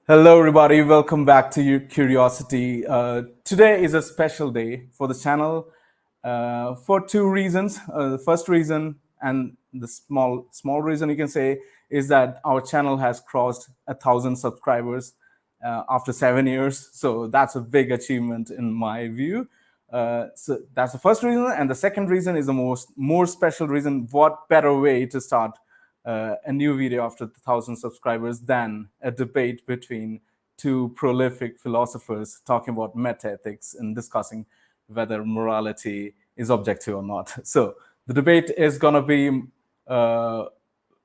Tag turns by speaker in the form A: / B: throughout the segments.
A: Hello, everybody. Welcome back to your Curiosity. Today is a special day for the channel for two reasons. The first reason, and the small reason you can say, is that our channel has crossed 1,000 subscribers after 7 years. So that's a big achievement in my view. So that's the first reason, and the second reason is the more special reason. What better way to start a new video after 1,000 subscribers than a debate between two prolific philosophers talking about metaethics and discussing whether morality is objective or not. So the debate is going to be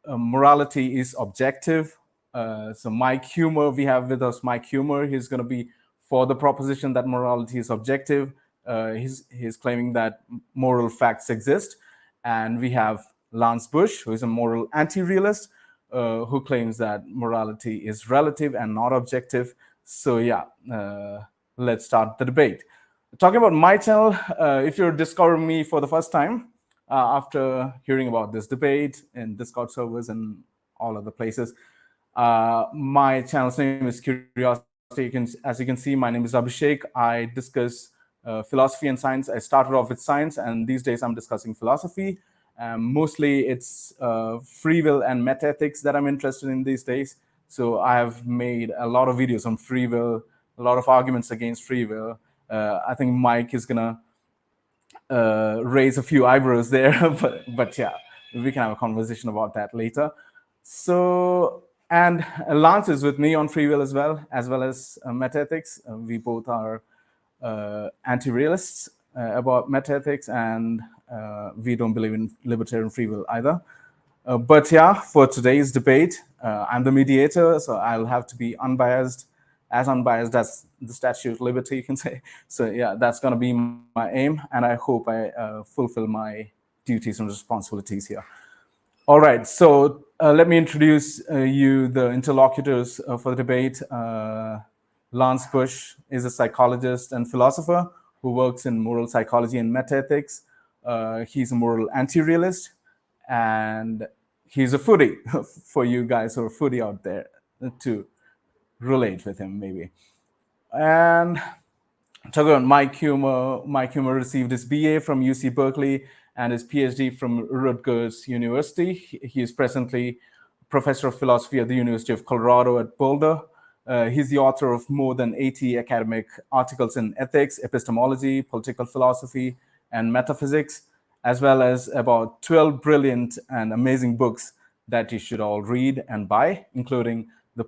A: morality is objective. So Mike Huemer, we have with us Mike Huemer. He's going to be for the proposition that morality is objective. He's claiming that moral facts exist. And we have Lance Bush, who is a moral anti-realist, who claims that morality is relative and not objective. So yeah, let's start the debate. Talking about my channel, if you're discovering me for the first time, after hearing about this debate in Discord servers and all other places, my channel's name is Curiosity. As you can see, my name is Abhishek. I discuss philosophy and science. I started off with science, and these days I'm discussing philosophy. Mostly it's free will and metaethics that I'm interested in these days. So I have made a lot of videos on free will, a lot of arguments against free will. I think Mike is gonna raise a few eyebrows there, but yeah, we can have a conversation about that later. So, and Lance is with me on free will as well as metaethics. We both are anti-realists about metaethics, and we don't believe in libertarian free will either. But yeah, for today's debate, I'm the mediator, so I'll have to be unbiased as the Statue of Liberty, you can say. So yeah, that's going to be my aim, and I hope I fulfill my duties and responsibilities here. All right, so let me introduce you the interlocutors for the debate. Lance Bush is a psychologist and philosopher who works in moral psychology and metaethics. He's a moral anti-realist, and he's a foodie for you guys who are foodie out there to relate with him, maybe. And talking about Mike Huemer, Mike Huemer received his BA from UC Berkeley and his PhD from Rutgers University. He is presently professor of philosophy at the University of Colorado at Boulder. He's the author of more than 80 academic articles in ethics, epistemology, political philosophy, and metaphysics, as well as about 12 brilliant and amazing books that you should all read and buy, including the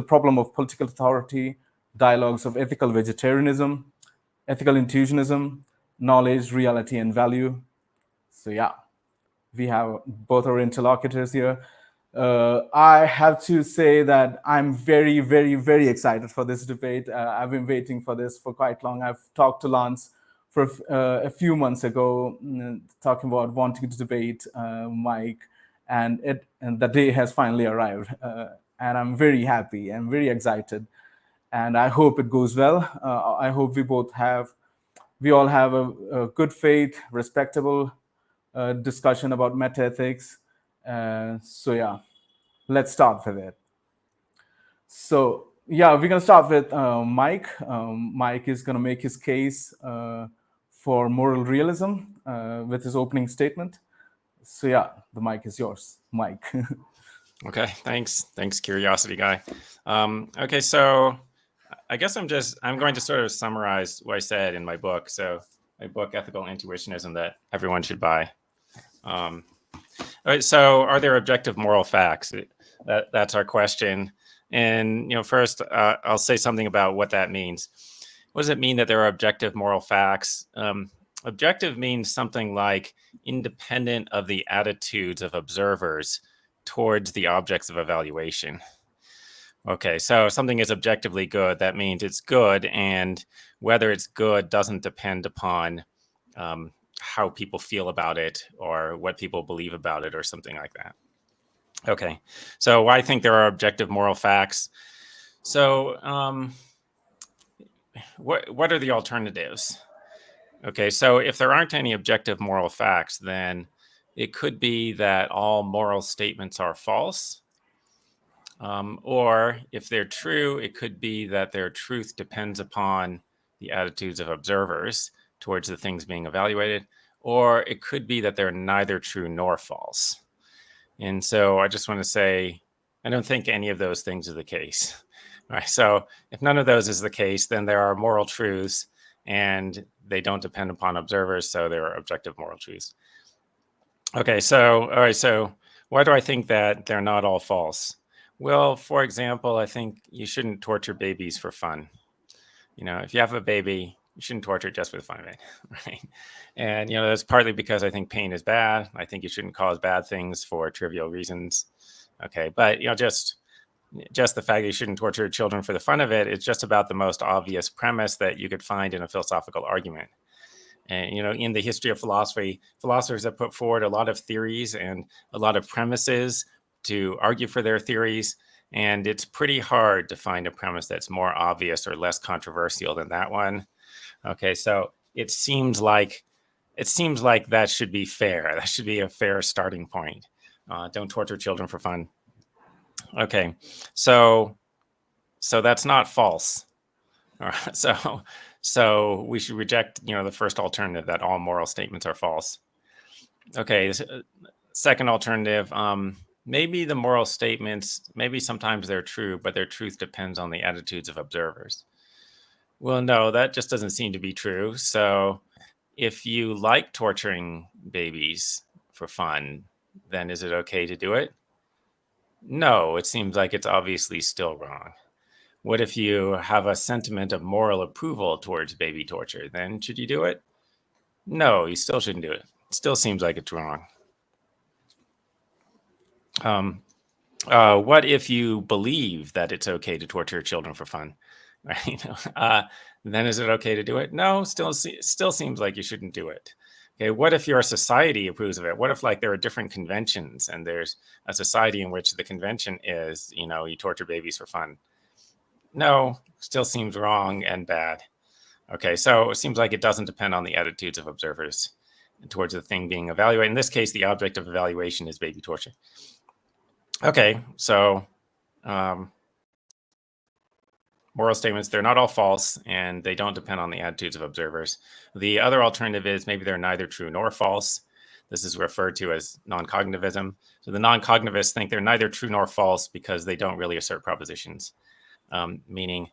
A: problem of political authority, dialogues of ethical vegetarianism, ethical intuitionism, knowledge, reality, and value. So yeah, we have both our interlocutors here. I have to say that I'm very, very, very excited for this debate. I've been waiting for this for quite long. I've talked to Lance for a few months ago, talking about wanting to debate Mike, and the day has finally arrived. And I'm very happy. I'm very excited, and I hope it goes well. I hope we all have a good faith, respectable discussion about metaethics. So yeah, let's start with it. So yeah, we're gonna start with Mike. Mike is gonna make his case for moral realism with his opening statement. So yeah, the mic is yours, Mike.
B: Okay, thanks, Curiosity guy. Okay, so I guess I'm going to sort of summarize what I said in my book. So my book, Ethical Intuitionism, that everyone should buy. All right, so are there objective moral facts? That's our question. And first, I'll say something about what that means. What does it mean that there are objective moral facts? Objective means something like independent of the attitudes of observers towards the objects of evaluation. Okay, so something is objectively good. That means it's good, and whether it's good doesn't depend upon how people feel about it or what people believe about it or something like that. Okay, so I think there are objective moral facts. So what are the alternatives? Okay, so if there aren't any objective moral facts, then it could be that all moral statements are false, Or if they're true, it could be that their truth depends upon the attitudes of observers towards the things being evaluated, or it could be that they're neither true nor false. And so I just want to say, I don't think any of those things are the case. All right. So if none of those is the case, then there are moral truths and they don't depend upon observers. So there are objective moral truths. Okay. So, all right. So why do I think that they're not all false? Well, for example, I think you shouldn't torture babies for fun. If you have a baby, you shouldn't torture it just for the fun of it, right? And that's partly because I think pain is bad. I think you shouldn't cause bad things for trivial reasons. Okay, but just the fact that you shouldn't torture children for the fun of it, it's just about the most obvious premise that you could find in a philosophical argument. And in the history of philosophy, philosophers have put forward a lot of theories and a lot of premises to argue for their theories. And it's pretty hard to find a premise that's more obvious or less controversial than that one. Okay, so it seems like that should be fair. That should be a fair starting point. Don't torture children for fun. Okay, so that's not false. All right, so we should reject, the first alternative that all moral statements are false. Okay, second alternative, maybe the moral statements, maybe sometimes they're true, but their truth depends on the attitudes of observers. Well, no, that just doesn't seem to be true. So if you like torturing babies for fun, then is it okay to do it? No, it seems like it's obviously still wrong. What if you have a sentiment of moral approval towards baby torture? Then should you do it? No, you still shouldn't do it. It still seems like it's wrong. What if you believe that it's okay to torture children for fun? Right? Then is it okay to do it? No, still seems like you shouldn't do it. Okay, what if your society approves of it? What if there are different conventions and there's a society in which the convention is, you torture babies for fun? No, still seems wrong and bad. Okay, so it seems like it doesn't depend on the attitudes of observers towards the thing being evaluated. In this case, the object of evaluation is baby torture. Okay, so moral statements, they're not all false and they don't depend on the attitudes of observers. The other alternative is maybe they're neither true nor false. This is referred to as non-cognitivism. So the non-cognitivists think they're neither true nor false because they don't really assert propositions, meaning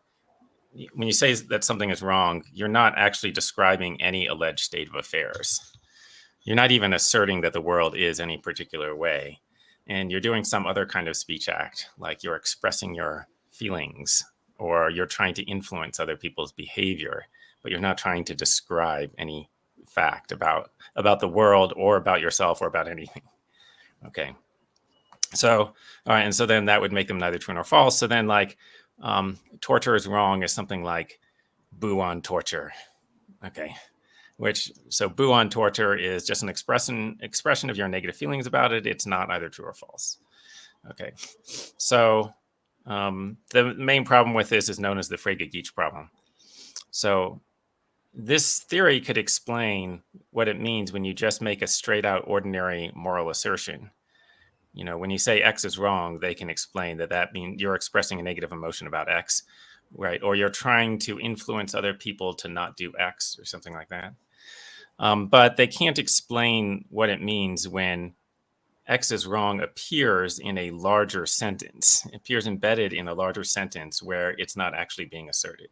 B: when you say that something is wrong, you're not actually describing any alleged state of affairs. You're not even asserting that the world is any particular way. And you're doing some other kind of speech act, like you're expressing your feelings or you're trying to influence other people's behavior, but you're not trying to describe any fact about the world or about yourself or about anything. Okay. So, all right. And so then that would make them neither true nor false. So then torture is wrong is something like boo on torture. Okay. So boo on torture is just an expression of your negative feelings about it. It's not either true or false. Okay. So the main problem with this is known as the Frege-Geach problem. So this theory could explain what it means when you just make a straight out ordinary moral assertion. When you say X is wrong, they can explain that means you're expressing a negative emotion about X, right? Or you're trying to influence other people to not do X or something like that. But they can't explain what it means when X is wrong appears in a larger sentence. It appears embedded in a larger sentence where it's not actually being asserted.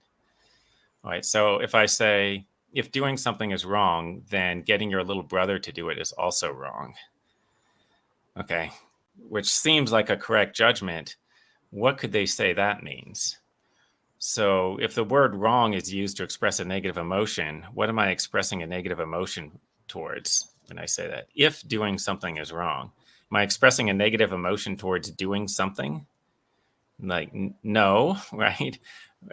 B: All right. So if I say, if doing something is wrong, then getting your little brother to do it is also wrong. Okay. Which seems like a correct judgment. What could they say that means? So if the word wrong is used to express a negative emotion, what am I expressing a negative emotion towards when I say that? If doing something is wrong, am I expressing a negative emotion towards doing something? No, right?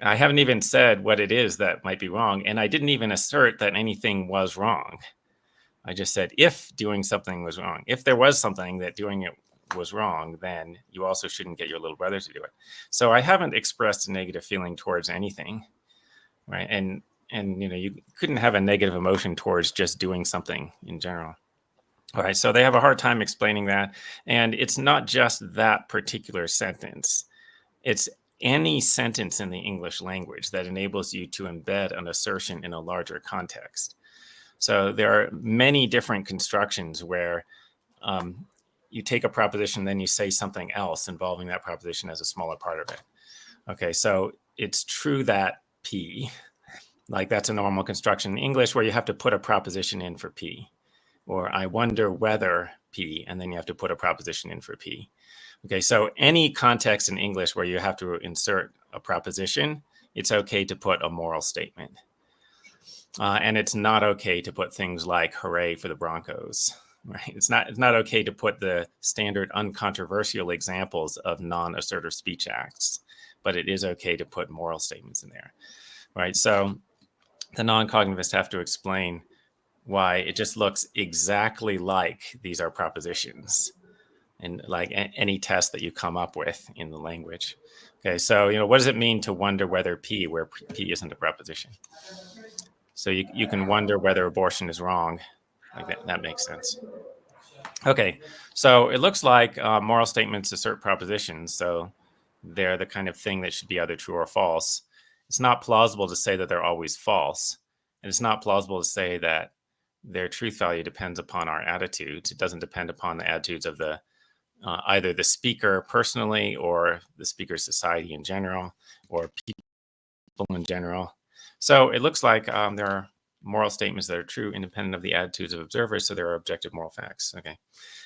B: I haven't even said what it is that might be wrong. And I didn't even assert that anything was wrong. I just said, if doing something was wrong, if there was something that doing it was wrong, then you also shouldn't get your little brother to do it. So I haven't expressed a negative feeling towards anything, right? And you couldn't have a negative emotion towards just doing something in general. All right, so they have a hard time explaining that. And it's not just that particular sentence. it's any sentence in the English language that enables you to embed an assertion in a larger context. So there are many different constructions where you take a proposition, then you say something else involving that proposition as a smaller part of it. Okay, so it's true that P, like that's a normal construction in English where you have to put a proposition in for P. Or I wonder whether P, and then you have to put a proposition in for P. Okay, so any context in English where you have to insert a proposition, it's okay to put a moral statement. And it's not okay to put things like hooray for the Broncos. Right? It's not okay to put the standard uncontroversial examples of non-assertive speech acts, but it is okay to put moral statements in there. Right? So the non-cognitivists have to explain why it just looks exactly like these are propositions and like any test that you come up with in the language. Okay, so what does it mean to wonder whether P, where P isn't a proposition? So you can wonder whether abortion is wrong. Like that makes sense. Okay, so it looks like moral statements assert propositions, so they're the kind of thing that should be either true or false. It's not plausible to say that they're always false, and it's not plausible to say that their truth value depends upon our attitudes. It doesn't depend upon the attitudes of the either the speaker personally or the speaker's society in general or people in general. So it looks like there are moral statements that are true independent of the attitudes of observers, so there are objective moral facts. Okay,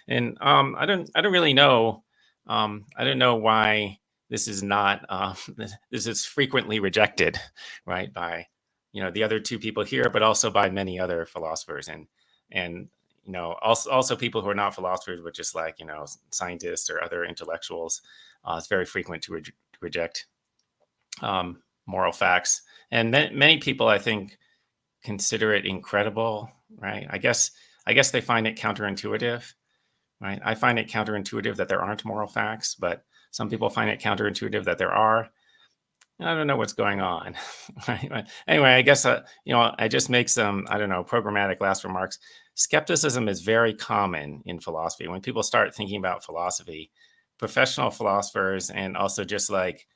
B: and I don't really know. I don't know why this is not this is frequently rejected, right, by the other two people here, but also by many other philosophers and also people who are not philosophers, but just like scientists or other intellectuals. It's very frequent to reject moral facts, and many people, I think, consider it incredible, right? I guess they find it counterintuitive, right? I find it counterintuitive that there aren't moral facts, but some people find it counterintuitive that there are. I don't know what's going on. Right? But anyway, I guess I just make some programmatic last remarks. Skepticism is very common in philosophy. When people start thinking about philosophy, professional philosophers and also just like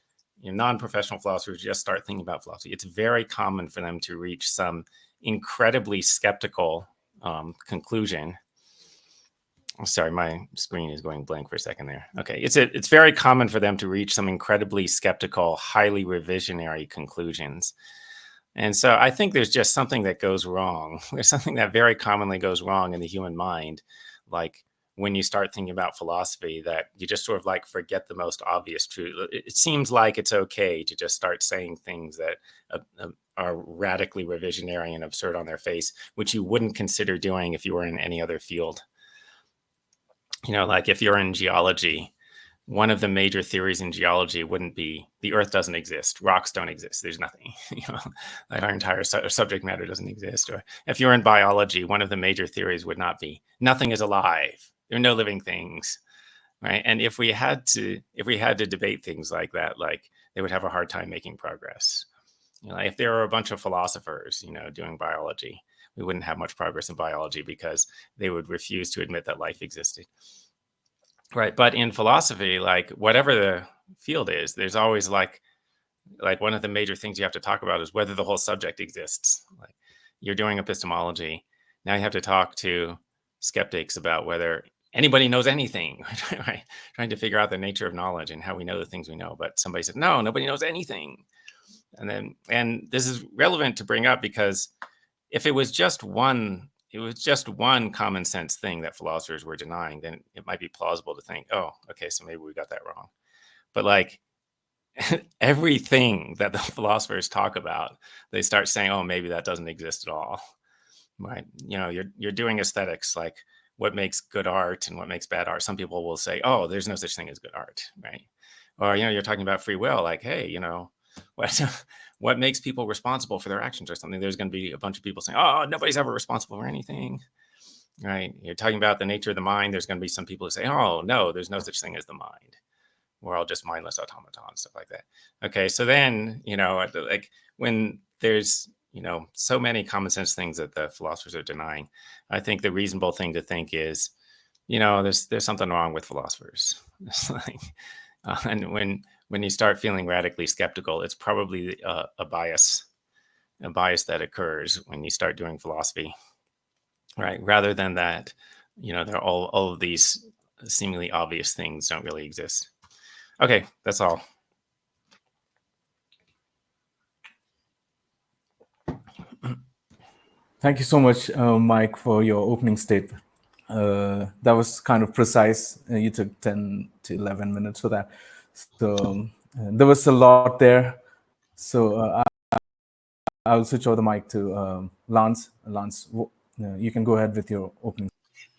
B: non-professional philosophers just start thinking about philosophy, it's very common for them to reach some incredibly skeptical conclusion. Sorry, my screen is going blank for a second there. Okay, it's very common for them to reach some incredibly skeptical, highly revisionary conclusions. And so I think there's just something that goes wrong. There's something that very commonly goes wrong in the human mind, like when you start thinking about philosophy, that you just sort of like forget the most obvious truth. It seems like it's okay to just start saying things that are radically revisionary and absurd on their face, which you wouldn't consider doing if you were in any other field. Like if you're in geology, one of the major theories in geology wouldn't be the Earth doesn't exist, rocks don't exist, there's nothing. Like our entire subject matter doesn't exist. Or if you're in biology, one of the major theories would not be nothing is alive, there are no living things, right? And if we had to debate things like that, like they would have a hard time making progress. If there were a bunch of philosophers, doing biology, we wouldn't have much progress in biology because they would refuse to admit that life existed. Right. But in philosophy, like whatever the field is, there's always like one of the major things you have to talk about is whether the whole subject exists. Like you're doing epistemology. Now you have to talk to skeptics about whether anybody knows anything, right? Trying to figure out the nature of knowledge and how we know the things we know. But somebody said, no, nobody knows anything. And this is relevant to bring up because if it was just one common sense thing that philosophers were denying, then it might be plausible to think, oh, okay, so maybe we got that wrong. But like everything that the philosophers talk about, they start saying, oh, maybe that doesn't exist at all. Right? You're doing aesthetics, like what makes good art and what makes bad art. Some people will say, oh, there's no such thing as good art, right? Or you're talking about free will, like, hey, what makes people responsible for their actions or something. There's going to be a bunch of people saying, oh, nobody's ever responsible for anything, right? You're talking about the nature of the mind. There's going to be some people who say, oh, no, there's no such thing as the mind. We're all just mindless automatons, stuff like that. Okay, so then, like when there's, so many common sense things that the philosophers are denying, I think the reasonable thing to think is, there's something wrong with philosophers. It's like, And when you start feeling radically skeptical, it's probably a bias that occurs when you start doing philosophy, right? Rather than that, there are all of these seemingly obvious things don't really exist. Okay, that's all.
A: Thank you so much, Mike, for your opening statement. That was kind of precise. You took 10 to 11 minutes for that. So there was a lot there. So I'll switch over the mic to Lance. Lance, you can go ahead with your opening.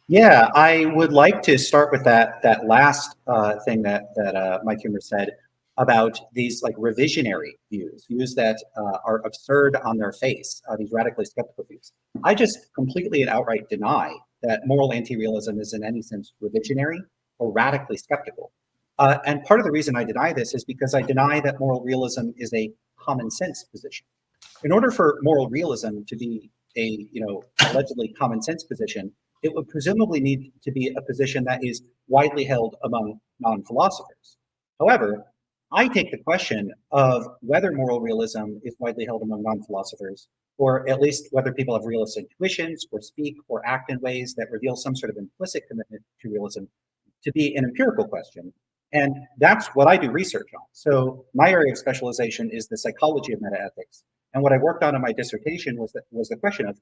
C: Yeah, I would like to start with that last thing that Mike Huemer said about these like revisionary views that are absurd on their face, these radically skeptical views. I just completely and outright deny that moral anti-realism is in any sense revisionary or radically skeptical. And part of the reason I deny this is because I deny that moral realism is a common sense position. In order for moral realism to be a allegedly common sense position, it would presumably need to be a position that is widely held among non-philosophers. However, I take the question of whether moral realism is widely held among non-philosophers, or at least whether people have realist intuitions or speak or act in ways that reveal some sort of implicit commitment to realism, to be an empirical question. And that's what I do research on. So my area of specialization is the psychology of metaethics. And what I worked on in my dissertation was the question of,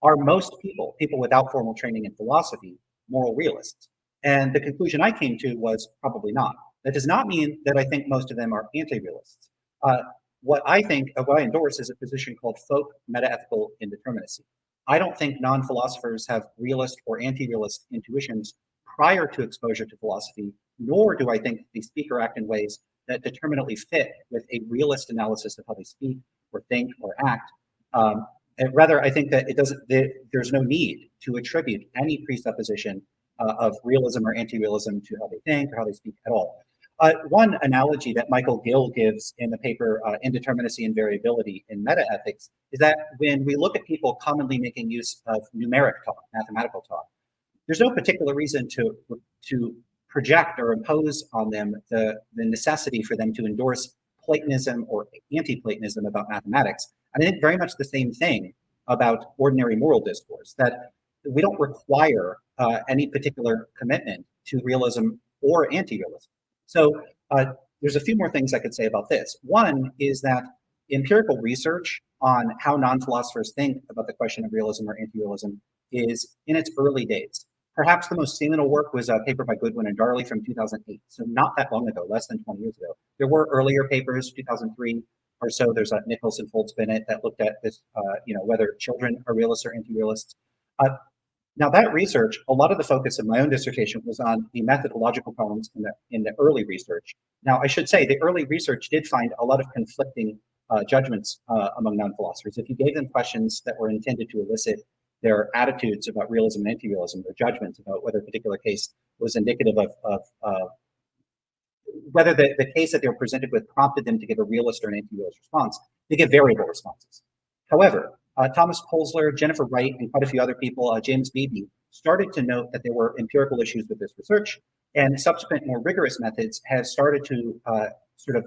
C: are most people without formal training in philosophy, moral realists? And the conclusion I came to was probably not. That does not mean that I think most of them are anti-realists. What I endorse is a position called folk metaethical indeterminacy. I don't think non-philosophers have realist or anti-realist intuitions prior to exposure to philosophy, nor do I think they speak or act in ways that determinately fit with a realist analysis of how they speak or think or act. And rather, I think that there's no need to attribute any presupposition of realism or anti-realism to how they think or how they speak at all. One analogy that Michael Gill gives in the paper Indeterminacy and Variability in Metaethics is that when we look at people commonly making use of numeric talk, mathematical talk, there's no particular reason to project or impose on them the necessity for them to endorse Platonism or anti-Platonism about mathematics. And I think very much the same thing about ordinary moral discourse, that we don't require any particular commitment to realism or anti-realism. So there's a few more things I could say about this. One is that empirical research on how non-philosophers think about the question of realism or anti-realism is in its early days. Perhaps the most seminal work was a paper by Goodwin and Darley from 2008, so not that long ago, less than 20 years ago. There were earlier papers, 2003 or so. There's a Nichols and Foltz Bennett that looked at this, whether children are realists or anti-realists. Now that research, a lot of the focus of my own dissertation was on the methodological problems in the early research. Now I should say the early research did find a lot of conflicting judgments among non-philosophers. If you gave them questions that were intended to elicit their attitudes about realism and anti-realism, their judgments about whether a particular case was indicative of whether the case that they were presented with prompted them to give a realist or an anti-realist response, they give variable responses. However, Thomas Polzler, Jennifer Wright, and quite a few other people, James Beebe, started to note that there were empirical issues with this research, and subsequent more rigorous methods have started to sort of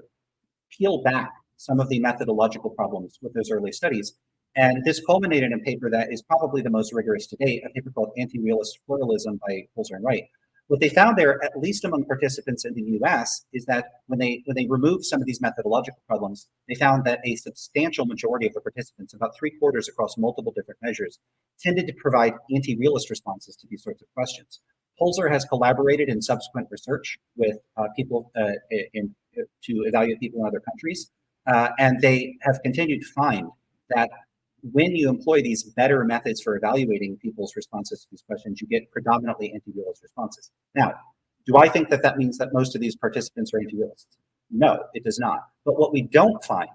C: peel back some of the methodological problems with those early studies. And this culminated in a paper that is probably the most rigorous to date, a paper called Anti-Realist Pluralism by Polzler and Wright. What they found there, at least among participants in the US, is that when they removed some of these methodological problems, they found that a substantial majority of the participants, about 3/4 across multiple different measures, tended to provide anti-realist responses to these sorts of questions. Polzler has collaborated in subsequent research with people to evaluate people in other countries, and they have continued to find that when you employ these better methods for evaluating people's responses to these questions, you get predominantly anti-realist responses. Now, do I think that means that most of these participants are anti-realists? No, it does not. But what we don't find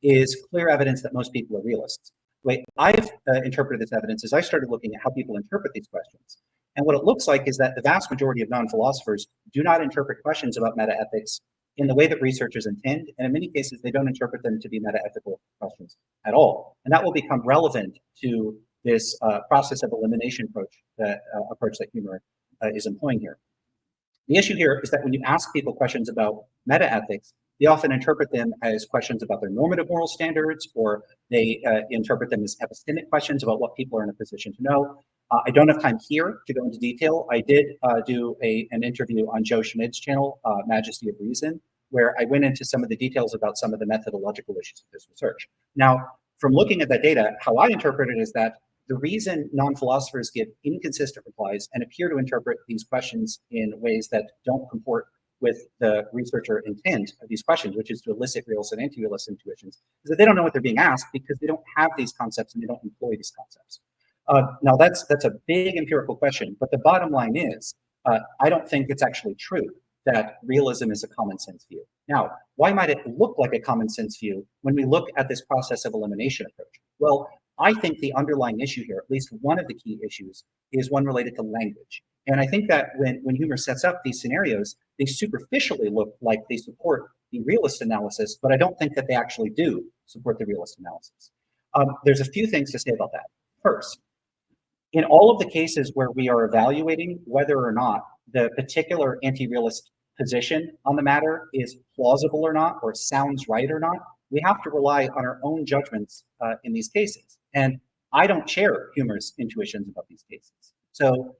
C: is clear evidence that most people are realists. The way I've interpreted this evidence is I started looking at how people interpret these questions. And what it looks like is that the vast majority of non-philosophers do not interpret questions about metaethics in the way that researchers intend, and in many cases, they don't interpret them to be metaethical questions at all. And that will become relevant to this process of elimination approach that Huemer is employing here. The issue here is that when you ask people questions about metaethics, they often interpret them as questions about their normative moral standards, or they interpret them as epistemic questions about what people are in a position to know. I don't have time here to go into detail. I did do an interview on Joe Schmid's channel, Majesty of Reason, where I went into some of the details about some of the methodological issues of this research. Now, from looking at that data, how I interpret it is that the reason non-philosophers give inconsistent replies and appear to interpret these questions in ways that don't comport with the researcher intent of these questions, which is to elicit realist and anti-realist intuitions, is that they don't know what they're being asked because they don't have these concepts and they don't employ these concepts. Now, that's a big empirical question, but the bottom line is, I don't think it's actually true that realism is a common sense view. Now, why might it look like a common sense view when we look at this process of elimination approach? Well, I think the underlying issue here, at least one of the key issues, is one related to language. And I think that when Huemer sets up these scenarios, they superficially look like they support the realist analysis, but I don't think that they actually do support the realist analysis. There's a few things to say about that. First, in all of the cases where we are evaluating whether or not the particular anti-realist position on the matter is plausible or not, or sounds right or not, we have to rely on our own judgments in these cases. And I don't share Huemer's intuitions about these cases. So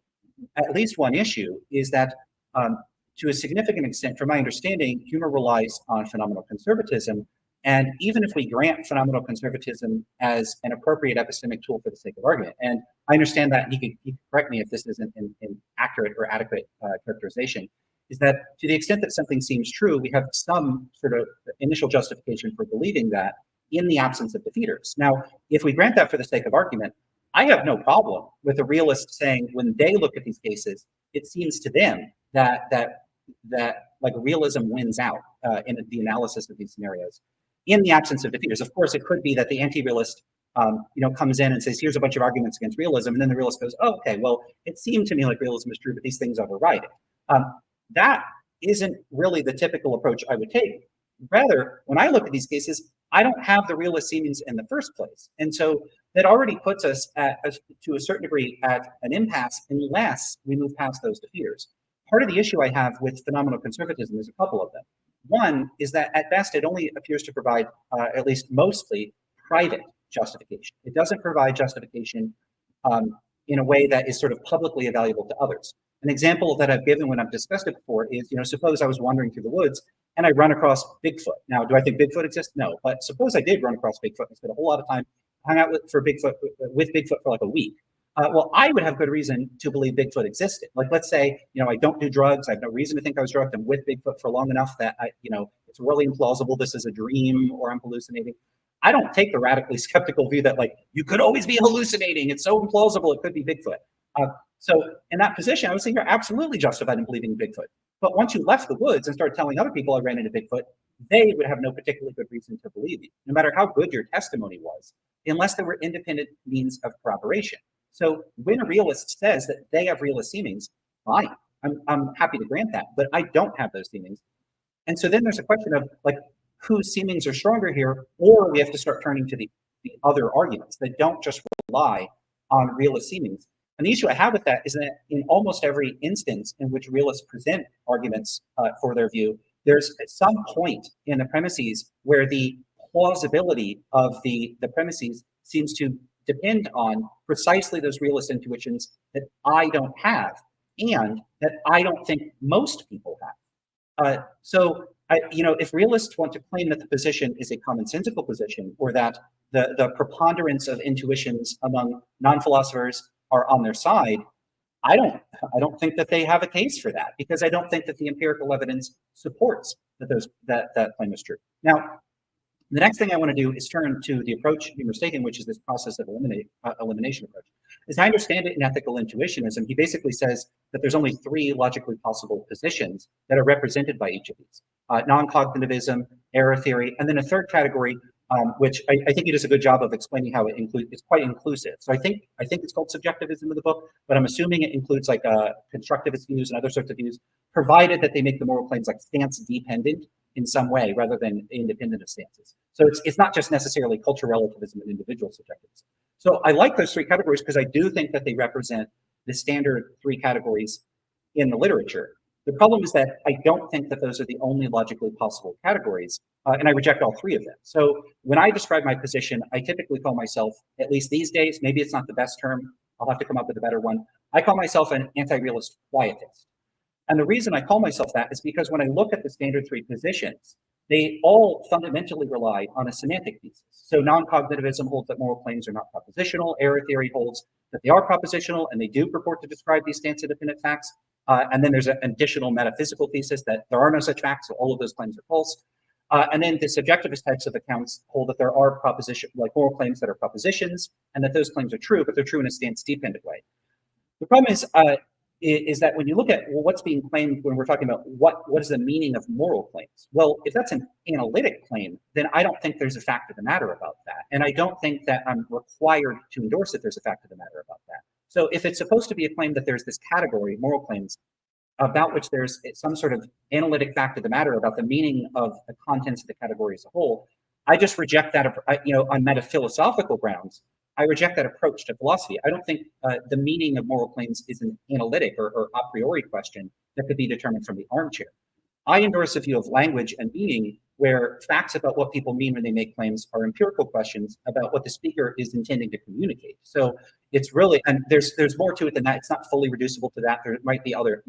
C: at least one issue is that to a significant extent, from my understanding, Huemer relies on phenomenal conservatism. And even if we grant phenomenal conservatism as an appropriate epistemic tool for the sake of argument, and I understand that he could correct me if this isn't an accurate or adequate characterization, is that to the extent that something seems true, we have some sort of initial justification for believing that in the absence of defeaters. Now, if we grant that for the sake of argument, I have no problem with a realist saying when they look at these cases, it seems to them that like realism wins out in the analysis of these scenarios in the absence of defeaters. Of course, it could be that the anti-realist comes in and says, here's a bunch of arguments against realism. And then the realist goes, oh, okay, well, it seemed to me like realism is true, but these things override it. That isn't really the typical approach I would take. Rather, when I look at these cases, I don't have the realist seemings in the first place. And so that already puts us to a certain degree at an impasse unless we move past those defeaters. Part of the issue I have with phenomenal conservatism is a couple of them. One is that at best, it only appears to provide, at least mostly, private justification. It doesn't provide justification in a way that is sort of publicly available to others. An example that I've given when I've discussed it before is, suppose I was wandering through the woods and I run across Bigfoot. Now, do I think Bigfoot exists? No, but suppose I did run across Bigfoot and spent a whole lot of time hung out with Bigfoot for like a week. Well, I would have good reason to believe Bigfoot existed. Like, let's say, I don't do drugs. I have no reason to think I was drugged. I'm with Bigfoot for long enough that it's really implausible this is a dream or I'm hallucinating. I don't take the radically skeptical view that like, you could always be hallucinating. It's so implausible. It could be Bigfoot. So in that position, I would say you're absolutely justified in believing Bigfoot. But once you left the woods and started telling other people I ran into Bigfoot, they would have no particularly good reason to believe you, no matter how good your testimony was, unless there were independent means of corroboration. So when a realist says that they have realist seemings, fine, I'm happy to grant that, but I don't have those seemings. And so then there's a question of like, whose seemings are stronger here, or we have to start turning to the other arguments that don't just rely on realist seemings. And the issue I have with that is that in almost every instance in which realists present arguments for their view, there's at some point in the premises where the plausibility of the premises seems to depend on precisely those realist intuitions that I don't have and that I don't think most people have. If realists want to claim that the position is a commonsensical position or that the preponderance of intuitions among non-philosophers are on their side, I don't think that they have a case for that because I don't think that the empirical evidence supports that claim is true. Now, the next thing I want to do is turn to the approach Huemer's taken, which is this process of elimination approach. As I understand it in ethical intuitionism, he basically says that there's only three logically possible positions that are represented by each of these: non-cognitivism, error theory, and then a third category, which I think he does a good job of explaining how it's quite inclusive. So I think it's called subjectivism in the book, but I'm assuming it includes like constructivist views and other sorts of views, provided that they make the moral claims like stance dependent in some way rather than independent of stances. So it's not just necessarily cultural relativism and individual subjectivism. So I like those three categories because I do think that they represent the standard three categories in the literature. The problem is that I don't think that those are the only logically possible categories, and I reject all three of them. So when I describe my position, I typically call myself, at least these days, maybe it's not the best term, I'll have to come up with a better one, I call myself an anti-realist quietist. And the reason I call myself that is because when I look at the standard three positions, they all fundamentally rely on a semantic thesis. So non-cognitivism holds that moral claims are not propositional. Error theory holds that they are propositional, and they do purport to describe these stance-independent facts. And then there's an additional metaphysical thesis that there are no such facts, so all of those claims are false. And then the subjectivist types of accounts hold that there are moral claims that are propositions, and that those claims are true, but they're true in a stance-dependent way. The problem is that when you look at what's being claimed when we're talking about what is the meaning of moral claims, well, if that's an analytic claim, then I don't think there's a fact of the matter about that. And I don't think that I'm required to endorse that there's a fact of the matter about that. So if it's supposed to be a claim that there's this category, moral claims, about which there's some sort of analytic fact of the matter about the meaning of the contents of the category as a whole, I just reject that, on metaphilosophical grounds. I reject that approach to philosophy. I don't think the meaning of moral claims is an analytic or a priori question that could be determined from the armchair. I endorse a view of language and meaning where facts about what people mean when they make claims are empirical questions about what the speaker is intending to communicate. So it's really, and there's more to it than that. It's not fully reducible to that. There might be other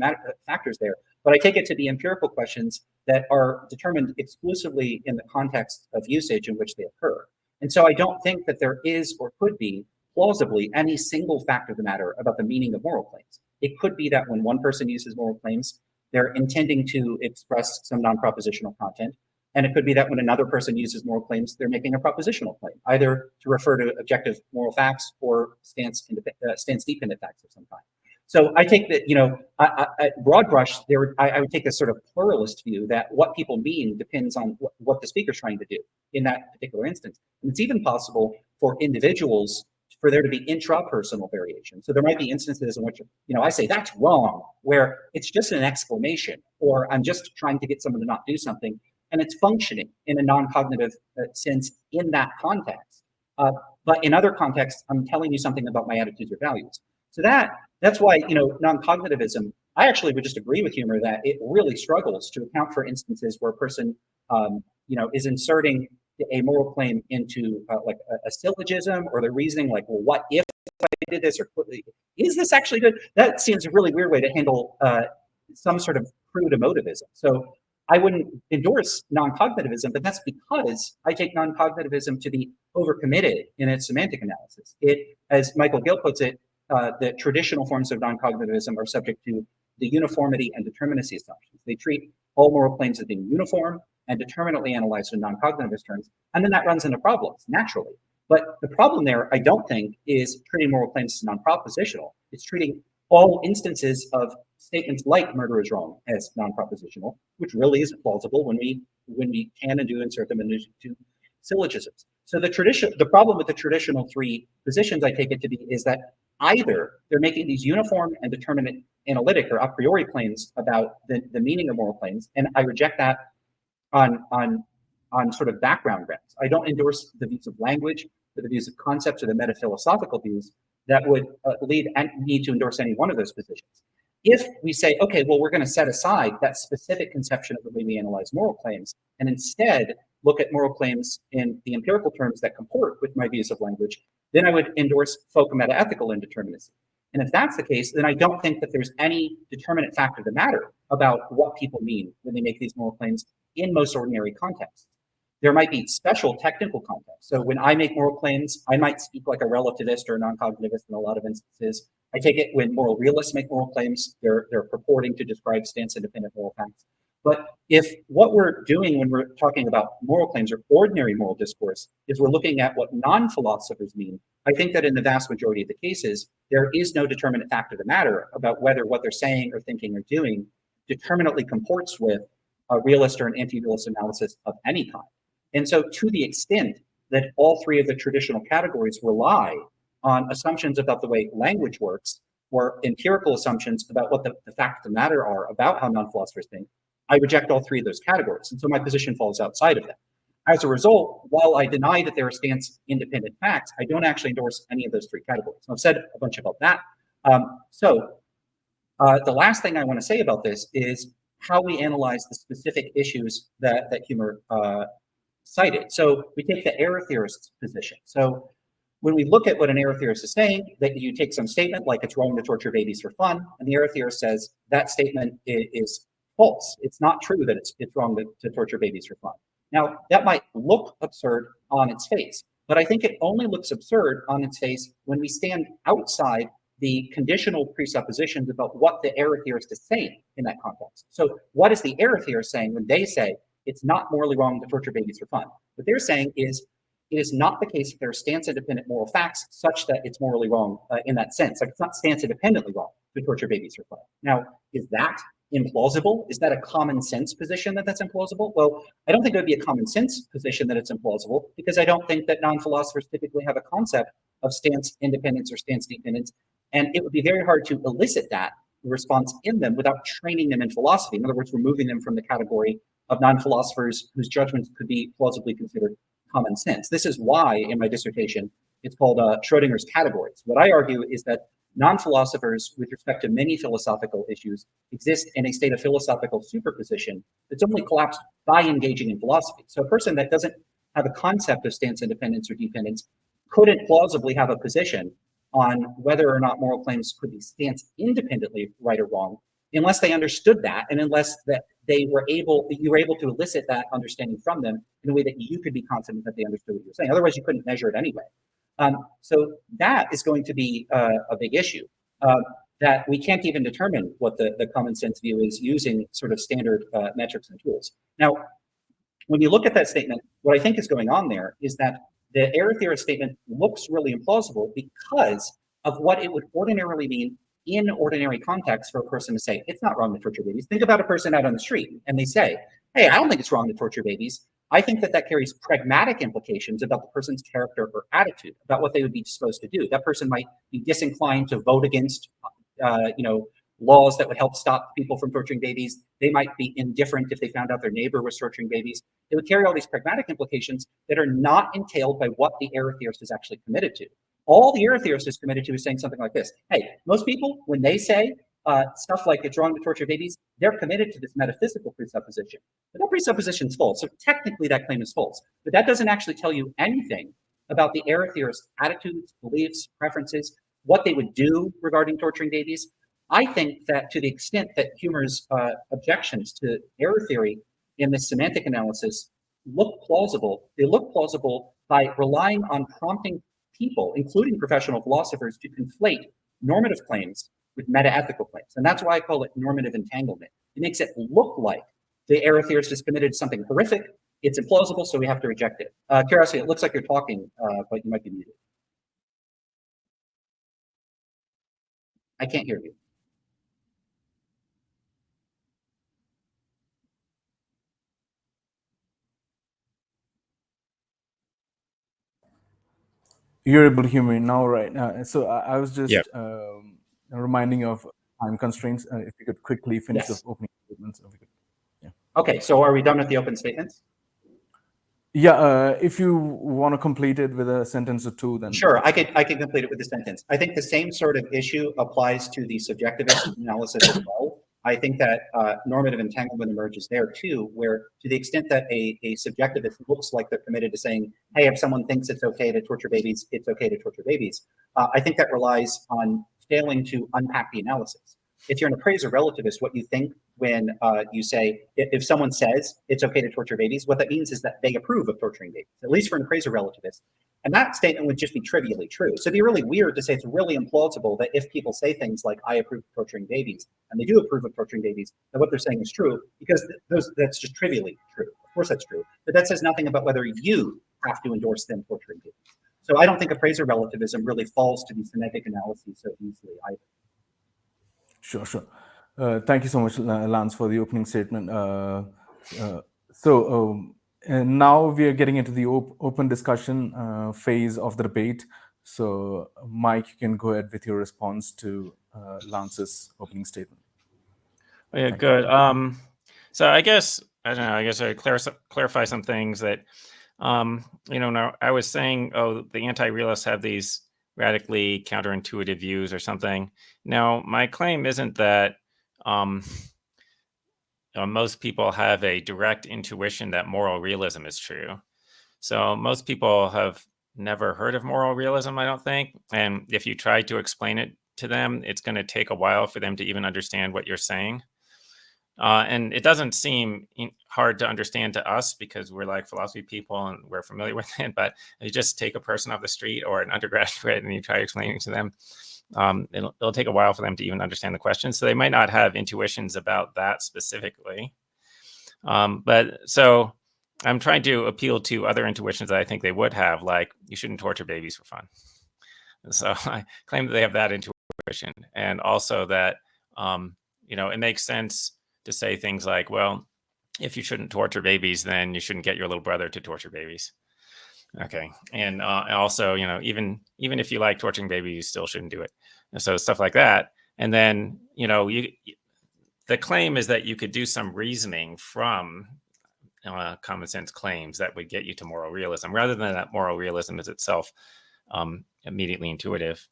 C: factors there, but I take it to be empirical questions that are determined exclusively in the context of usage in which they occur. And so I don't think that there is or could be plausibly any single fact of the matter about the meaning of moral claims. It could be that when one person uses moral claims, they're intending to express some non-propositional content. And it could be that when another person uses moral claims, they're making a propositional claim, either to refer to objective moral facts or stance-dependent facts of some kind. So I take that, at broad brush, I would take this sort of pluralist view that what people mean depends on what the speaker's trying to do in that particular instance. And it's even possible for individuals for there to be intrapersonal variation. So there might be instances in which, I say that's wrong, where it's just an exclamation, or I'm just trying to get someone to not do something, and it's functioning in a non-cognitive sense in that context. But in other contexts, I'm telling you something about my attitudes or values. So that's why, non-cognitivism, I actually would just agree with Huemer that it really struggles to account for instances where a person, is inserting a moral claim into like a syllogism, or the reasoning like, well, what if I did this, or is this actually good? That seems a really weird way to handle some sort of crude emotivism. So I wouldn't endorse non-cognitivism, but that's because I take non-cognitivism to be overcommitted in its semantic analysis. It, as Michael Gill puts it, the traditional forms of non-cognitivism are subject to the uniformity and determinacy assumptions. They treat all moral claims as being uniform and determinately analyzed in non-cognitivist terms, and then that runs into problems, naturally. But the problem there, I don't think, is treating moral claims as non-propositional. It's treating all instances of statements like murder is wrong as non-propositional, which really isn't plausible when we can and do insert them into syllogisms. So the problem with the traditional three positions I take it to be is that either they're making these uniform and determinate analytic or a priori claims about the meaning of moral claims, and I reject that on sort of background grounds. I don't endorse the views of language or the views of concepts or the metaphilosophical views that would lead and need to endorse any one of those positions. If we say, okay, well, we're going to set aside that specific conception of the way we analyze moral claims and instead look at moral claims in the empirical terms that comport with my views of language, then I would endorse folk metaethical indeterminacy. And if that's the case, then I don't think that there's any determinate fact of the matter about what people mean when they make these moral claims in most ordinary contexts. There might be special technical contexts. So when I make moral claims, I might speak like a relativist or a non-cognitivist in a lot of instances. I take it when moral realists make moral claims, they're purporting to describe stance-independent moral facts. But if what we're doing when we're talking about moral claims or ordinary moral discourse is we're looking at what non-philosophers mean, I think that in the vast majority of the cases, there is no determinate fact of the matter about whether what they're saying or thinking or doing determinately comports with a realist or an anti-realist analysis of any kind. And so to the extent that all three of the traditional categories rely on assumptions about the way language works, or empirical assumptions about what the facts of the matter are about how non-philosophers think, I reject all three of those categories. And so my position falls outside of that. As a result, while I deny that there are stance-independent facts, I don't actually endorse any of those three categories. So I've said a bunch about that. So The last thing I want to say about this is how we analyze the specific issues that Huemer cited. So we take the error theorist's position. So when we look at what an error theorist is saying, that you take some statement like it's wrong to torture babies for fun, and the error theorist says that statement is false. It's not true that it's wrong to torture babies for fun. Now, that might look absurd on its face, but I think it only looks absurd on its face when we stand outside the conditional presuppositions about what the error theorist is saying in that context. So what is the error theorist saying when they say it's not morally wrong to torture babies for fun? What they're saying is it is not the case that there are stance-independent moral facts such that it's morally wrong in that sense. Like, it's not stance-independently wrong to torture babies for fun. Now, is that implausible? Is that a common sense position that that's implausible? Well, I don't think it would be a common sense position that it's implausible, because I don't think that non-philosophers typically have a concept of stance independence or stance dependence. And it would be very hard to elicit that response in them without training them in philosophy. In other words, removing them from the category of non-philosophers whose judgments could be plausibly considered common sense. This is why, in my dissertation, it's called Schrodinger's categories. What I argue is that non-philosophers, with respect to many philosophical issues, exist in a state of philosophical superposition that's only collapsed by engaging in philosophy. So a person that doesn't have a concept of stance independence or dependence couldn't plausibly have a position on whether or not moral claims could be stance independently right or wrong, unless they understood that, and unless that you were able to elicit that understanding from them in a way that you could be confident that they understood what you were saying. Otherwise, you couldn't measure it anyway. So that is going to be a big issue, that we can't even determine what the common sense view is using sort of standard metrics and tools. Now, when you look at that statement, what I think is going on there is that the error theorist statement looks really implausible because of what it would ordinarily mean in ordinary context for a person to say, it's not wrong to torture babies. Think about a person out on the street and they say, hey, I don't think it's wrong to torture babies. I think that that carries pragmatic implications about the person's character or attitude, about what they would be supposed to do. That person might be disinclined to vote against, laws that would help stop people from torturing babies. They might be indifferent if they found out their neighbor was torturing babies. It would carry all these pragmatic implications that are not entailed by what the error theorist is actually committed to. All the error theorist is committed to is saying something like this. Hey, most people, when they say stuff like it's wrong to torture babies, they're committed to this metaphysical presupposition. But that presupposition is false. So technically that claim is false. But that doesn't actually tell you anything about the error theorist's attitudes, beliefs, preferences, what they would do regarding torturing babies. I think that to the extent that Huemer's objections to error theory in this semantic analysis look plausible, they look plausible by relying on prompting people, including professional philosophers, to conflate normative claims with metaethical claims. And that's why I call it normative entanglement. It makes it look like the error theorist is committed to something horrific. It's implausible, so we have to reject it. Curiosity, it looks like you're talking, but you might be muted. I can't hear you.
A: You're able to hear me now, right? So I was
B: Yeah.
A: just reminding of time constraints. If you could quickly finish
C: Yes.
A: the opening statements. If we could.
C: Okay, so are we done with the open statements?
A: Yeah, if you want to complete it with a sentence or two, then
C: Sure, I could complete it with a sentence. I think the same sort of issue applies to the subjectivist analysis as well. I think that normative entanglement emerges there too, where to the extent that a subjectivist looks like they're committed to saying, hey, if someone thinks it's okay to torture babies, it's okay to torture babies. I think that relies on failing to unpack the analysis. If you're an appraiser relativist, what you think when you say, if someone says it's okay to torture babies, what that means is that they approve of torturing babies, at least for an appraiser relativist. And that statement would just be trivially true. So it'd be really weird to say it's really implausible that if people say things like, I approve of torturing babies, and they do approve of torturing babies, that what they're saying is true, because that's just trivially true. Of course that's true. But that says nothing about whether you have to endorse them torturing babies. So I don't think appraiser relativism really falls to the semantic analysis so easily either.
A: Sure, sure. Thank you so much, Lance, for the opening statement. And now we are getting into the open discussion phase of the debate. So, Mike, you can go ahead with your response to Lance's opening statement.
B: Yeah, good. So I guess I don't know. I guess I clarify some things that now I was saying. Oh, the anti-realists have these radically counterintuitive views or something. Now, my claim isn't that most people have a direct intuition that moral realism is true. So most people have never heard of moral realism, I don't think. And if you try to explain it to them, it's going to take a while for them to even understand what you're saying. And it doesn't seem hard to understand to us because we're like philosophy people and we're familiar with it. But if you just take a person off the street or an undergraduate and you try explaining to them, it'll take a while for them to even understand the question. So they might not have intuitions about that specifically. But so I'm trying to appeal to other intuitions that I think they would have, like you shouldn't torture babies for fun. So I claim that they have that intuition, and also that it makes sense to say things like, well, if you shouldn't torture babies, then you shouldn't get your little brother to torture babies. Okay, and also, even if you like torturing babies, you still shouldn't do it. And so stuff like that, and then the claim is that you could do some reasoning from common sense claims that would get you to moral realism, rather than that moral realism is itself immediately intuitive.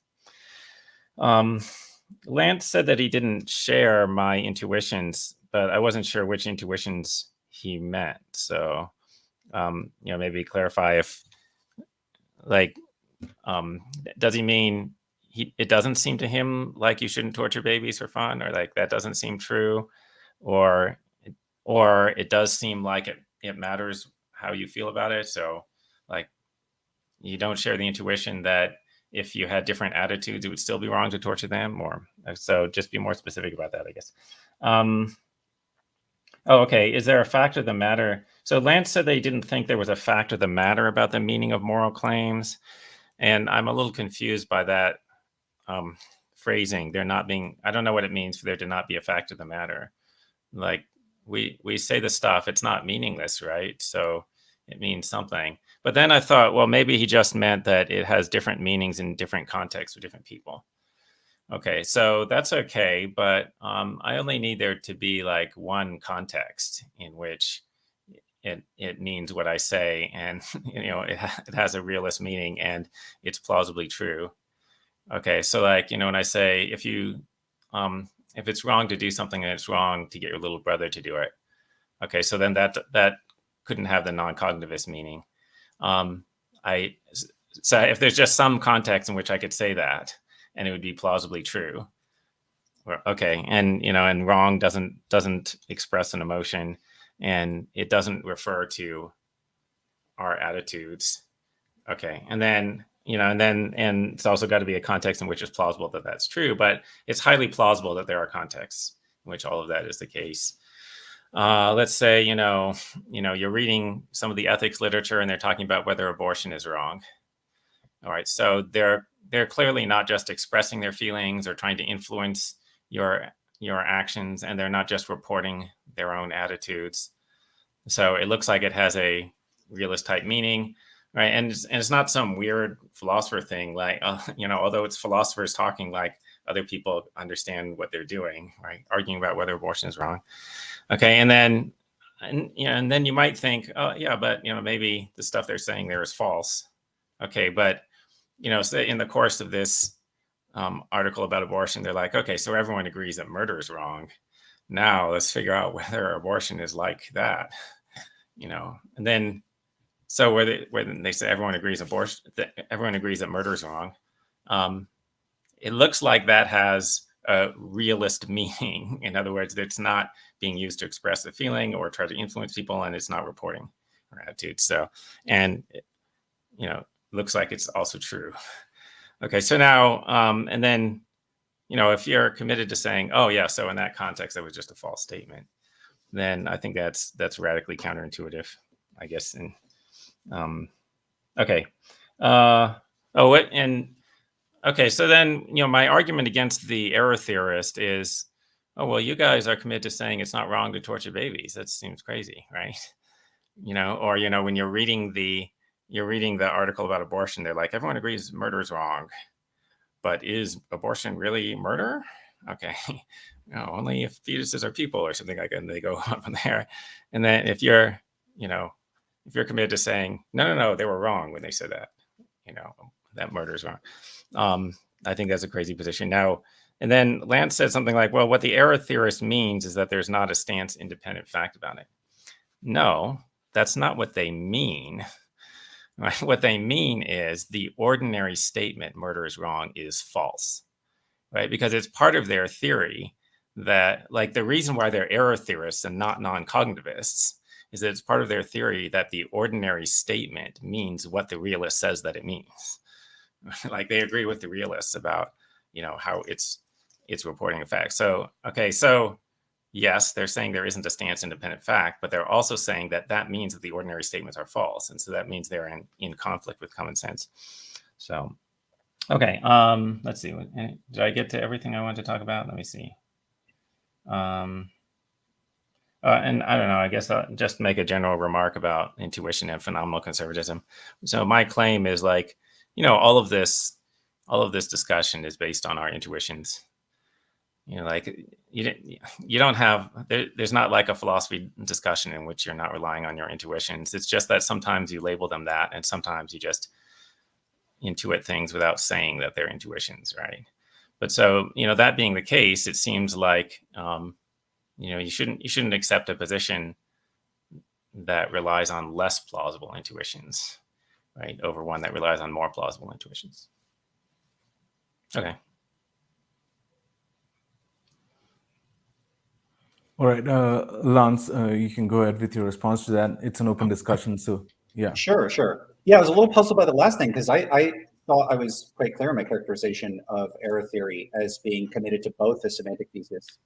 B: Lance said that he didn't share my intuitions, but I wasn't sure which intuitions he meant. So, maybe clarify if, does he mean it doesn't seem to him like you shouldn't torture babies for fun, or like that doesn't seem true, or it does seem like it matters how you feel about it. So, like, you don't share the intuition that if you had different attitudes, it would still be wrong to torture them, or so just be more specific about that, I guess. Okay. Is there a fact of the matter? So Lance said they didn't think there was a fact of the matter about the meaning of moral claims. And I'm a little confused by that phrasing. There not being, I don't know what it means for there to not be a fact of the matter. Like we say the stuff, it's not meaningless, right? So it means something. But then I thought, well, maybe he just meant that it has different meanings in different contexts for different people. Okay, so that's okay, but I only need there to be like one context in which it means what I say, and it has a realist meaning and it's plausibly true. Okay, so like when I say if it's wrong to do something and it's wrong to get your little brother to do it. Okay, so then that couldn't have the non-cognitivist meaning. So if there's just some context in which I could say that, and it would be plausibly true. Okay, and wrong doesn't express an emotion, and it doesn't refer to our attitudes. Okay, and then and it's also got to be a context in which it's plausible that that's true, but it's highly plausible that there are contexts in which all of that is the case. Let's say you're reading some of the ethics literature and they're talking about whether abortion is wrong. All right, so they're clearly not just expressing their feelings or trying to influence your actions, and they're not just reporting their own attitudes. So it looks like it has a realist type meaning, right? And it's not some weird philosopher thing, like although it's philosophers talking like other people understand what they're doing, right? Arguing about whether abortion is wrong. Okay, and then you might think, oh yeah, but maybe the stuff they're saying there is false. Okay, but say in the course of this article about abortion, they're like, okay, so everyone agrees that murder is wrong. Now let's figure out whether abortion is like that. And then so where they say everyone agrees everyone agrees that murder is wrong. It looks like that has a realist meaning. In other words, it's not being used to express the feeling or try to influence people, and it's not reporting our attitude. So, and looks like it's also true. Okay, so now, and then, if you're committed to saying, oh yeah, so in that context, that was just a false statement, then I think that's radically counterintuitive, I guess. And okay, okay, so then my argument against the error theorist is, oh well, you guys are committed to saying it's not wrong to torture babies. That seems crazy, right? Or when you're reading the article about abortion, they're like, everyone agrees murder is wrong, but is abortion really murder? Okay, only if fetuses are people or something like that, and they go on from there. And then if you're committed to saying, no, they were wrong when they said that, that murder is wrong. I think that's a crazy position. Now, and then Lance said something like, well, what the error theorist means is that there's not a stance independent fact about it. No, that's not what they mean. Right? What they mean is the ordinary statement murder is wrong is false, right? Because it's part of their theory that, like, the reason why they're error theorists and not non-cognitivists is that it's part of their theory that the ordinary statement means what the realist says that it means. Like, they agree with the realists about, how it's reporting a fact. So, okay, so yes, they're saying there isn't a stance independent fact, but they're also saying that that means that the ordinary statements are false. And so that means they're in conflict with common sense. So, okay, let's see. Did I get to everything I want to talk about? Let me see. And I don't know, I guess I'll just make a general remark about intuition and phenomenal conservatism. So my claim is, like, all of this discussion is based on our intuitions. Like, you don't have, there's not like a philosophy discussion in which you're not relying on your intuitions. It's just that sometimes you label them that, and sometimes you just intuit things without saying that they're intuitions, right? But so, that being the case, it seems like, you shouldn't accept a position that relies on less plausible intuitions, right, over one that relies on more plausible intuitions. Okay.
A: All right, Lance, you can go ahead with your response to that. It's an open discussion, so yeah.
C: Sure. Yeah, I was a little puzzled by the last thing because I thought I was quite clear in my characterization of error theory as being committed to both the semantic thesis,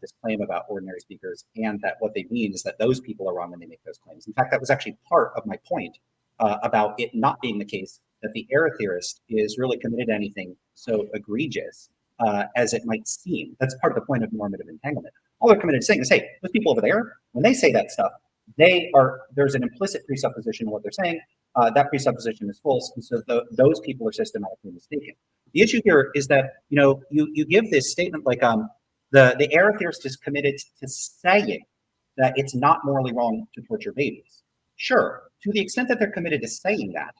C: this claim about ordinary speakers, and that what they mean is that those people are wrong when they make those claims. In fact, that was actually part of my point about it not being the case that the error theorist is really committed to anything so egregious as it might seem. That's part of the point of normative entanglement. All they're committed to saying is, hey, those people over there, when they say that stuff, there's an implicit presupposition in what they're saying. That presupposition is false, and so those people are systematically mistaken. The issue here is that you give this statement like the error theorist is committed to saying that it's not morally wrong to torture babies. Sure, to the extent that they're committed to saying that,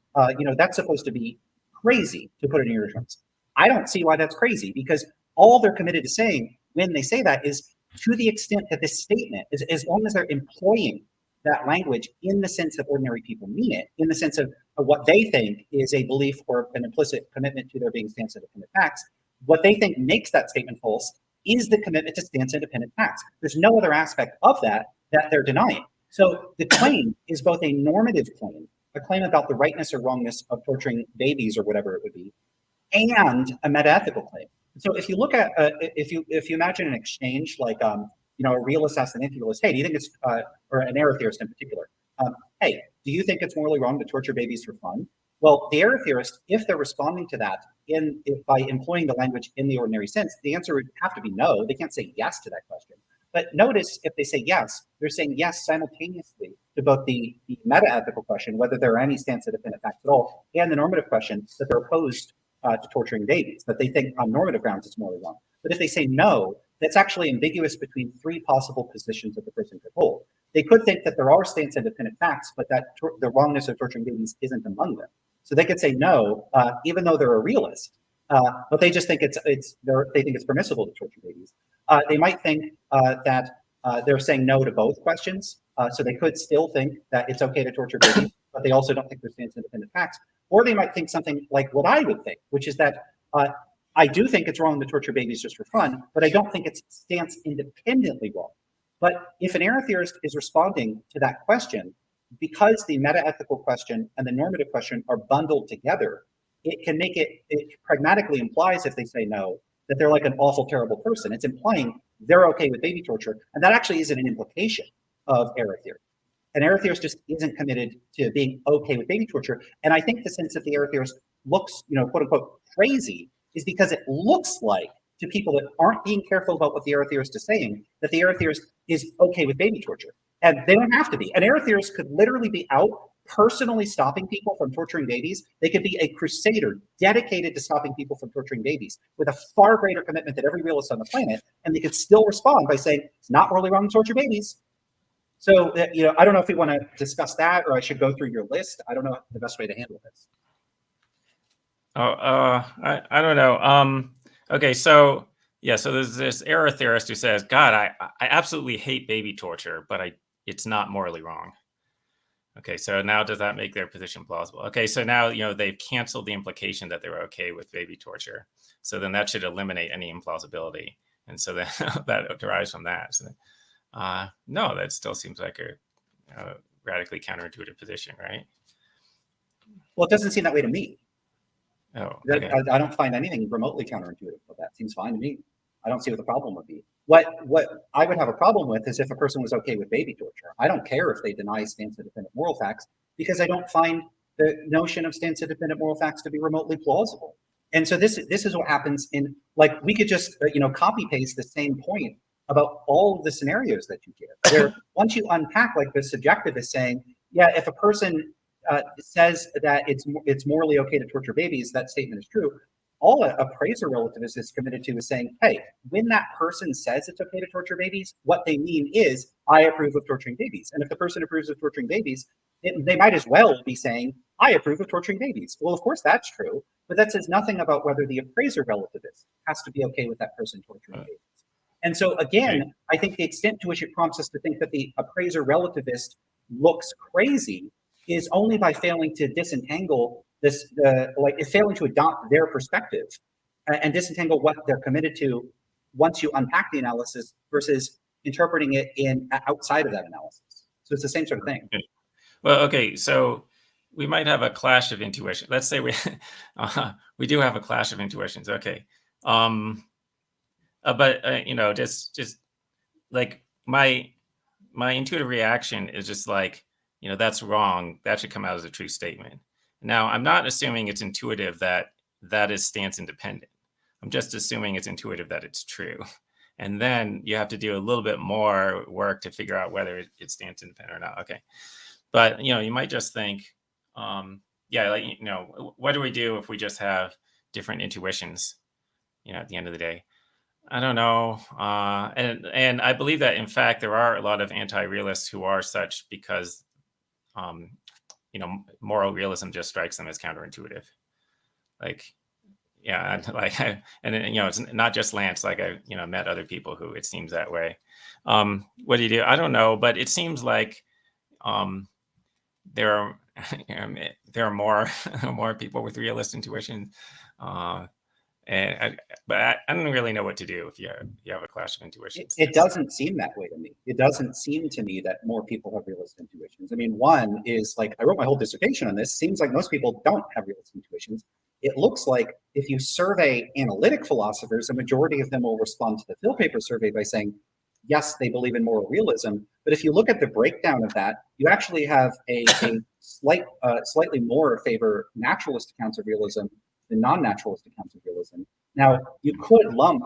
C: that's supposed to be crazy, to put it in your terms. I don't see why that's crazy, because all they're committed to saying when they say that is, to the extent that this statement is, as long as they're employing that language in the sense that ordinary people mean it, in the sense of what they think is a belief or an implicit commitment to there being stance independent facts, what they think makes that statement false is the commitment to stance independent facts. There's no other aspect of that they're denying. So the claim is both a normative claim, a claim about the rightness or wrongness of torturing babies or whatever it would be, and a metaethical claim. So if you look at, if you imagine an exchange like, a realist asks an anti-realist, hey, do you think it's, or an error theorist in particular, hey, do you think it's morally wrong to torture babies for fun? Well, the error theorist, if they're responding to that by employing the language in the ordinary sense, the answer would have to be no. They can't say yes to that question. But notice if they say yes, they're saying yes simultaneously to both the metaethical question, whether there are any stance independent facts at all, and the normative question that they're opposed to torturing babies, that they think on normative grounds it's morally wrong. But if they say no, that's actually ambiguous between three possible positions that the person could hold. They could think that there are stance independent facts, but that the wrongness of torturing babies isn't among them. So they could say no, even though they're a realist, but they just think they think it's permissible to torture babies. They might think that they're saying no to both questions, so they could still think that it's okay to torture babies, but they also don't think there's stance independent facts. Or they might think something like what I would think, which is that I do think it's wrong to torture babies just for fun, but I don't think it's stance independently wrong. But if an error theorist is responding to that question, because the metaethical question and the normative question are bundled together, it can make it pragmatically implies, if they say no, that they're like an awful, terrible person. It's implying they're okay with baby torture, and that actually isn't an implication of error theory. An error theorist just isn't committed to being okay with baby torture. And I think the sense that the error theorist looks, quote unquote, crazy is because it looks like to people that aren't being careful about what the error theorist is saying, that the error theorist is okay with baby torture. And they don't have to be. An error theorist could literally be out personally stopping people from torturing babies. They could be a crusader dedicated to stopping people from torturing babies with a far greater commitment than every realist on the planet. And they could still respond by saying, it's not morally wrong to torture babies. So, I don't know if we want to discuss that, or I should go through your list. I don't know the best way to handle this.
B: I don't know. Okay, so yeah, so there's this error theorist who says, God, I absolutely hate baby torture, but it's not morally wrong. Okay, so now does that make their position plausible? Okay, so now they've canceled the implication that they were okay with baby torture. So then that should eliminate any implausibility, and so then that derives from that. So, no, that still seems like a radically counterintuitive position, right?
C: Well, it doesn't seem that way to me.
B: Oh, okay.
C: I don't find anything remotely counterintuitive with that. Seems fine to me. I don't see what the problem would be. What I would have a problem with is if a person was okay with baby torture. I don't care if they deny stance independent moral facts because I don't find the notion of stance independent moral facts to be remotely plausible. And so this is what happens in, like, we could just copy paste the same point about all of the scenarios that you give. Where once you unpack, like the subjectivist saying, yeah, if a person says that it's morally okay to torture babies, that statement is true. All a praiser relativist is committed to is saying, hey, when that person says it's okay to torture babies, what they mean is, I approve of torturing babies. And if the person approves of torturing babies, they might as well be saying, I approve of torturing babies. Well, of course that's true, but that says nothing about whether the appraiser relativist has to be okay with that person torturing babies. And so again, I think the extent to which it prompts us to think that the appraiser relativist looks crazy is only by failing to disentangle this, failing to adopt their perspective and disentangle what they're committed to once you unpack the analysis versus interpreting it in outside of that analysis. So it's the same sort of thing.
B: Well, okay, so we might have a clash of intuition. Let's say we we do have a clash of intuitions. Okay, but just like my intuitive reaction is just like, that's wrong. That should come out as a true statement. Now, I'm not assuming it's intuitive that is stance independent. I'm just assuming it's intuitive that it's true. And then you have to do a little bit more work to figure out whether it's stance independent or not. Okay. But, you might just think, what do we do if we just have different intuitions, at the end of the day? I don't know. And I believe that, in fact, there are a lot of anti-realists who are such because, moral realism just strikes them as counterintuitive. Like, yeah, it's not just Lance. Like, I met other people who it seems that way. What do you do? I don't know, but it seems like there are there are more people with realist intuition. But I don't really know what to do if you have a clash of intuitions.
C: It doesn't seem that way to me. It doesn't seem to me that more people have realist intuitions. I mean, one is, like, I wrote my whole dissertation on this. Seems like most people don't have realist intuitions. It looks like if you survey analytic philosophers, a majority of them will respond to the Phil paper survey by saying, yes, they believe in moral realism. But if you look at the breakdown of that, you actually have a slightly more favor naturalist accounts of realism than non-naturalist accounts of realism. Now, you could lump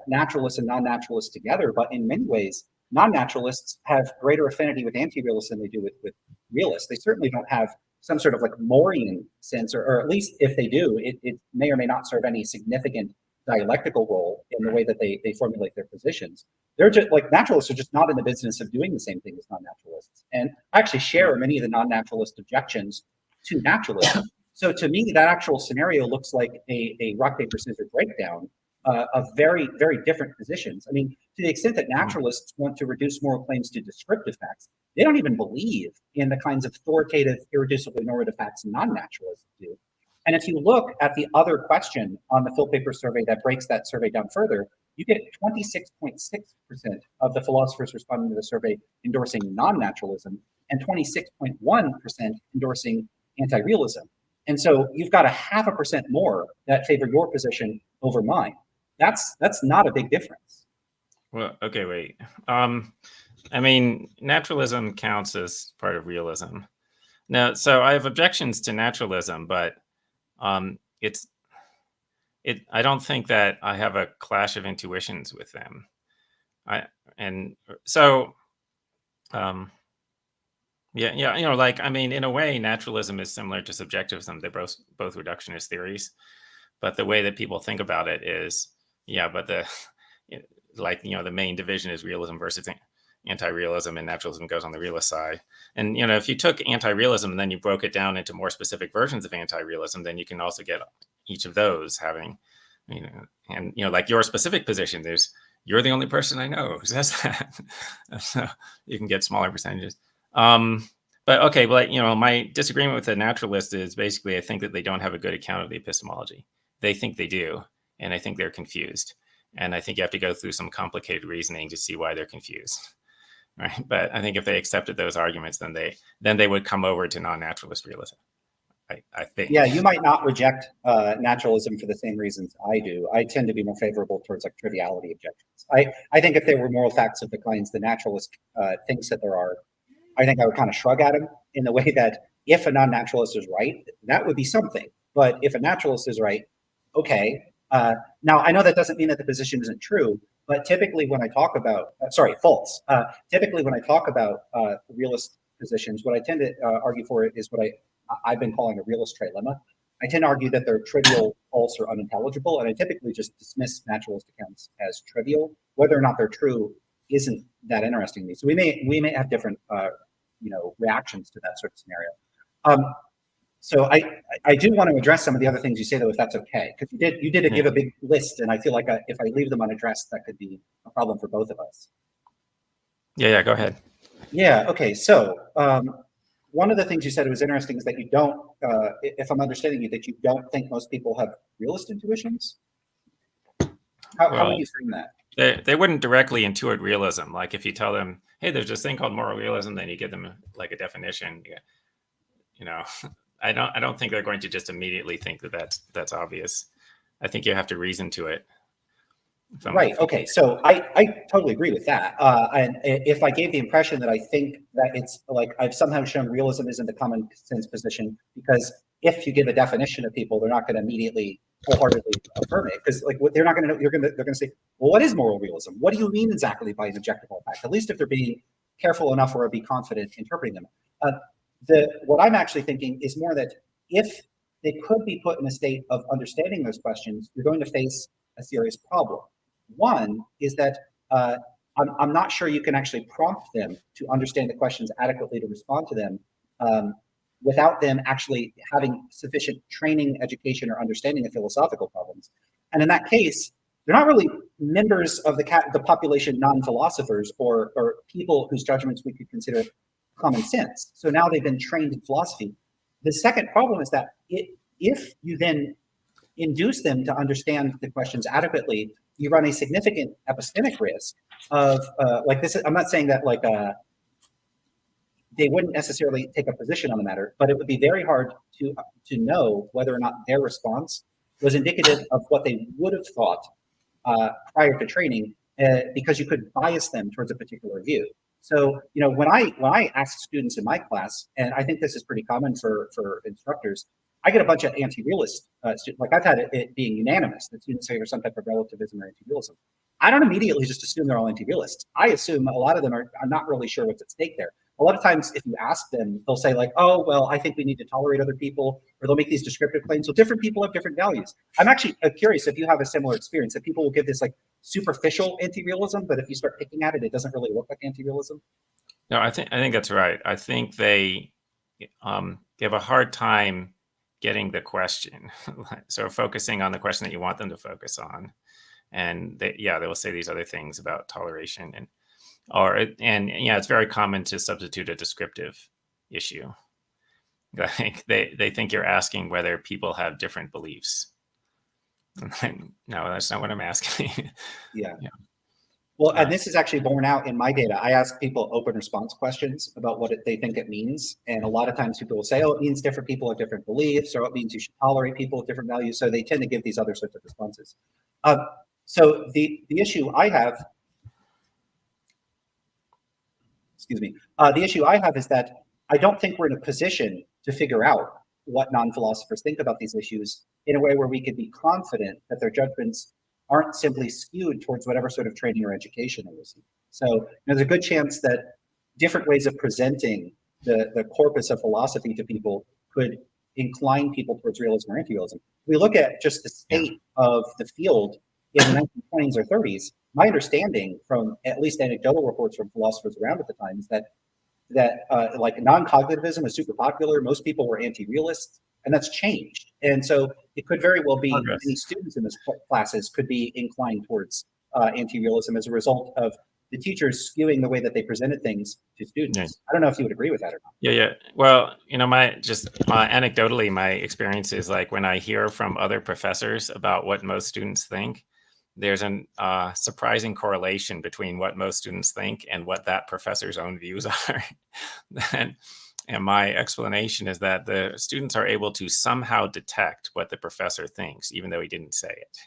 C: naturalists and non-naturalists together, but in many ways, non-naturalists have greater affinity with anti-realists than they do with realists. They certainly don't have some sort of like Morean sense, or at least if they do, it may or may not serve any significant dialectical role in the way that they formulate their positions. They're just like, naturalists are just not in the business of doing the same thing as non-naturalists. And I actually share many of the non-naturalist objections to naturalism. So to me, that actual scenario looks like a rock, paper, scissors breakdown of very, very different positions. I mean, to the extent that naturalists want to reduce moral claims to descriptive facts, they don't even believe in the kinds of authoritative, irreducibly normative facts non-naturalists do. And if you look at the other question on the Phil paper survey that breaks that survey down further, you get 26.6% of the philosophers responding to the survey endorsing non-naturalism and 26.1% endorsing anti-realism. And so you've got 0.5% more that favor your position over mine. That's not a big difference.
B: Well, okay, wait. I mean, naturalism counts as part of realism. Now, so I have objections to naturalism, but I don't think that I have a clash of intuitions with them. Yeah, like, I mean, in a way, naturalism is similar to subjectivism. They're both reductionist theories, but the way that people think about it is, but the main division is realism versus anti-realism, and naturalism goes on the realist side. And if you took anti-realism and then you broke it down into more specific versions of anti-realism, then you can also get each of those having, and like your specific position, you're the only person I know who says that. So you can get smaller percentages. But okay, but my disagreement with the naturalist is basically I think that they don't have a good account of the epistemology. They think they do, and I think they're confused. And I think you have to go through some complicated reasoning to see why they're confused. Right. But I think if they accepted those arguments, then they would come over to non-naturalist realism. I think.
C: Yeah, you might not reject naturalism for the same reasons I do. I tend to be more favorable towards like triviality objections. I think if there were moral facts of the kinds the naturalist thinks that there are, I think I would kind of shrug at him in the way that if a non-naturalist is right, that would be something. But if a naturalist is right, okay. Now, I know that doesn't mean that the position isn't true, but typically when I talk about, false. Typically when I talk about realist positions, what I tend to argue for is what I've been calling a realist trilemma. I tend to argue that they're trivial, false, or unintelligible, and I typically just dismiss naturalist accounts as trivial. Whether or not they're true isn't that interesting to me. So we may have different reactions to that sort of scenario. So I do want to address some of the other things you say, though, if that's okay, because you did give a big list, and I feel like if I leave them unaddressed, that could be a problem for both of us.
B: Yeah, go ahead.
C: Yeah. Okay. So one of the things you said was interesting is that you don't, if I'm understanding you, that you don't think most people have realist intuitions. How would you frame that?
B: They wouldn't directly intuit realism. Like if you tell them, hey, there's this thing called moral realism, then you give them like a definition. I don't think they're going to just immediately think that that's obvious. I think you have to reason to it.
C: Right. Okay. So I totally agree with that. And if I gave the impression that I think that it's like I've somehow shown realism isn't the common sense position, because if you give a definition of people, they're not going to immediately wholeheartedly affirm it, because like they're not going to know. They're going to say, well, what is moral realism? What do you mean exactly by an objective fact? At least if they're being careful enough or be confident interpreting them. What I'm actually thinking is more that if they could be put in a state of understanding those questions, you're going to face a serious problem. One is that I'm not sure you can actually prompt them to understand the questions adequately to respond to them without them actually having sufficient training, education, or understanding of philosophical problems. And in that case, they're not really members of the population non-philosophers or people whose judgments we could consider common sense. So now they've been trained in philosophy. The second problem is that if you then induce them to understand the questions adequately, you run a significant epistemic risk of like this. I'm not saying that like they wouldn't necessarily take a position on the matter, but it would be very hard to know whether or not their response was indicative of what they would have thought prior to training, because you could bias them towards a particular view. So, when I ask students in my class, and I think this is pretty common for instructors, I get a bunch of anti-realist students. Like I've had it being unanimous that students favor some type of relativism or anti-realism. I don't immediately just assume they're all anti-realists. I assume a lot of them are not really sure what's at stake there. A lot of times, if you ask them, they'll say like, oh, well, I think we need to tolerate other people, or they'll make these descriptive claims. So different people have different values. I'm actually curious if you have a similar experience, that people will give this like superficial anti-realism, but if you start picking at it, it doesn't really look like anti-realism.
B: No, I think that's right. I think they have a hard time getting the question. So focusing on the question that you want them to focus on. And they will say these other things about toleration it's very common to substitute a descriptive issue. Like they think you're asking whether people have different beliefs. No, that's not what I'm asking.
C: Yeah. Well, and this is actually borne out in my data. I ask people open response questions about what they think it means. And a lot of times people will say, oh, it means different people have different beliefs, or it means you should tolerate people with different values. So they tend to give these other sorts of responses. So the issue I have, the issue I have is that I don't think we're in a position to figure out what non-philosophers think about these issues in a way where we could be confident that their judgments aren't simply skewed towards whatever sort of training or education they receive. So there's a good chance that different ways of presenting the corpus of philosophy to people could incline people towards realism or anti-realism. We look at just the state of the field in the 1920s or 30s. My understanding from at least anecdotal reports from philosophers around at the time is that like non-cognitivism was super popular. Most people were anti-realists, and that's changed. And so it could very well be
B: Progress.
C: many students in those classes could be inclined towards anti-realism as a result of the teachers skewing the way that they presented things to students.
B: Yeah.
C: I don't know if you would agree with that or not.
B: Yeah. Well, anecdotally, my experience is like when I hear from other professors about what most students think, there's a surprising correlation between what most students think and what that professor's own views are. And my explanation is that the students are able to somehow detect what the professor thinks, even though he didn't say it.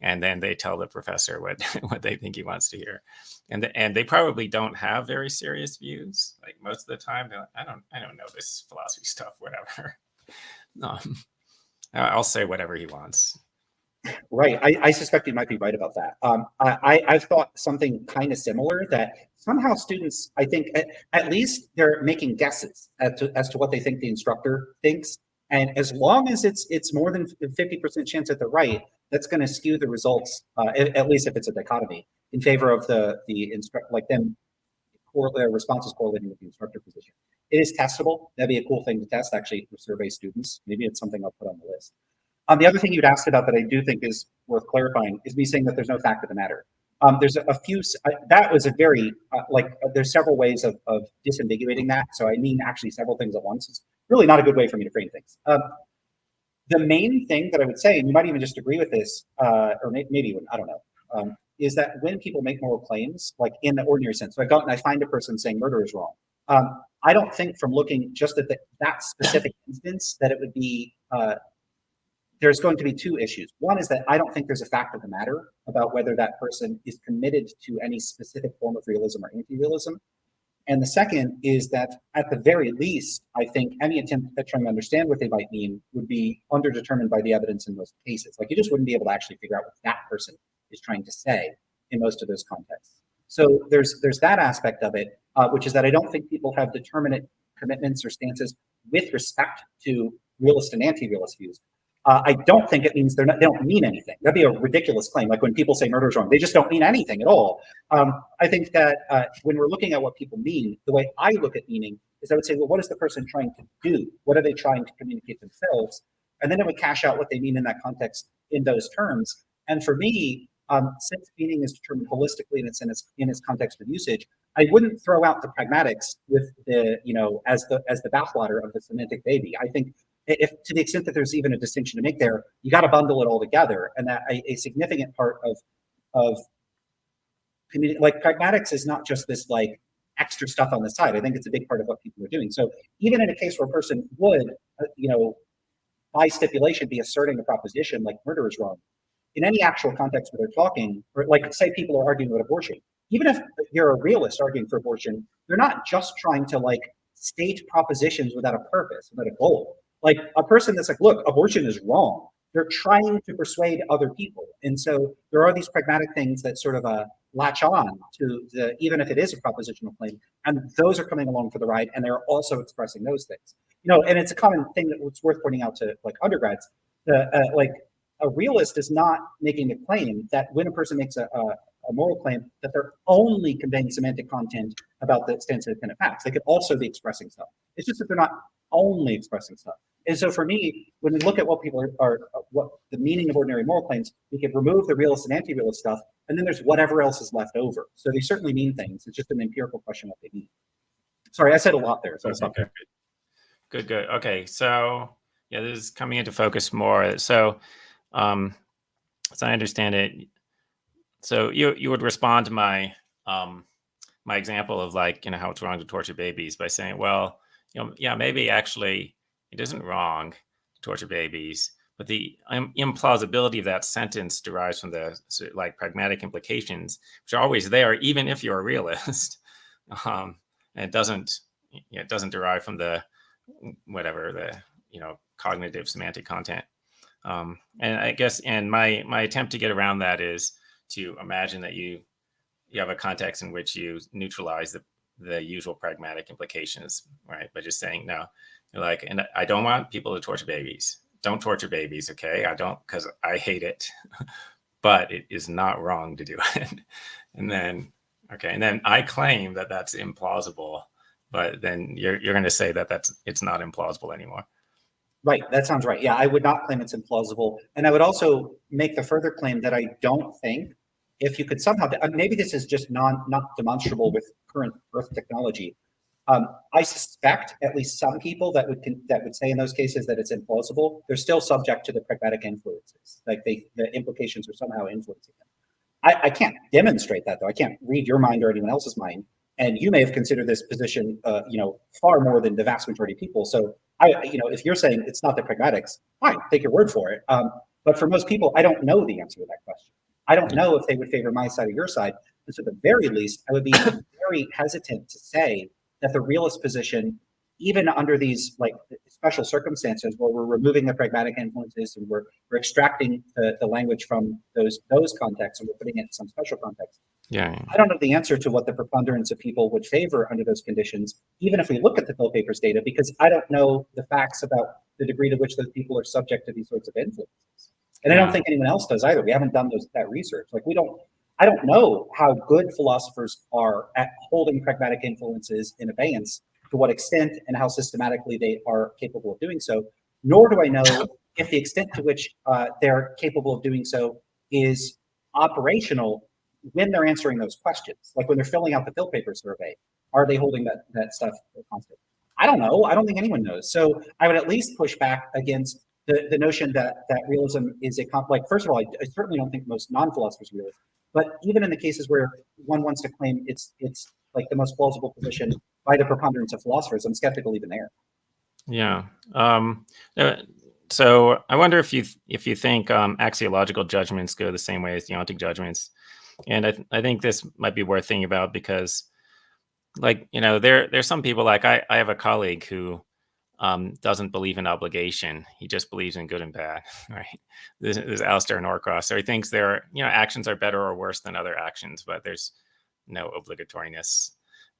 B: And then they tell the professor what they think he wants to hear. And they probably don't have very serious views. Like most of the time, they're like, I don't know this philosophy stuff, whatever. I'll say whatever he wants.
C: Right. I suspect you might be right about that. I've thought something kind of similar, that somehow students, I think, at least they're making guesses as to what they think the instructor thinks. And as long as it's more than 50% chance that they're right, that's going to skew the results, at least if it's a dichotomy, in favor of the instructor, like them, their responses correlating with the instructor position. It is testable. That'd be a cool thing to test, actually, for survey students. Maybe it's something I'll put on the list. The other thing you'd asked about that I do think is worth clarifying is me saying that there's no fact of the matter. There's a few, that was a very, there's several ways of disambiguating that. So I mean actually several things at once. It's really not a good way for me to frame things. The main thing that I would say, and you might even just agree with this, or maybe you wouldn't, I don't know, is that when people make moral claims, like in the ordinary sense, so I go and I find a person saying murder is wrong. I don't think from looking just at that specific instance that it would be, there's going to be two issues. One is that I don't think there's a fact of the matter about whether that person is committed to any specific form of realism or anti-realism. And the second is that at the very least, I think any attempt at trying to understand what they might mean would be underdetermined by the evidence in most cases. Like you just wouldn't be able to actually figure out what that person is trying to say in most of those contexts. So there's that aspect of it, which is that I don't think people have determinate commitments or stances with respect to realist and anti-realist views. I don't think it means they don't mean anything. That'd be a ridiculous claim. Like when people say murder is wrong, they just don't mean anything at all. I think that when we're looking at what people mean, the way I look at meaning is I would say, well, what is the person trying to do? What are they trying to communicate themselves? And then it would cash out what they mean in that context in those terms. And for me, since meaning is determined holistically and it's in its context of usage, I wouldn't throw out the pragmatics with the, as the bathwater of the semantic baby. I think if to the extent that there's even a distinction to make there, you got to bundle it all together. And that a significant part of community, like pragmatics is not just this like extra stuff on the side. I think it's a big part of what people are doing. So even in a case where a person would, by stipulation be asserting a proposition like murder is wrong, in any actual context where they're talking, or like say people are arguing about abortion, even if you're a realist arguing for abortion, they're not just trying to like state propositions without a purpose, without a goal. Like a person that's like, look, abortion is wrong. They're trying to persuade other people. And so there are these pragmatic things that sort of latch on to even if it is a propositional claim. And those are coming along for the ride. And they're also expressing those things. And it's a common thing that it's worth pointing out to like undergrads. Like a realist is not making the claim that when a person makes a moral claim that they're only conveying semantic content about the stance of independent facts. They could also be expressing stuff. It's just that they're not only expressing stuff. And so for me, when we look at what people are what the meaning of ordinary moral claims, we can remove the realist and anti-realist stuff, and then there's whatever else is left over. So they certainly mean things. It's just an empirical question what they mean. Sorry, I said a lot there. So I'll stop there.
B: Good. Okay, so yeah, this is coming into focus more. So as I understand it, so you would respond to my my example of like how it's wrong to torture babies by saying, well, yeah, maybe actually it isn't wrong to torture babies, but the implausibility of that sentence derives from the like pragmatic implications, which are always there, even if you're a realist. And it doesn't derive from the whatever the cognitive semantic content. And I guess, and my attempt to get around that is to imagine that you have a context in which you neutralize the usual pragmatic implications, right? By just saying, no, you're like, and I don't want people to torture babies. Don't torture babies, okay? I don't, because I hate it, but it is not wrong to do it. And then, okay, and then I claim that that's implausible, but then you're going to say that it's not implausible anymore.
C: Right, that sounds right. Yeah, I would not claim it's implausible. And I would also make the further claim that I don't think if you could somehow, maybe this is just not demonstrable with current Earth technology. I suspect at least some people that would say in those cases that it's implausible, they're still subject to the pragmatic influences. Like the implications are somehow influencing them. I can't demonstrate that though. I can't read your mind or anyone else's mind. And you may have considered this position, far more than the vast majority of people. So if you're saying it's not the pragmatics, fine, take your word for it. But for most people, I don't know the answer to that question. I don't know if they would favor my side or your side. And so at the very least, I would be very hesitant to say that the realist position, even under these like special circumstances where we're removing the pragmatic influences and we're extracting the language from those contexts and we're putting it in some special context.
B: Yeah.
C: I don't know the answer to what the preponderance of people would favor under those conditions, even if we look at the Phil papers data, because I don't know the facts about the degree to which those people are subject to these sorts of influences. And I don't think anyone else does either. We haven't done that research. Like I don't know how good philosophers are at holding pragmatic influences in abeyance, to what extent and how systematically they are capable of doing so, nor do I know if the extent to which they're capable of doing so is operational when they're answering those questions. Like when they're filling out the Phil paper survey, are they holding that stuff constant? I don't know. I don't think anyone knows. So I would at least push back against the notion that realism is like, first of all, I certainly don't think most non-philosophers are realists. But even in the cases where one wants to claim it's like the most plausible position by the preponderance of philosophers, I'm skeptical even there.
B: Yeah. So I wonder if you think axiological judgments go the same way as deontic judgments, and I think this might be worth thinking about because, like, there's some people, like I have a colleague who doesn't believe in obligation. He just believes in good and bad, right? This is Alistair Norcross. So he thinks actions are better or worse than other actions, but there's no obligatoriness.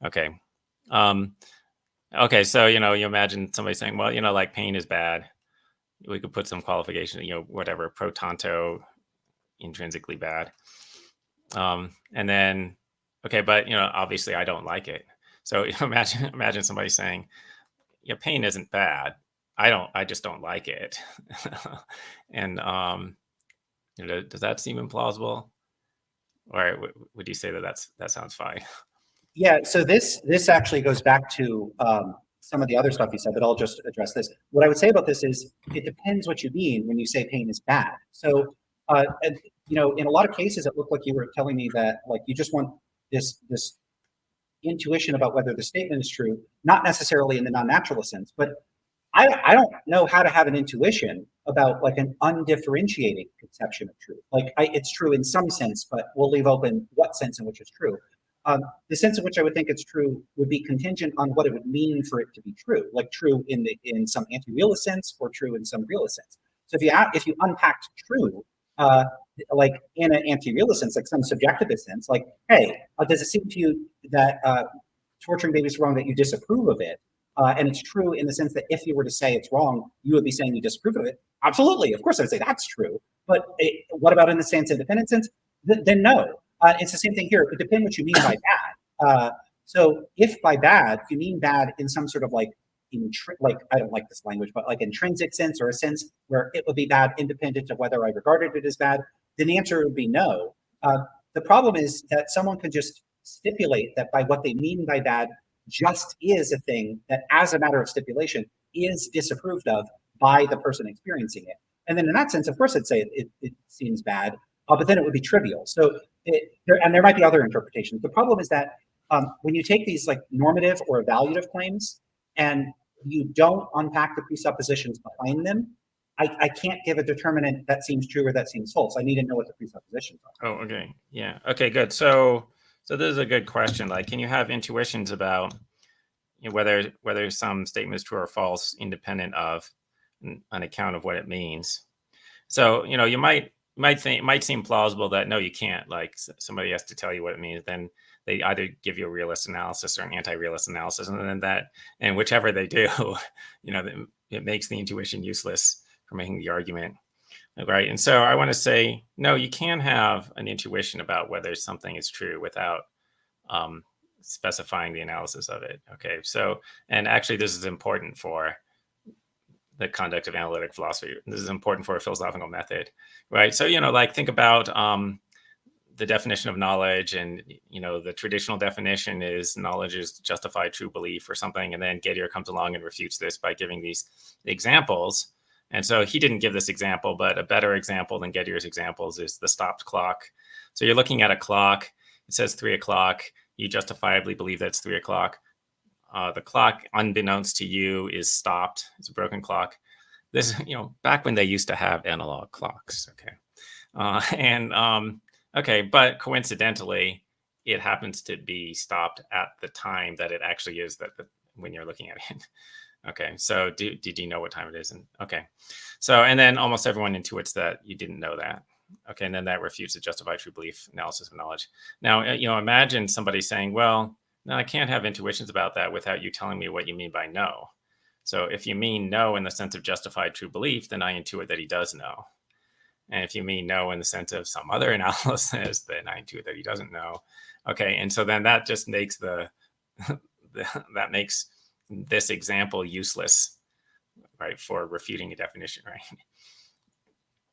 B: Okay. Okay. So, you imagine somebody saying, well, like pain is bad. We could put some qualification, whatever, pro tanto, intrinsically bad. And then, okay, but, obviously I don't like it. So imagine somebody saying, pain isn't bad. I just don't like it. And does that seem implausible? Or would you say that sounds fine?
C: Yeah, so this actually goes back to some of the other stuff you said, but I'll just address this. What I would say about this is it depends what you mean when you say pain is bad. So, in a lot of cases, it looked like you were telling me that like you just want this intuition about whether the statement is true, not necessarily in the non-naturalist sense, but I don't know how to have an intuition about like an undifferentiating conception of truth. Like it's true in some sense, but we'll leave open what sense in which it's true. The sense in which I would think it's true would be contingent on what it would mean for it to be true, like true in some anti-realist sense or true in some realist sense. So if you unpacked true, like in an anti-realist sense, like some subjectivist sense, like, hey, does it seem to you that torturing babies is wrong, that you disapprove of it? And it's true in the sense that if you were to say it's wrong, you would be saying you disapprove of it. Absolutely, of course I would say that's true. But what about in the stance-independent sense? Then no. It's the same thing here. It depends what you mean by bad. So if by bad you mean bad in some sort of like I don't like this language, but like intrinsic sense or a sense where it would be bad independent of whether I regarded it as bad, then the answer would be no. The problem is that someone could just stipulate that by what they mean by bad just is a thing that, as a matter of stipulation, is disapproved of by the person experiencing it. And then in that sense, of course, I'd say it seems bad, but then it would be trivial. So there might be other interpretations. The problem is that when you take these like normative or evaluative claims and you don't unpack the presuppositions behind them, I can't give a determinant that seems true or that seems false. I need to know what the presuppositions are.
B: Oh, okay. Yeah. Okay, good. So this is a good question. Like, can you have intuitions about whether some statement is true or false, independent of on account of what it means? So, you might think it might seem plausible that no, you can't. Like somebody has to tell you what it means. Then they either give you a realist analysis or an anti-realist analysis, and whichever they do, it makes the intuition useless for making the argument. Right. And so I want to say, no, you can have an intuition about whether something is true without specifying the analysis of it. Okay. So, and actually this is important for the conduct of analytic philosophy. This is important for a philosophical method, right? So, like think about the definition of knowledge, and the traditional definition is knowledge is justified true belief or something, and then Gettier comes along and refutes this by giving these examples. And so he didn't give this example, but a better example than Gettier's examples is the stopped clock. So you're looking at a clock, it says 3 o'clock, you justifiably believe that it's 3 o'clock. The clock, unbeknownst to you, is stopped. It's a broken clock. This, back when they used to have analog clocks, okay. Okay, but coincidentally, it happens to be stopped at the time that it actually is when you're looking at it. Okay, so did you know what time it is? And okay, so and then almost everyone intuits that you didn't know that. Okay, and then that refutes the justified true belief analysis of knowledge. Now, imagine somebody saying, well, no, I can't have intuitions about that without you telling me what you mean by no. So if you mean no in the sense of justified true belief, then I intuit that he does know. And if you mean no in the sense of some other analysis, then I intuit that he doesn't know. Okay, and so then that just makes that makes this example useless, right, for refuting a definition, right?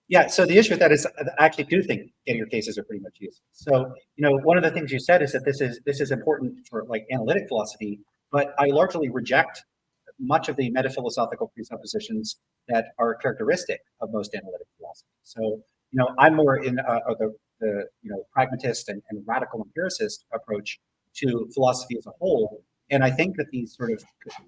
C: Yeah, so the issue with that is I actually do think Gettier cases are pretty much useless. So, one of the things you said is that this is important for like analytic philosophy, but I largely reject much of the metaphilosophical presuppositions that are characteristic of most analytic philosophy. So, I'm more in the pragmatist and radical empiricist approach to philosophy as a whole, and I think that these sort of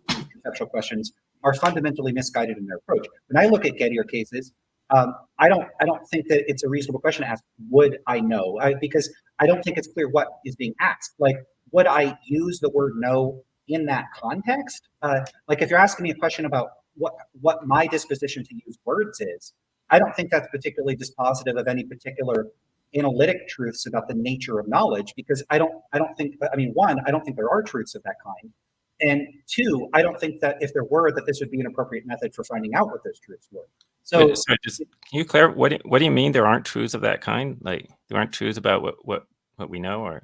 C: conceptual questions are fundamentally misguided in their approach. When I look at Gettier cases, I don't think that it's a reasonable question to ask, would I know? Because I don't think it's clear what is being asked. Like, would I use the word know in that context? Like if you're asking me a question about what my disposition to use words is, I don't think that's particularly dispositive of any particular analytic truths about the nature of knowledge, because I don't think, one, I don't think there are truths of that kind. And two, I don't think that if there were, that this would be an appropriate method for finding out what those truths were. So
B: just can you clarify what do you mean there aren't truths of that kind? Like there aren't truths about what we know, or?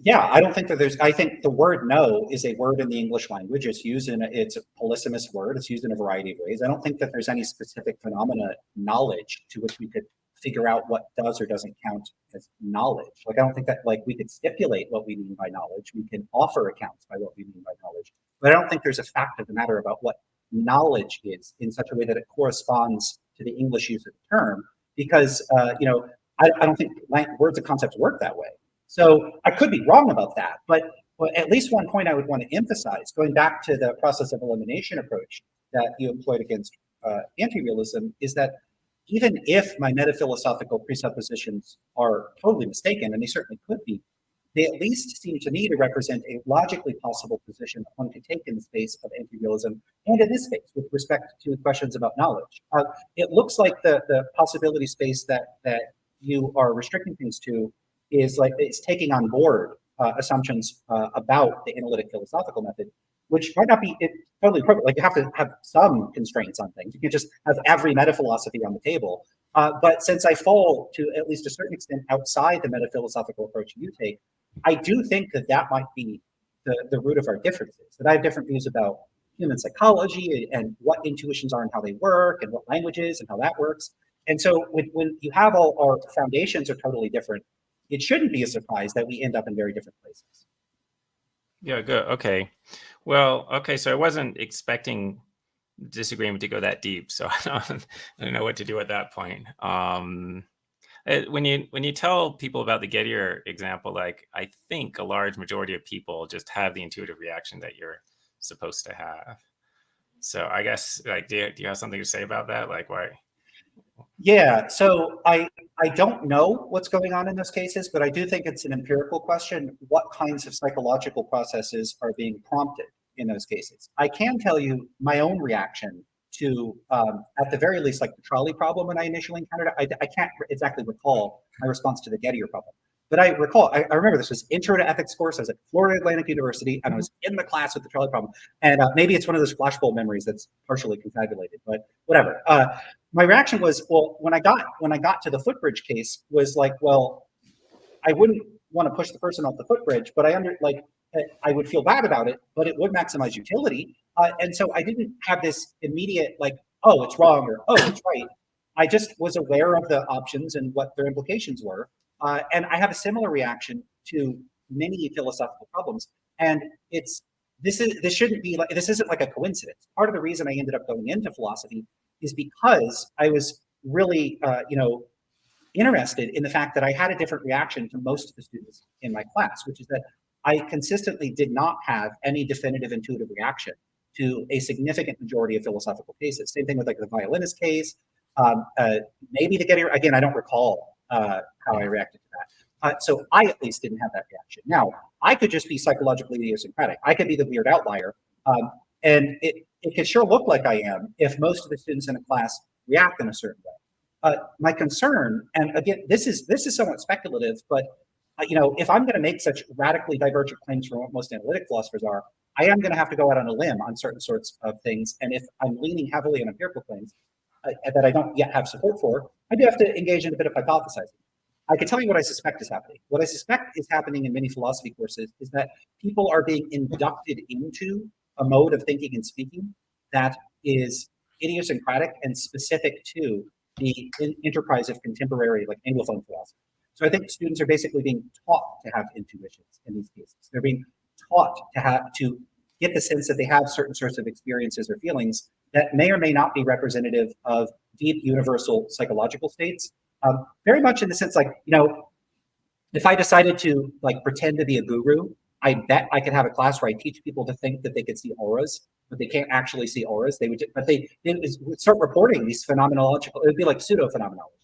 C: Yeah, I don't think that I think the word know is a word in the English language. It's a polysemous word. It's used in a variety of ways. I don't think that there's any specific phenomena knowledge to which we could figure out what does or doesn't count as knowledge. Like, I don't think that we could stipulate what we mean by knowledge. We can offer accounts by what we mean by knowledge. But I don't think there's a fact of the matter about what knowledge is in such a way that it corresponds to the English use of the term, because, I don't think words and concepts work that way. So I could be wrong about that, but at least one point I would want to emphasize, going back to the process of elimination approach that you employed against anti-realism, is that even if my metaphilosophical presuppositions are totally mistaken, and they certainly could be, they at least seem to me to represent a logically possible position that one could take in the space of anti-realism, and in this space with respect to questions about knowledge. It looks like the possibility space that you are restricting things to is like it's taking on board assumptions about the analytic philosophical method, which might not be totally appropriate. Like, you have to have some constraints on things. You can't just have every metaphilosophy on the table. But since I fall to at least a certain extent outside the metaphilosophical approach you take, I do think that might be the root of our differences. That I have different views about human psychology and what intuitions are and how they work, and what language is and how that works. And so when you have all our foundations are totally different, it shouldn't be a surprise that we end up in very different places.
B: Yeah, good. Okay. Well, okay. So I wasn't expecting disagreement to go that deep, so I don't know what to do at that point. When you tell people about the Gettier example, like, I think a large majority of people just have the intuitive reaction that you're supposed to have. So I guess, like, do you have something to say about that? Like, why?
C: Yeah, so I don't know what's going on in those cases, but I do think it's an empirical question. What kinds of psychological processes are being prompted in those cases? I can tell you my own reaction to, at the very least, like the trolley problem when I initially encountered it. I can't exactly recall my response to the Gettier problem. But I recall, I remember this was Intro to Ethics course. I was at Florida Atlantic University, and I was in the class with the trolley problem. And maybe it's one of those flashbulb memories that's partially confabulated, but whatever. My reaction was, well, when I got to the footbridge case, was like, well, I wouldn't want to push the person off the footbridge, but I would feel bad about it, but it would maximize utility. And so I didn't have this immediate like, oh, it's wrong or oh, it's right. I just was aware of the options and what their implications were. And I have a similar reaction to many philosophical problems. And this shouldn't be like, this isn't like a coincidence. Part of the reason I ended up going into philosophy is because I was really, interested in the fact that I had a different reaction to most of the students in my class, which is that I consistently did not have any definitive intuitive reaction to a significant majority of philosophical cases. Same thing with like the violinist case, maybe the Gettier. Again, I don't recall how I reacted to that. So I at least didn't have that reaction. Now, I could just be psychologically idiosyncratic. I could be the weird outlier. And it could sure look like I am if most of the students in a class react in a certain way. My concern, and again, this is somewhat speculative, but if I'm going to make such radically divergent claims from what most analytic philosophers are, I am going to have to go out on a limb on certain sorts of things. And if I'm leaning heavily on empirical claims that I don't yet have support for, I do have to engage in a bit of hypothesizing. I can tell you what I suspect is happening. What I suspect is happening in many philosophy courses is that people are being inducted into a mode of thinking and speaking that is idiosyncratic and specific to the enterprise of contemporary, like Anglophone philosophy. So I think students are basically being taught to have intuitions in these cases. They're being taught to get the sense that they have certain sorts of experiences or feelings that may or may not be representative of deep universal psychological states. Very much in the sense like, if I decided to like pretend to be a guru, I bet I could have a class where I teach people to think that they could see auras, but they can't actually see auras. They would start reporting these phenomenological, it would be like pseudo phenomenology.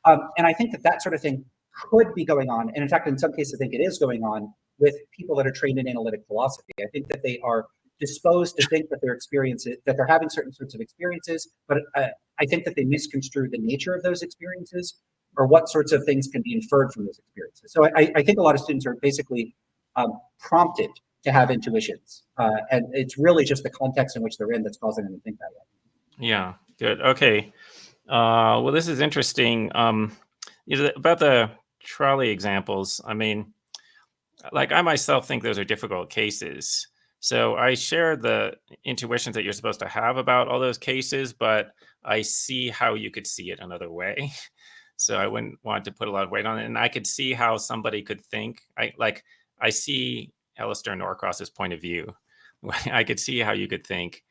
C: And I think that sort of thing could be going on. And in fact, in some cases, I think it is going on with people that are trained in analytic philosophy. I think that they are disposed to think that they're having certain sorts of experiences, but I think that they misconstrue the nature of those experiences or what sorts of things can be inferred from those experiences. So I think a lot of students are basically prompted to have intuitions. And it's really just the context in which they're in that's causing them to think that way.
B: Yeah, good. Okay. Well, this is interesting. About the trolley examples, I mean, like I myself think those are difficult cases. So I share the intuitions that you're supposed to have about all those cases, but I see how you could see it another way. So I wouldn't want to put a lot of weight on it. And I could see how somebody could think. I see Alistair Norcross's point of view. I could see how you could think,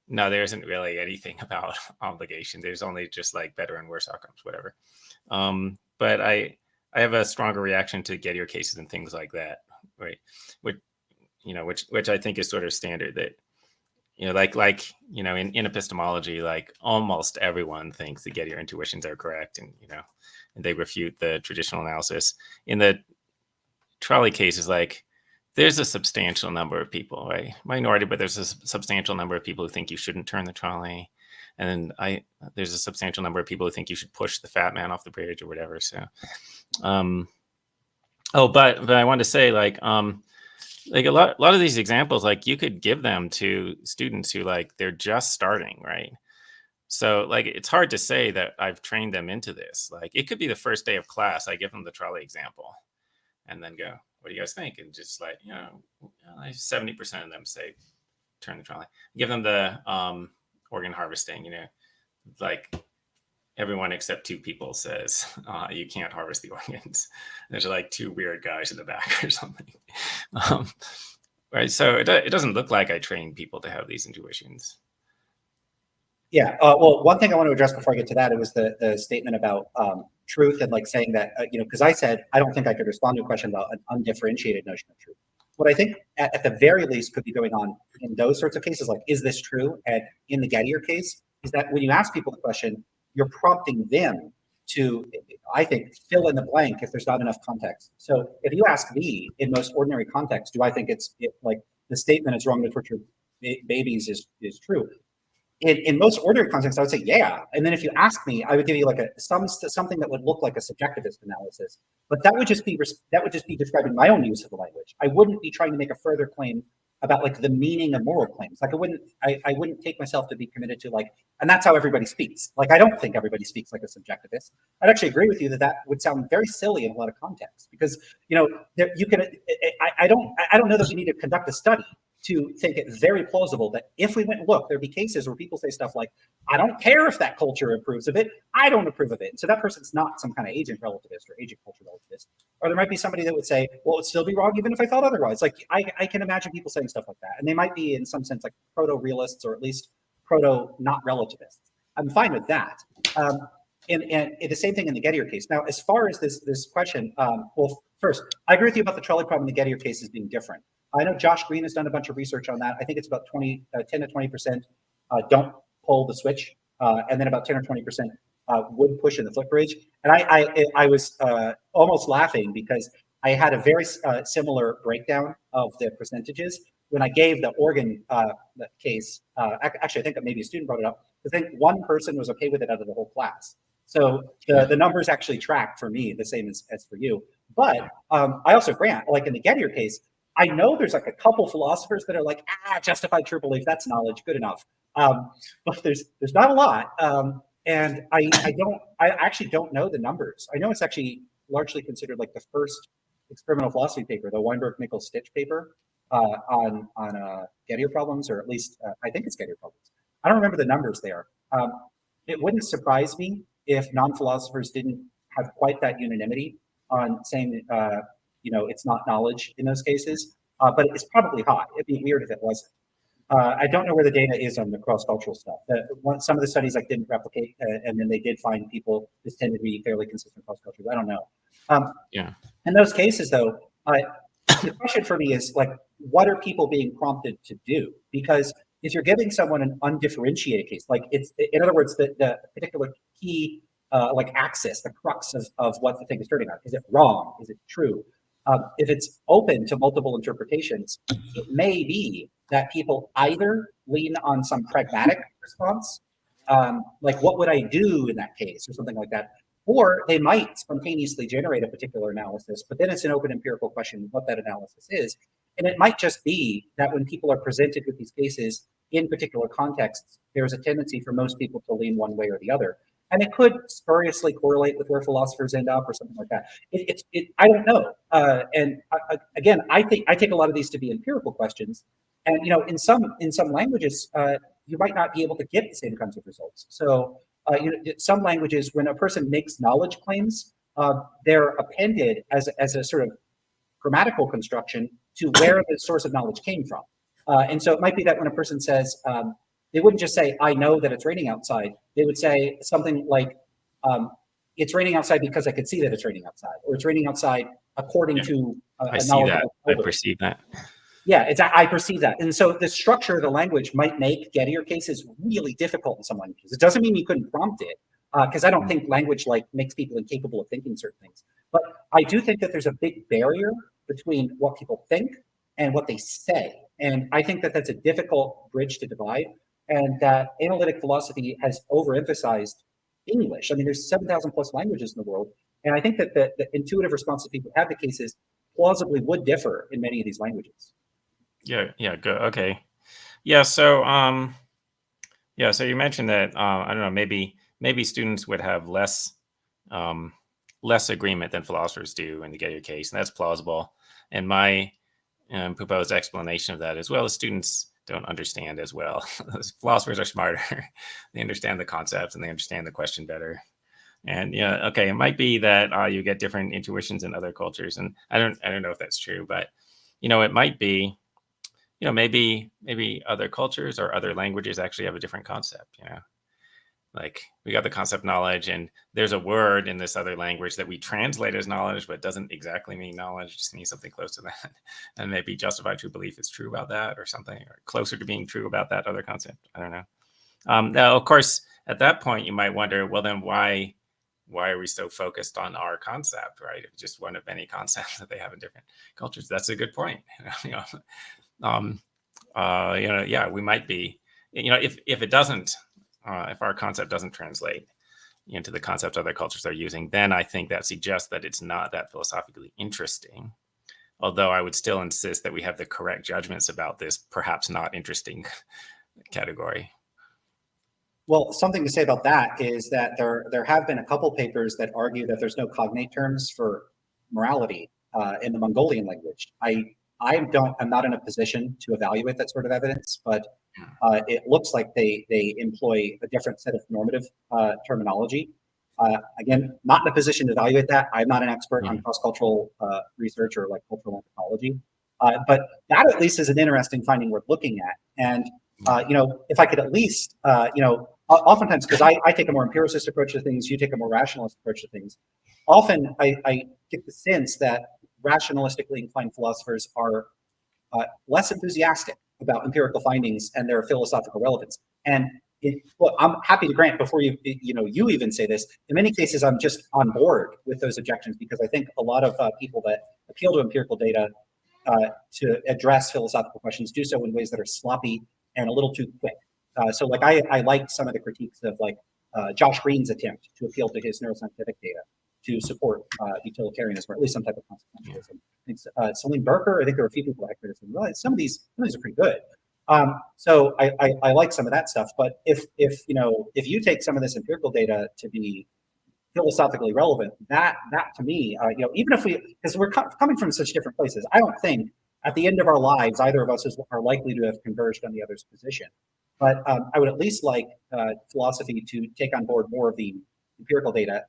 B: no, there isn't really anything about obligation. There's only just like better and worse outcomes, whatever. But I have a stronger reaction to Gettier cases and things like that, right? Which I think is sort of standard that, in epistemology, like almost everyone thinks the Gettier intuitions are correct, and they refute the traditional analysis. In the trolley cases, like there's a substantial number of people, right? Minority, but there's a substantial number of people who think you shouldn't turn the trolley. And then there's a substantial number of people who think you should push the fat man off the bridge or whatever. So, but I wanted to say, like a lot of these examples, like you could give them to students who like they're just starting, right? So like it's hard to say that I've trained them into this. Like it could be the first day of class, I give them the trolley example, and then go, "What do you guys think?" And just like 70% of them say, "Turn the trolley." Give them the organ harvesting. Like everyone except 2 people says you can't harvest the organs. There's like 2 weird guys in the back or something. Right. So it doesn't look like I train people to have these intuitions.
C: Yeah. Well, one thing I want to address before I get to that, it was the statement about truth and like saying that, because I said, I don't think I could respond to a question about an undifferentiated notion of truth. What I think at the very least could be going on in those sorts of cases, like, is this true? And in the Gettier case, is that when you ask people the question, you're prompting them to, I think, fill in the blank if there's not enough context. So if you ask me in most ordinary context, do I think like the statement is wrong to torture babies is true? In most ordinary contexts, I would say, yeah. And then if you ask me, I would give you like something that would look like a subjectivist analysis. But that would just be describing my own use of the language. I wouldn't be trying to make a further claim about like the meaning of moral claims. Like I wouldn't take myself to be committed to like, and that's how everybody speaks. Like I don't think everybody speaks like a subjectivist. I'd actually agree with you that would sound very silly in a lot of contexts because you can. I don't know that we need to conduct a study to think it very plausible that if we went and look, there'd be cases where people say stuff like, I don't care if that culture approves of it, I don't approve of it. And so that person's not some kind of agent relativist or agent culture relativist. Or there might be somebody that would say, well, it'd still be wrong even if I thought otherwise. Like I can imagine people saying stuff like that. And they might be in some sense like proto-realists or at least proto-not relativists. I'm fine with that. And the same thing in the Gettier case. Now, as far as this question, well, first, I agree with you about the trolley problem in the Gettier case as being different. I know Josh Green has done a bunch of research on that. I think it's about 10 to 20% don't pull the switch, and then about 10 or 20% would push in the flip bridge. And I was almost laughing because I had a very similar breakdown of the percentages when I gave the Oregon case. Actually, I think that maybe a student brought it up. I think one person was okay with it out of the whole class. So the numbers actually track for me the same as for you. But I also grant, like in the Gettier case, I know there's like a couple philosophers that are like, justified true belief, that's knowledge, good enough. But there's not a lot. And I actually don't know the numbers. I know it's actually largely considered like the first experimental philosophy paper, the Weinberg-Nichols-Stitch paper on Gettier problems, or at least I think it's Gettier problems. I don't remember the numbers there. It wouldn't surprise me if non-philosophers didn't have quite that unanimity on saying, it's not knowledge in those cases, but it's probably high. It'd be weird if it wasn't. I don't know where the data is on the cross-cultural stuff. Some of the studies like didn't replicate, and then they did find people this tended to be fairly consistent cross-culturally. I don't know. In those cases, though, the question for me is like, what are people being prompted to do? Because if you're giving someone an undifferentiated case, like it's, in other words, the particular key like axis, the crux of what the thing is turning on. Is it wrong? Is it true? If it's open to multiple interpretations, it may be that people either lean on some pragmatic response, like what would I do in that case, or something like that, or they might spontaneously generate a particular analysis, but then it's an open empirical question what that analysis is. And it might just be that when people are presented with these cases in particular contexts, there's a tendency for most people to lean one way or the other. And it could spuriously correlate with where philosophers end up or something like that. I don't know. Again, I take a lot of these to be empirical questions. And in some languages, you might not be able to get the same kinds of results. So some languages, when a person makes knowledge claims, they're appended as a sort of grammatical construction to where the source of knowledge came from. And so it might be that when a person says, they wouldn't just say, I know that it's raining outside. They would say something like, it's raining outside because I could see that it's raining outside, or it's raining outside according to
B: I see that. I perceive that.
C: Yeah, I perceive that. And so the structure of the language might make Gettier cases really difficult in some languages. It doesn't mean you couldn't prompt it, because I don't think language like makes people incapable of thinking certain things. But I do think that there's a big barrier between what people think and what they say. And I think that that's a difficult bridge to divide, and that analytic philosophy has overemphasized English. I mean, there's 7,000 plus languages in the world. And I think that the intuitive response that people have to cases plausibly would differ in many of these languages.
B: Yeah, good. Okay. Yeah, so so you mentioned that I don't know, maybe students would have less agreement than philosophers do in the Gettier case, and that's plausible. And my proposed explanation of that is, well, the students don't understand as well. Philosophers are smarter. They understand the concepts and they understand the question better. And it might be that you get different intuitions in other cultures, and I don't know if that's true, but it might be. Maybe other cultures or other languages actually have a different concept, like we got the concept knowledge, and there's a word in this other language that we translate as knowledge, but doesn't exactly mean knowledge, just means something close to that. And maybe justified true belief is true about that, or something, or closer to being true about that other concept. I don't know. Now, of course, at that point, you might wonder, well, then why are we so focused on our concept, right? It's just one of many concepts that they have in different cultures. That's a good point. We might be, if it doesn't, if our concept doesn't translate into the concept other cultures are using, then I think that suggests that it's not that philosophically interesting. Although I would still insist that we have the correct judgments about this perhaps not interesting category.
C: Well, something to say about that is that there have been a couple papers that argue that there's no cognate terms for morality in the Mongolian language. I I'm not in a position to evaluate that sort of evidence, but it looks like they employ a different set of normative terminology. Again, not in a position to evaluate that. I'm not an expert on cross-cultural research or like cultural anthropology, but that at least is an interesting finding worth looking at. And if I could at least, oftentimes, because I take a more empiricist approach to things, you take a more rationalist approach to things. Often, I get the sense that rationalistically inclined philosophers are less enthusiastic about empirical findings and their philosophical relevance. And well, I'm happy to grant before you even say this. In many cases, I'm just on board with those objections because I think a lot of people that appeal to empirical data to address philosophical questions do so in ways that are sloppy and a little too quick. So, like, I like some of the critiques of like Josh Green's attempt to appeal to his neuroscientific data to support utilitarianism or at least some type of consequentialism. I think Celine Berker, I think there were a few people that criticism. Well, some of these are pretty good. So I like some of that stuff. But if you take some of this empirical data to be philosophically relevant, that to me, even if because we're coming from such different places, I don't think at the end of our lives either of us are likely to have converged on the other's position. But I would at least like philosophy to take on board more of the empirical data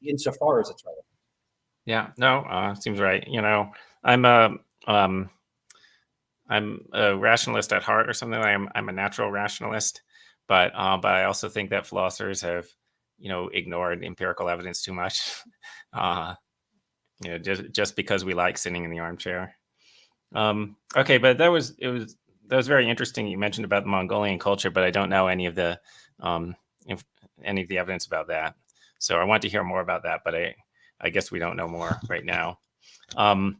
C: insofar as it's relevant.
B: Yeah, no, seems right. I'm a rationalist at heart or something. I'm a natural rationalist, but I also think that philosophers have, ignored empirical evidence too much. Just because we like sitting in the armchair. Okay, but that was very interesting. You mentioned about the Mongolian culture, but I don't know any of the evidence about that. So I want to hear more about that, but I guess we don't know more right now. I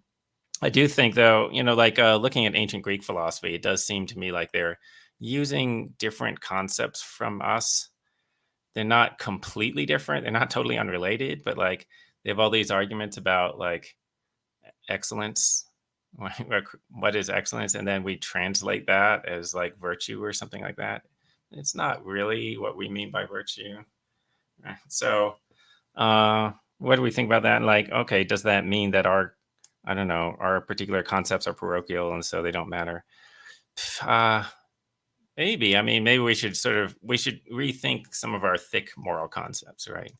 B: do think, though, looking at ancient Greek philosophy, it does seem to me like they're using different concepts from us. They're not completely different. They're not totally unrelated, but like they have all these arguments about like excellence. What is excellence? And then we translate that as like virtue or something like that. It's not really what we mean by virtue. So what do we think about that? And like, okay, does that mean that our particular concepts are parochial and so they don't matter? Maybe. I mean, maybe we should rethink some of our thick moral concepts, right?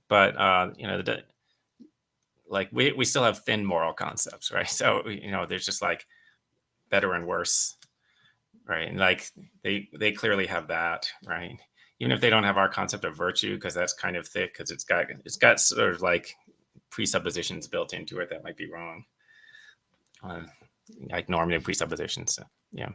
B: But we still have thin moral concepts, right? So there's just like better and worse, right? And like they clearly have that, right? Even if they don't have our concept of virtue, because that's kind of thick, because it's got sort of like presuppositions built into it that might be wrong, like normative presuppositions. So, yeah.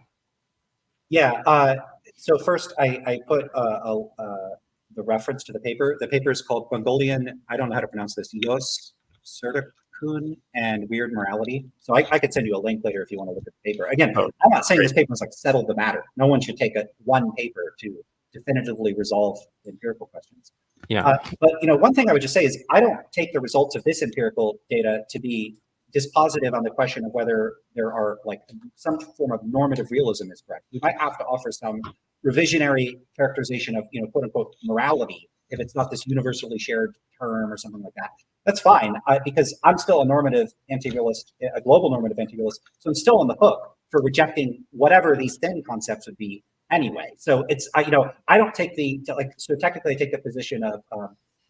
C: Yeah. So first, I put the reference to the paper. The paper is called Mongolian. I don't know how to pronounce this. Yos Sertikun and Weird Morality. So I could send you a link later if you want to look at the paper. Again, I'm not saying this paper has like settled the matter. No one should take one paper to definitively resolve empirical questions.
B: Yeah.
C: But one thing I would just say is I don't take the results of this empirical data to be dispositive on the question of whether there are like some form of normative realism is correct. We might have to offer some revisionary characterization of quote unquote morality if it's not this universally shared term or something like that. That's fine because I'm still a normative anti-realist, a global normative anti-realist, so I'm still on the hook for rejecting whatever these thin concepts would be anyway. So it's I don't take technically I take the position of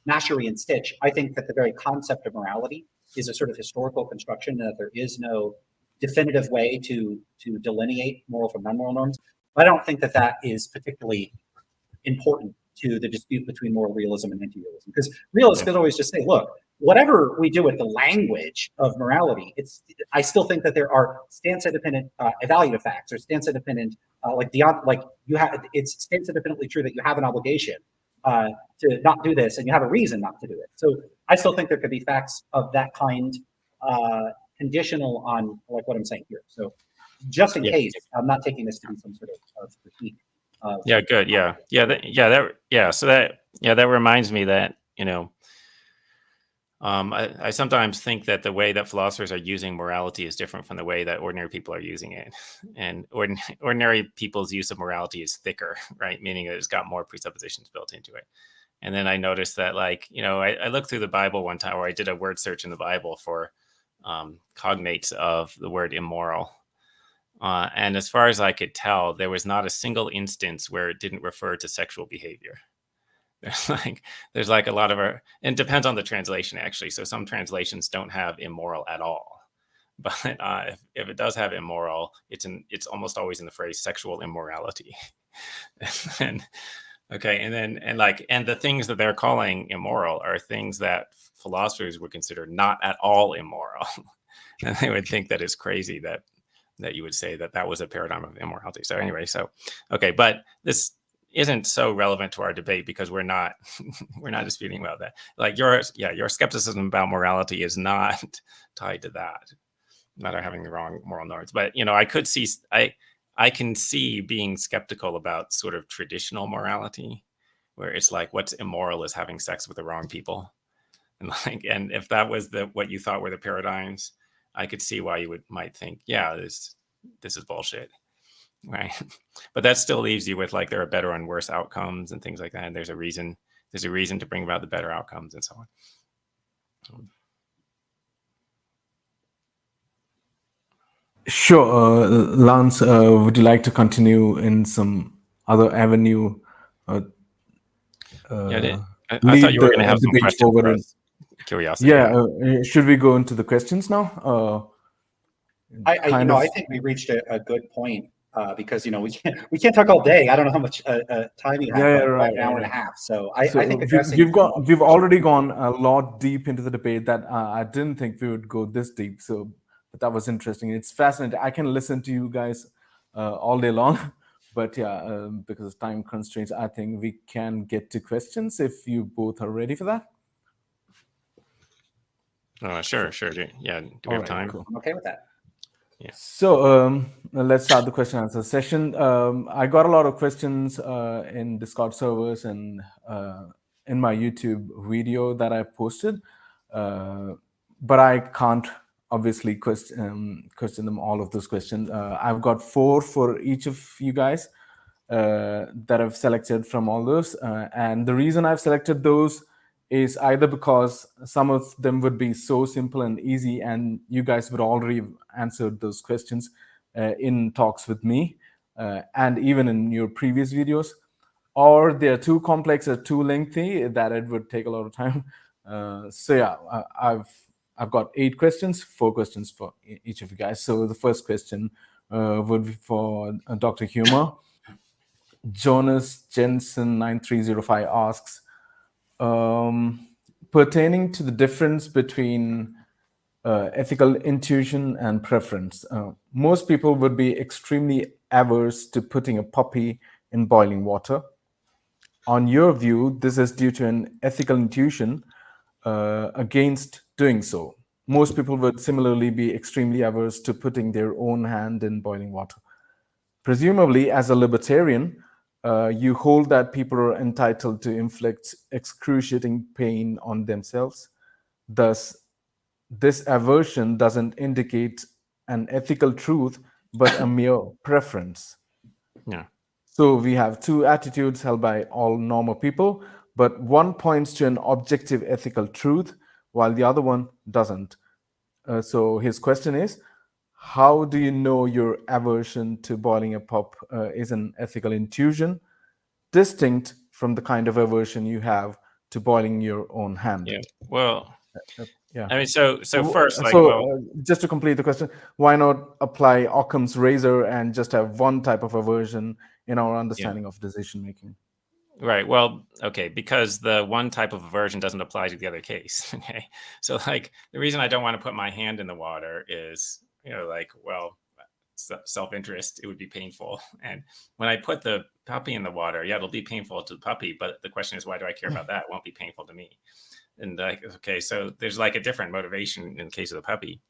C: Mashery and Stitch. I think that the very concept of morality is a sort of historical construction, that there is no definitive way to delineate moral from non-moral norms. But I don't think that is particularly important to the dispute between moral realism and anti-realism, because realists could always just say, look, whatever we do with the language of morality, I still think that there are stance-independent evaluative facts or stance-independent it's stance-independently true that you have an obligation to not do this, and you have a reason not to do it. So I still think there could be facts of that kind, conditional on like what I'm saying here. So just in case, I'm not taking this to be some sort of critique.
B: Yeah, good. So that reminds me that I sometimes think that the way that philosophers are using morality is different from the way that ordinary people are using it, and ordinary people's use of morality is thicker, right? Meaning that it's got more presuppositions built into it. And then I noticed that, I looked through the Bible one time, or I did a word search in the Bible for cognates of the word immoral. And as far as I could tell, there was not a single instance where it didn't refer to sexual behavior. There's like a lot of and it depends on the translation, actually. So some translations don't have immoral at all. But if it does have immoral, it's almost always in the phrase sexual immorality. and the things that they're calling immoral are things that philosophers would consider not at all immoral. And they would think that it's crazy that you would say that was a paradigm of immorality. So anyway, but this isn't so relevant to our debate because we're not disputing about that. Like your skepticism about morality is not tied to that, not having the wrong moral norms. But I can see being skeptical about sort of traditional morality, where it's like what's immoral is having sex with the wrong people, and if that was what you thought were the paradigms, I could see why you might think, yeah, this is bullshit, right? But that still leaves you with like there are better and worse outcomes and things like that, and there's a reason to bring about the better outcomes and so on.
A: Sure, Lance, would you like to continue in some other avenue?
B: I thought you were going to have some questions for us. Curiosity.
A: Yeah, should we go into the questions now?
C: I think we reached a good point because we can't talk all day. I don't know how much time you have.
A: Yeah,
C: but
A: right,
C: an hour and a half. So I think
A: we've already gone a lot deep into the debate that I didn't think we would go this deep. So, but that was interesting. It's fascinating. I can listen to you guys all day long, but yeah, because of time constraints, I think we can get to questions if you both are ready for that.
B: Sure. Yeah. Do we have time?
C: Cool. I'm okay with that.
B: Yeah.
A: So let's start the question answer session. I got a lot of questions in Discord servers and in my YouTube video that I posted, but I can't obviously question them all of those questions. I've got 4 for each of you guys that I've selected from all those, and the reason I've selected those is either because some of them would be so simple and easy and you guys would already have answered those questions in talks with me and even in your previous videos, or they're too complex or too lengthy that it would take a lot of time. I've got 8 questions, 4 questions for each of you guys. So the first question would be for Dr. Huemer. Jonas Jensen 9305 asks, pertaining to the difference between ethical intuition and preference, most people would be extremely averse to putting a puppy in boiling water. On your view, this is due to an ethical intuition against doing so. Most people would similarly be extremely averse to putting their own hand in boiling water. Presumably, as a libertarian, you hold that people are entitled to inflict excruciating pain on themselves. Thus, this aversion doesn't indicate an ethical truth, but a mere preference.
B: Yeah.
A: So we have 2 attitudes held by all normal people, but one points to an objective ethical truth, while the other one doesn't. So his question is, how do you know your aversion to boiling a pup is an ethical intuition, distinct from the kind of aversion you have to boiling your own hand?
B: Yeah. Well,
A: yeah.
B: I mean, so first,
A: just to complete the question, why not apply Occam's razor and just have one type of aversion in our understanding of decision making?
B: Right. Well, okay, because the one type of aversion doesn't apply to the other case. Okay. So like the reason I don't want to put my hand in the water is, self-interest, it would be painful. And when I put the puppy in the water, yeah, it'll be painful to the puppy. But the question is, why do I care about that? It won't be painful to me. And okay, so there's like a different motivation in the case of the puppy.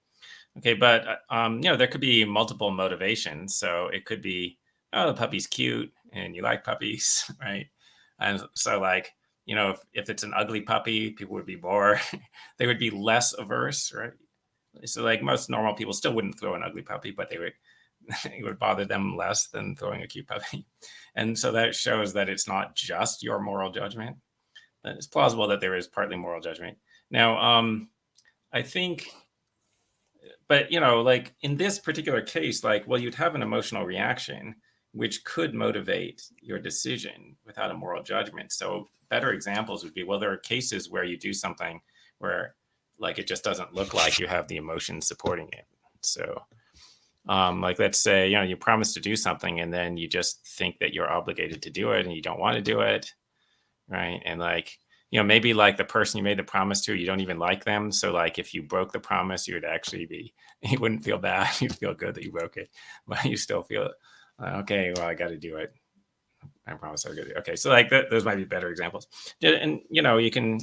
B: Okay, but there could be multiple motivations. So it could be, oh, the puppy's cute and you like puppies, right? And so if it's an ugly puppy, people would be more, they would be less averse, right? So like most normal people still wouldn't throw an ugly puppy, but it would bother them less than throwing a cute puppy. And so that shows that it's not just your moral judgment. It's plausible that there is partly moral judgment. Now, I think but you know, like in this particular case, like, well, you'd have an emotional reaction which could motivate your decision without a moral judgment. So better examples would be, well, there are cases where you do something where like it just doesn't look like you have the emotion supporting it. So like, let's say, you know, you promise to do something and then you just think that you're obligated to do it and you don't want to do it, right? And like, you know, maybe like the person you made the promise to, you don't even like them. So like if you broke the promise, you would actually be, you wouldn't feel bad. You'd feel good that you broke it, but you still feel, okay, well, I got to do it. I promise I'll get it. Okay. So like those might be better examples. And, you know, you can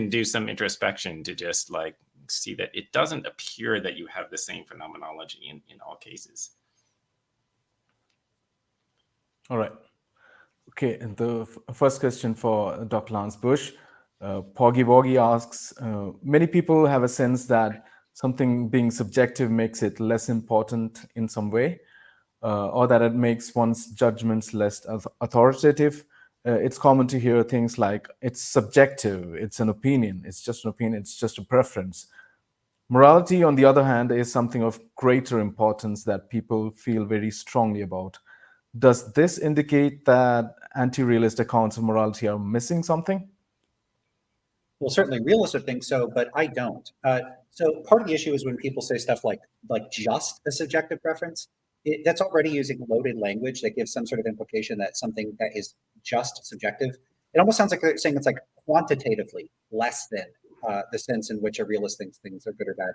B: do some introspection to just like see that it doesn't appear that you have the same phenomenology in all cases.
A: All right. Okay, and the first question for Dr. Lance Bush, Poggy Woggy asks, many people have a sense that something being subjective makes it less important in some way, or that it makes one's judgments less authoritative. It's common to hear things like, it's subjective, it's an opinion, it's just an opinion, it's just a preference. Morality, on the other hand, is something of greater importance that people feel very strongly about. Does this indicate that anti-realist accounts of morality are missing something?
C: Well, certainly realists would think so, but I don't. So part of the issue is when people say stuff like just a subjective preference, that's already using loaded language that gives some sort of implication that something that is just subjective. It almost sounds like they're saying it's like quantitatively less than the sense in which a realist thinks things are good or bad.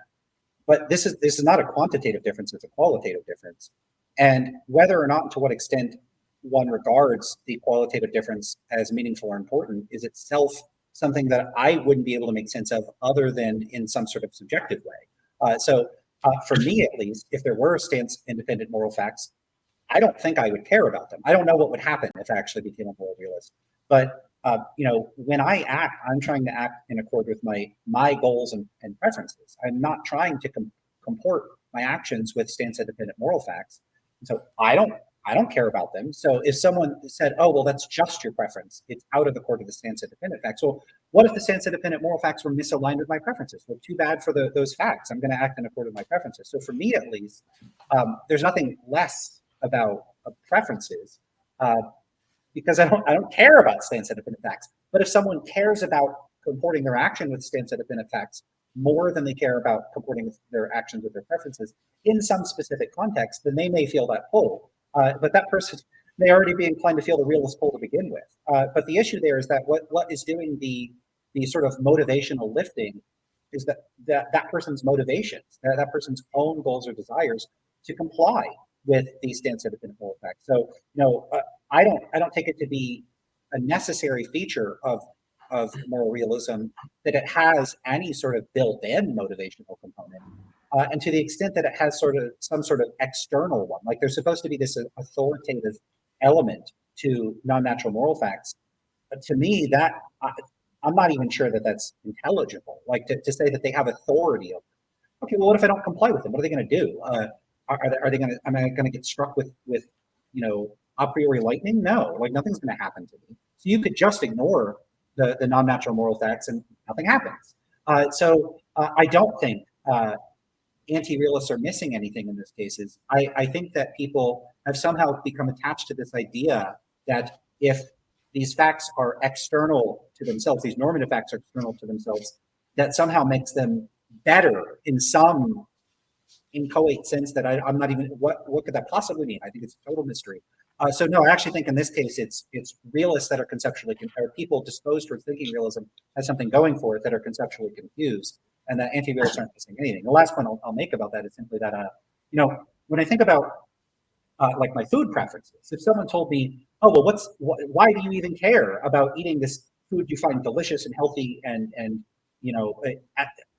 C: But this is not a quantitative difference; it's a qualitative difference. And whether or not and to what extent one regards the qualitative difference as meaningful or important is itself something that I wouldn't be able to make sense of other than in some sort of subjective way. For me, at least, if there were stance-independent moral facts, I don't think I would care about them. I don't know what would happen if I actually became a moral realist. But when I act, I'm trying to act in accord with my goals and preferences. I'm not trying to comport my actions with stance-independent moral facts. And so I don't care about them. So if someone said, "Oh, well, that's just your preference," it's out of the court of the stance-independent facts. So what if the stance-independent moral facts were misaligned with my preferences? Well, too bad for those facts. I'm going to act in accord with my preferences. So for me, at least, there's nothing less about preferences because I don't care about stance-independent facts. But if someone cares about comporting their action with stance-independent facts more than they care about comporting their actions with their preferences in some specific context, then they may feel that pull. But that person may already be inclined to feel the realist pull to begin with. But the issue there is that what is doing the sort of motivational lifting is that person's motivations, that person's own goals or desires to comply with these stance-independent moral facts. So, I don't take it to be a necessary feature of moral realism that it has any sort of built-in motivational component. And to the extent that it has some sort of external one, like there's supposed to be this authoritative element to non-natural moral facts, to me, that I'm not even sure that that's intelligible. Like to say that they have authority over. Okay, well, what if I don't comply with them? What are they going to do? Are they going to? Am I going to get struck with a priori lightning? No, like nothing's going to happen to me. So you could just ignore the non-natural moral facts and nothing happens. I don't think anti-realists are missing anything in this cases. I think that people have somehow become attached to this idea that if these facts are external to themselves, these normative facts are external to themselves, that somehow makes them better in some inchoate sense that I'm not even, what could that possibly mean? I think it's a total mystery. So no, I actually think in this case, it's realists that are conceptually, or people disposed towards thinking realism has something going for it that are conceptually confused, and that anti-realists aren't missing anything. The last point I'll make about that is simply that, when I think about like my food preferences, if someone told me, oh, well, why do you even care about eating this food you find delicious and healthy and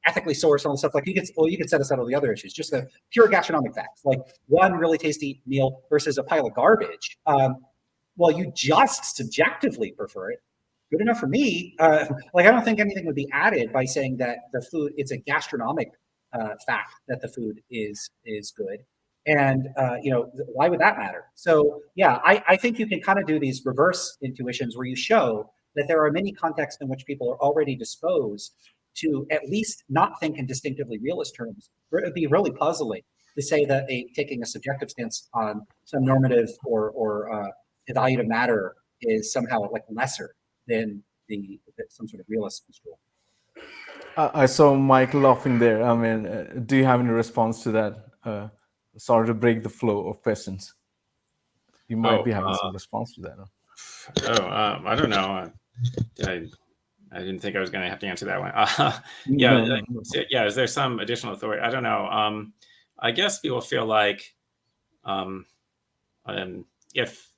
C: ethically sourced and all this stuff, like you could set aside all the other issues, just the pure gastronomic facts, like one really tasty meal versus a pile of garbage. Well, you just subjectively prefer it. Good enough for me. Like I don't think anything would be added by saying that the food, it's a gastronomic fact that the food is good. And why would that matter? So yeah, I think you can kind of do these reverse intuitions where you show that there are many contexts in which people are already disposed to at least not think in distinctively realist terms. It would be really puzzling to say that taking a subjective stance on some normative or evaluative matter is somehow like lesser than some sort of realist construal.
A: I saw Mike laughing there. I mean, do you have any response to that? Sorry to break the flow of questions. You might be having some response to that.
B: I don't know. I didn't think I was going to have to answer that one.
A: No.
B: Yeah. Is there some additional authority? I don't know. I guess people feel like if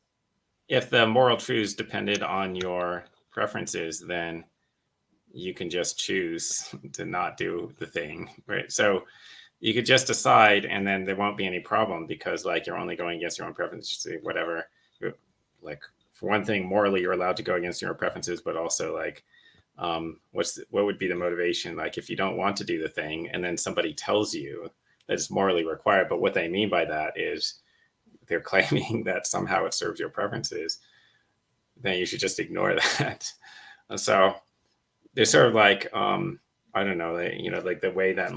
B: the moral truths depended on your preferences, then you can just choose to not do the thing, right? So you could just decide, and then there won't be any problem because, like, you're only going against your own preferences, whatever. Like, for one thing, morally, you're allowed to go against your preferences, but also, like, what would be the motivation? Like, if you don't want to do the thing, and then somebody tells you that it's morally required, but what they mean by that is they're claiming that somehow it serves your preferences, then you should just ignore that. So they're sort of like, I don't know, like the way that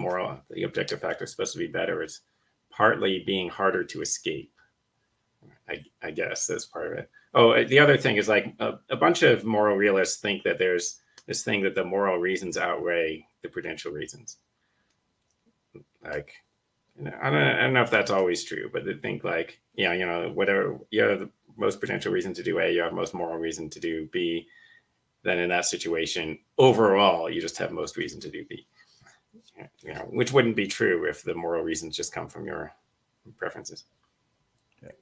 B: the objective factor is supposed to be better is partly being harder to escape. I guess that's part of it. Oh, the other thing is like a bunch of moral realists think that there's this thing that the moral reasons outweigh the prudential reasons. Like, I don't know if that's always true, but they think like, whatever you have the most prudential reason to do A, you have most moral reason to do B. Then in that situation, overall, you just have most reason to do B. Which wouldn't be true if the moral reasons just come from your preferences.
A: Okay.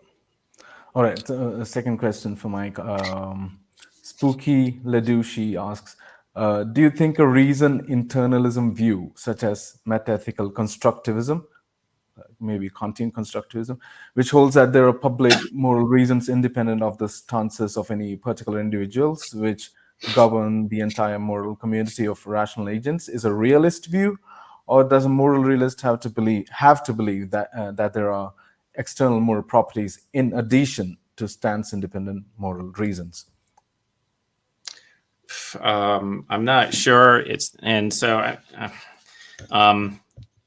A: All right. A second question for Mike. Spooky Ledushi asks, do you think a reason internalism view, such as metaethical constructivism, maybe Kantian constructivism, which holds that there are public moral reasons independent of the stances of any particular individuals, which govern the entire moral community of rational agents, is a realist view, or does a moral realist have to believe that there are external moral properties in addition to stance-independent moral reasons?
B: I'm not sure.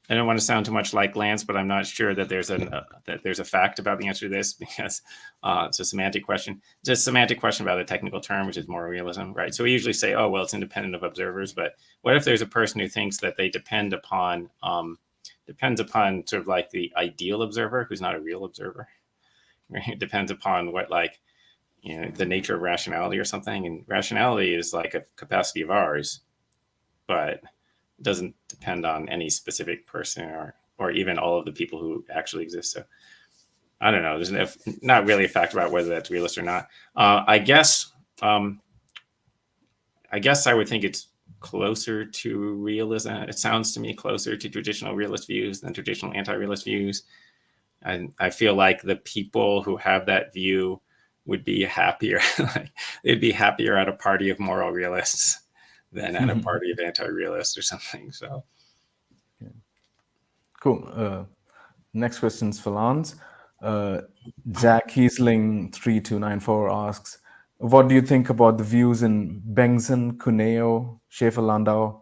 B: I don't want to sound too much like Lance, but I'm not sure that there's a fact about the answer to this because it's a semantic question. It's a semantic question about a technical term, which is moral realism, right? So we usually say, oh, well, it's independent of observers, but what if there's a person who thinks that they depends upon sort of like the ideal observer who's not a real observer, right? It depends upon what, like, the nature of rationality or something, and rationality is like a capacity of ours, but it doesn't depend on any specific person or even all of the people who actually exist. So I don't know. There's not really a fact about whether that's realist or not. I guess I would think it's closer to realism. It sounds to me closer to traditional realist views than traditional anti-realist views. And I feel like the people who have that view would be happier. They'd be happier at a party of moral realists than at a party of anti-realists or something. So,
A: cool. Next question's for Lance. Jack Kiesling 3294 asks, what do you think about the views in Bengtson, Cuneo, Schaefer-Landau,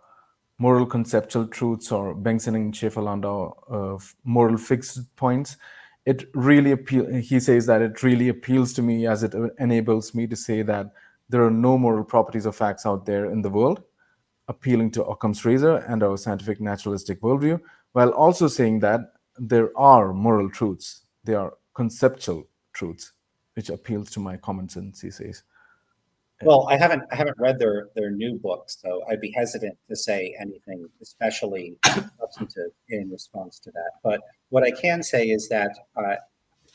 A: moral conceptual truths, or Bengtson and Schaefer-Landau moral fixed points? He says that it really appeals to me as it enables me to say that there are no moral properties or facts out there in the world, appealing to Occam's razor and our scientific naturalistic worldview, while also saying that there are moral truths. They are conceptual truths, which appeals to my common sense, he says.
C: Well, I haven't read their new books, so I'd be hesitant to say anything especially substantive in response to that. But what I can say is that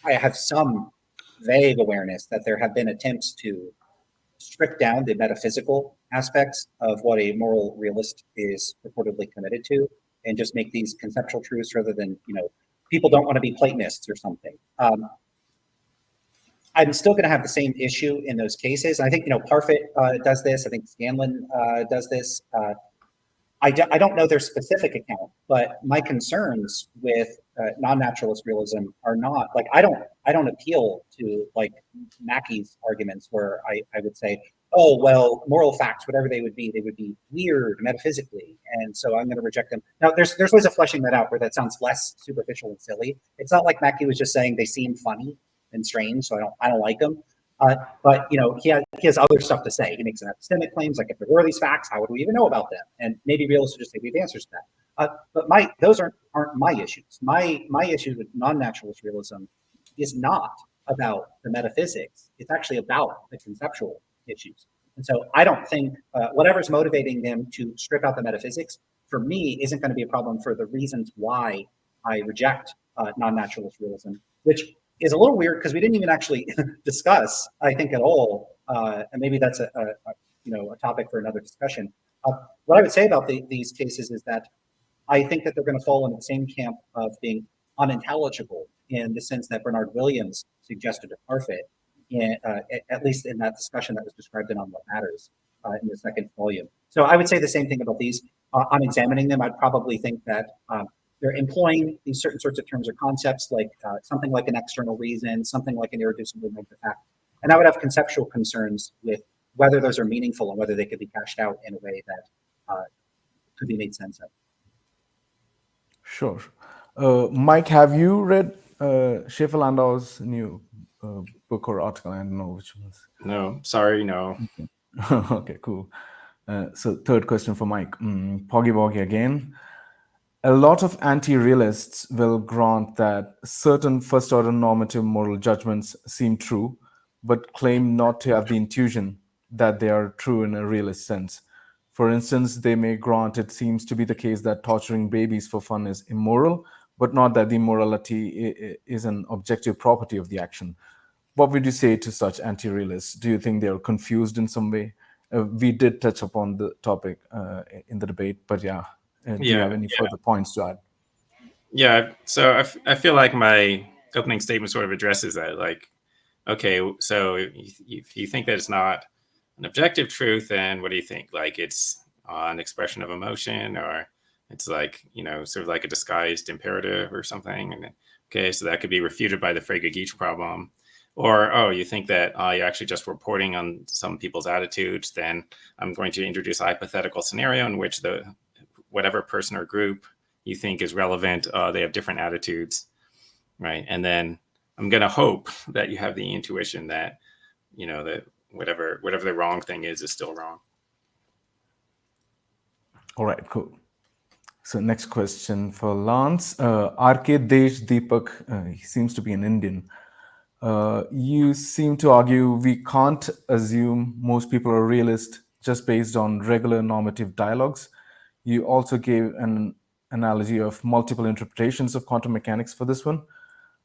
C: I have some vague awareness that there have been attempts to strip down the metaphysical aspects of what a moral realist is purportedly committed to, and just make these conceptual truths rather than, people don't want to be Platonists or something. I'm still going to have the same issue in those cases. I think, Parfit does this. I think Scanlon does this. I don't know their specific account, but my concerns with non-naturalist realism are not like I don't appeal to like Mackey's arguments where I would say, oh, well, moral facts, whatever they would be weird metaphysically, and so I'm going to reject them. Now, there's ways of fleshing that out where that sounds less superficial and silly. It's not like Mackie was just saying they seem funny and strange, so I don't like them. But he has other stuff to say. He makes an epistemic claims like, if there were these facts, how would we even know about them? And maybe realists would just say we have answers to that. But those aren't my issues. My issues with non-naturalist realism is not about the metaphysics. It's actually about the conceptual issues. And so I don't think whatever's motivating them to strip out the metaphysics, for me, isn't going to be a problem for the reasons why I reject non-naturalist realism, which is a little weird because we didn't even actually discuss, I think, at all. And maybe that's a topic for another discussion. What I would say about these cases is that I think that they're going to fall in the same camp of being unintelligible in the sense that Bernard Williams suggested to Parfit, at least in that discussion that was described in On What Matters in the second volume. So I would say the same thing about these. On examining them, I'd probably think that they're employing these certain sorts of terms or concepts, like something like an external reason, something like an irreducible negative fact. And I would have conceptual concerns with whether those are meaningful and whether they could be cashed out in a way that could be made sense of.
A: Sure. Mike, have you read Schaefer Landau's new book or article? I don't know which one.
B: No, sorry, no.
A: Okay, cool. So third question for Mike. Poggy Woggy again. A lot of anti-realists will grant that certain first-order normative moral judgments seem true, but claim not to have the intuition that they are true in a realist sense. For instance, they may grant it seems to be the case that torturing babies for fun is immoral, but not that the immorality is an objective property of the action. What would you say to such anti-realists? Do you think they are confused in some way? We did touch upon the topic in the debate, but yeah. Do you have any further points to add?
B: Yeah, so I feel like my opening statement sort of addresses that. Like, okay, so if you think that it's not an objective truth, then what do you think? Like, it's an expression of emotion, or it's like, sort of like a disguised imperative or something. And okay, so that could be refuted by the Frege-Geach problem. Or, oh, you think that you're actually just reporting on some people's attitudes, then I'm going to introduce a hypothetical scenario in which whatever person or group you think is relevant, they have different attitudes, right? And then I'm going to hope that you have the intuition that, that whatever the wrong thing is still wrong.
A: All right, cool. So next question for Lance. RK Desh Deepak, he seems to be an Indian. You seem to argue we can't assume most people are realist just based on regular normative dialogues. You also gave an analogy of multiple interpretations of quantum mechanics for this one.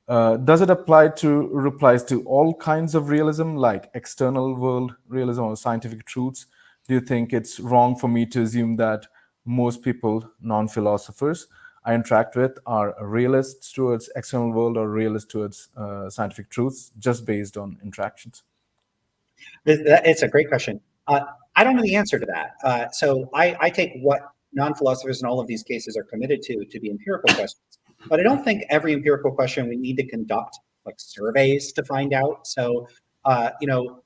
A: Does it applies to all kinds of realism, like external world realism or scientific truths? Do you think it's wrong for me to assume that most people, non-philosophers, I interact with are realists towards external world or realists towards scientific truths just based on interactions?
C: It's a great question. I don't know the answer to that. So I take what non-philosophers in all of these cases are committed to be empirical questions. But I don't think every empirical question we need to conduct like surveys to find out. So,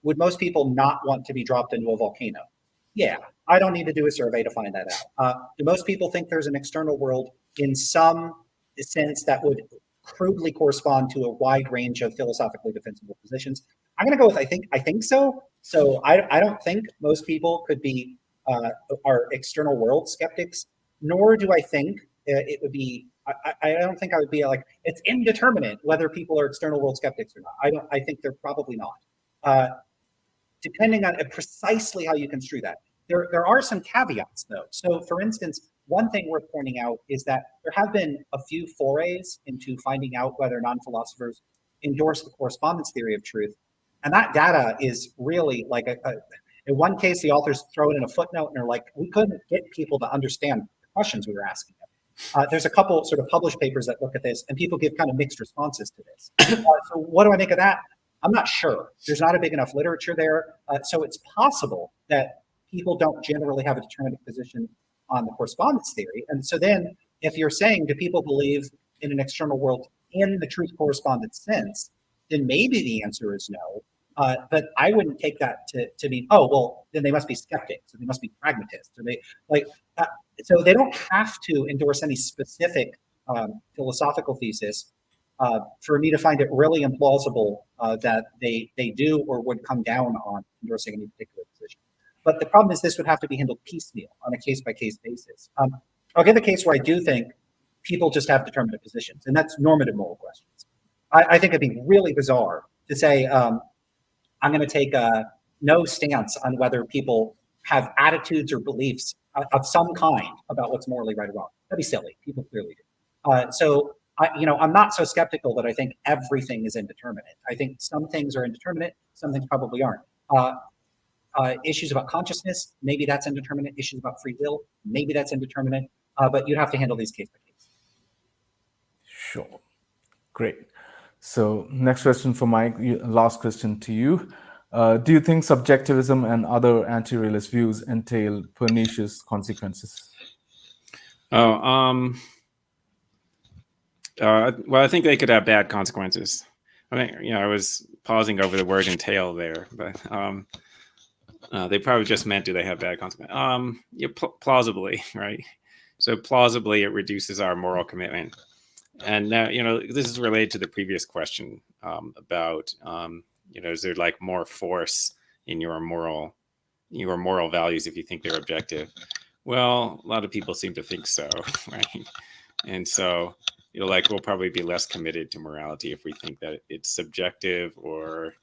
C: would most people not want to be dropped into a volcano? Yeah, I don't need to do a survey to find that out. Do most people think there's an external world in some sense that would crudely correspond to a wide range of philosophically defensible positions? I'm going to go with I think so. So I don't think most people could be are external world skeptics, nor do I think it would be. I don't think I would be like it's indeterminate whether people are external world skeptics or not. I think they're probably not. Depending on precisely how you construe that. There are some caveats though. So for instance, one thing worth pointing out is that there have been a few forays into finding out whether non-philosophers endorse the correspondence theory of truth. And that data is really like in one case, the authors throw it in a footnote and they're like, we couldn't get people to understand the questions we were asking them. There's a couple sort of published papers that look at this and people give kind of mixed responses to this. So what do I make of that? I'm not sure. There's not a big enough literature there. So it's possible that people don't generally have a determinate position on the correspondence theory. And so then if you're saying, do people believe in an external world in the truth correspondence sense, then maybe the answer is no. But I wouldn't take that to mean, oh, well, then they must be skeptics, or they must be pragmatists, or they like. So they don't have to endorse any specific philosophical thesis for me to find it really implausible that they do or would come down on endorsing any particular position. But the problem is this would have to be handled piecemeal on a case-by-case basis. I'll give a case where I do think people just have determinate positions, and that's normative moral questions. I think it'd be really bizarre to say, I'm going to take no stance on whether people have attitudes or beliefs of some kind about what's morally right or wrong. That'd be silly. People clearly do. So, I'm not so skeptical that I think everything is indeterminate. I think some things are indeterminate, some things probably aren't. Issues about consciousness, maybe that's indeterminate. Issues about free will, maybe that's indeterminate. But you have to handle these case by case.
A: Sure. Great. So next question for Mike, last question to you. Do you think subjectivism and other anti-realist views entail pernicious consequences?
B: Well, I think they could have bad consequences. I think, I was pausing over the word entail there, but they probably just meant, do they have bad consequences? Plausibly, right? So plausibly, it reduces our moral commitment. And now, this is related to the previous question about, is there like more force in your moral values if you think they're objective? Well, a lot of people seem to think so, right? And so, we'll probably be less committed to morality if we think that it's subjective or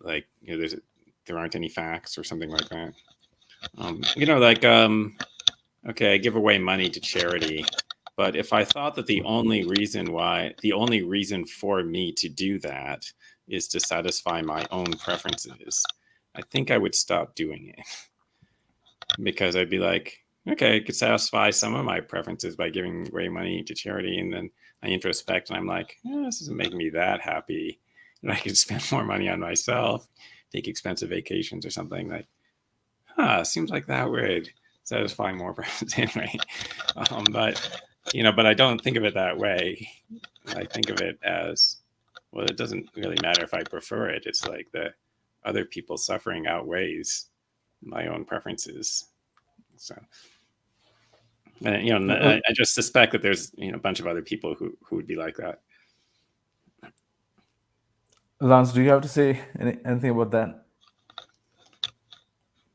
B: like, there aren't any facts or something like that. Okay, I give away money to charity. But if I thought that the only reason for me to do that is to satisfy my own preferences, I think I would stop doing it. Because I'd be like, okay, I could satisfy some of my preferences by giving away money to charity. And then I introspect and I'm like, this isn't making me that happy. And I could spend more money on myself, take expensive vacations or something. Like, seems like that would satisfy more preferences anyway. But I don't think of it that way. I think of it as, well, it doesn't really matter if I prefer it. It's like the other people's suffering outweighs my own preferences. So, I just suspect that there's a bunch of other people who would be like that.
A: Lance, do you have to say anything about that?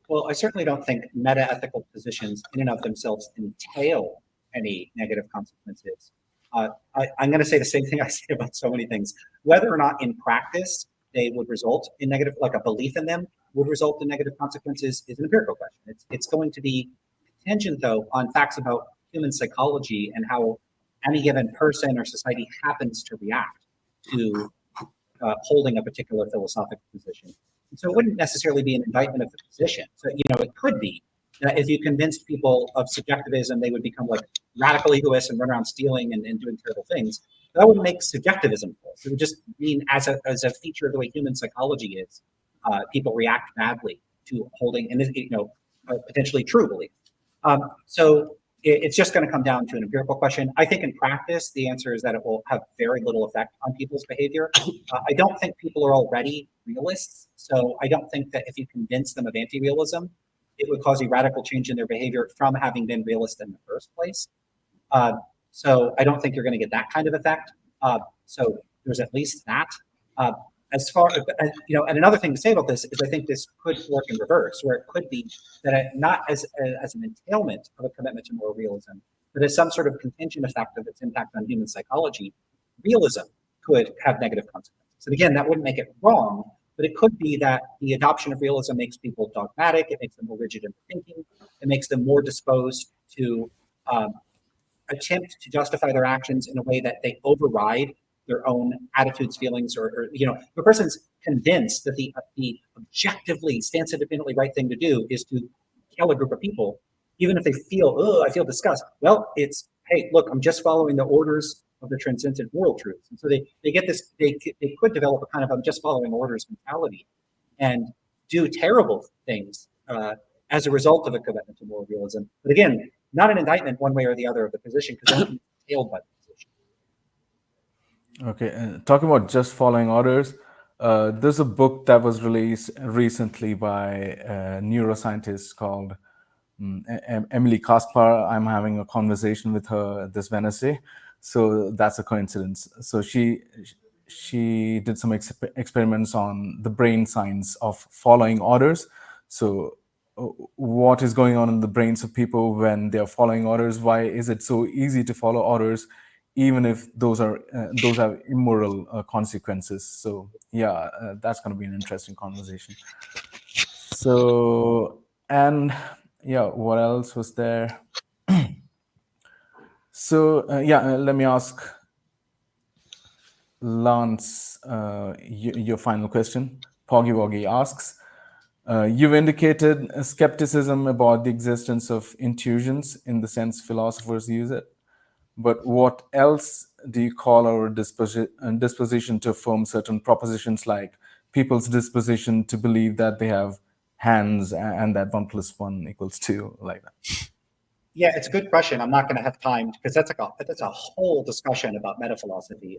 C: Well, I certainly don't think metaethical positions in and of themselves entail any negative consequences. I'm going to say the same thing I say about so many things. Whether or not in practice they would result in negative, like a belief in them would result in negative consequences, is an empirical question. It's going to be contingent, though, on facts about human psychology and how any given person or society happens to react to holding a particular philosophical position. So it wouldn't necessarily be an indictment of the position. So, it could be that if you convinced people of subjectivism, they would become like radical egoists and run around stealing and doing terrible things. That wouldn't make subjectivism false. It would just mean as a feature of the way human psychology is, people react badly to holding and potentially true belief. So it's just going to come down to an empirical question. I think in practice, the answer is that it will have very little effect on people's behavior. I don't think people are already realists. So I don't think that if you convince them of anti-realism, it would cause a radical change in their behavior from having been realist in the first place. So I don't think you're going to get that kind of effect. So there's at least that. As far as, and another thing to say about this is I think this could work in reverse, where it could be that not as an entailment of a commitment to moral realism, but as some sort of contingent effect of its impact on human psychology, realism could have negative consequences. And again, that wouldn't make it wrong, but it could be that the adoption of realism makes people dogmatic, it makes them more rigid in thinking, it makes them more disposed to attempt to justify their actions in a way that they override their own attitudes, feelings, or if a person's convinced that the objectively, stance independently right thing to do is to kill a group of people, even if they feel, I feel disgust. Well, it's, hey, look, I'm just following the orders of the transcendent moral truths. And so they get this, they could develop a kind of I'm just following orders mentality and do terrible things as a result of a commitment to moral realism. But again, not an indictment one way or the other of the position, because that's entailed by the position.
A: Okay, and talking about just following orders, There's a book that was released recently by a neuroscientist called Emily Kaspar. I'm having a conversation with her this Wednesday, so that's a coincidence. So she did some experiments on the brain science of following orders. So what is going on in the brains of people when they're following orders? Why is it so easy to follow orders, even if those have immoral consequences? So yeah, that's going to be an interesting conversation. So, and yeah, what else was there? So yeah, let me ask Lance your final question. Poggy Woggy asks, you've indicated skepticism about the existence of intuitions in the sense philosophers use it. But what else do you call our disposition to affirm certain propositions, like people's disposition to believe that they have hands and that 1+1 = 2, like that?
C: Yeah, it's a good question. I'm not going to have time because that's a whole discussion about metaphilosophy.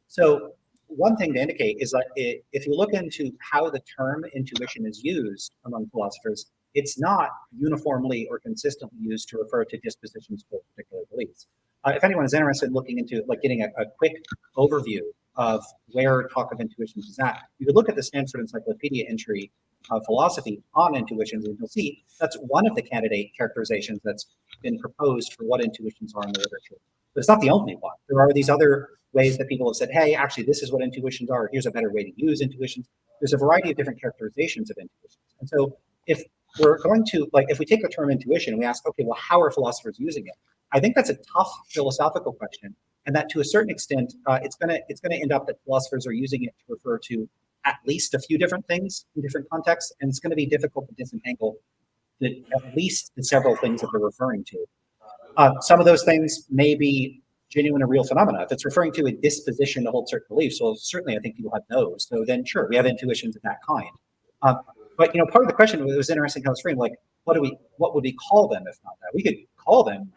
C: So one thing to indicate is that if you look into how the term intuition is used among philosophers, it's not uniformly or consistently used to refer to dispositions for particular beliefs. If anyone is interested in looking into like getting a quick overview of where talk of intuitions is at, you could look at the Stanford Encyclopedia entry of philosophy on intuitions, and you'll see that's one of the candidate characterizations that's been proposed for what intuitions are in the literature. But it's not the only one. There are these other ways that people have said, hey, actually, this is what intuitions are. Here's a better way to use intuitions. There's a variety of different characterizations of intuitions. And so if we're going to, like, if we take the term intuition and we ask, okay, well, how are philosophers using it? I think that's a tough philosophical question. And that to a certain extent, it's gonna end up that philosophers are using it to refer to at least a few different things in different contexts, and it's going to be difficult to disentangle at least the several things that they're referring to. Some of those things may be genuine and real phenomena. If it's referring to a disposition to hold certain beliefs, well, certainly I think people have those. So then, sure, we have intuitions of that kind. But part of the question was interesting how it's framed. Like, what would we call them if not that? We could call them.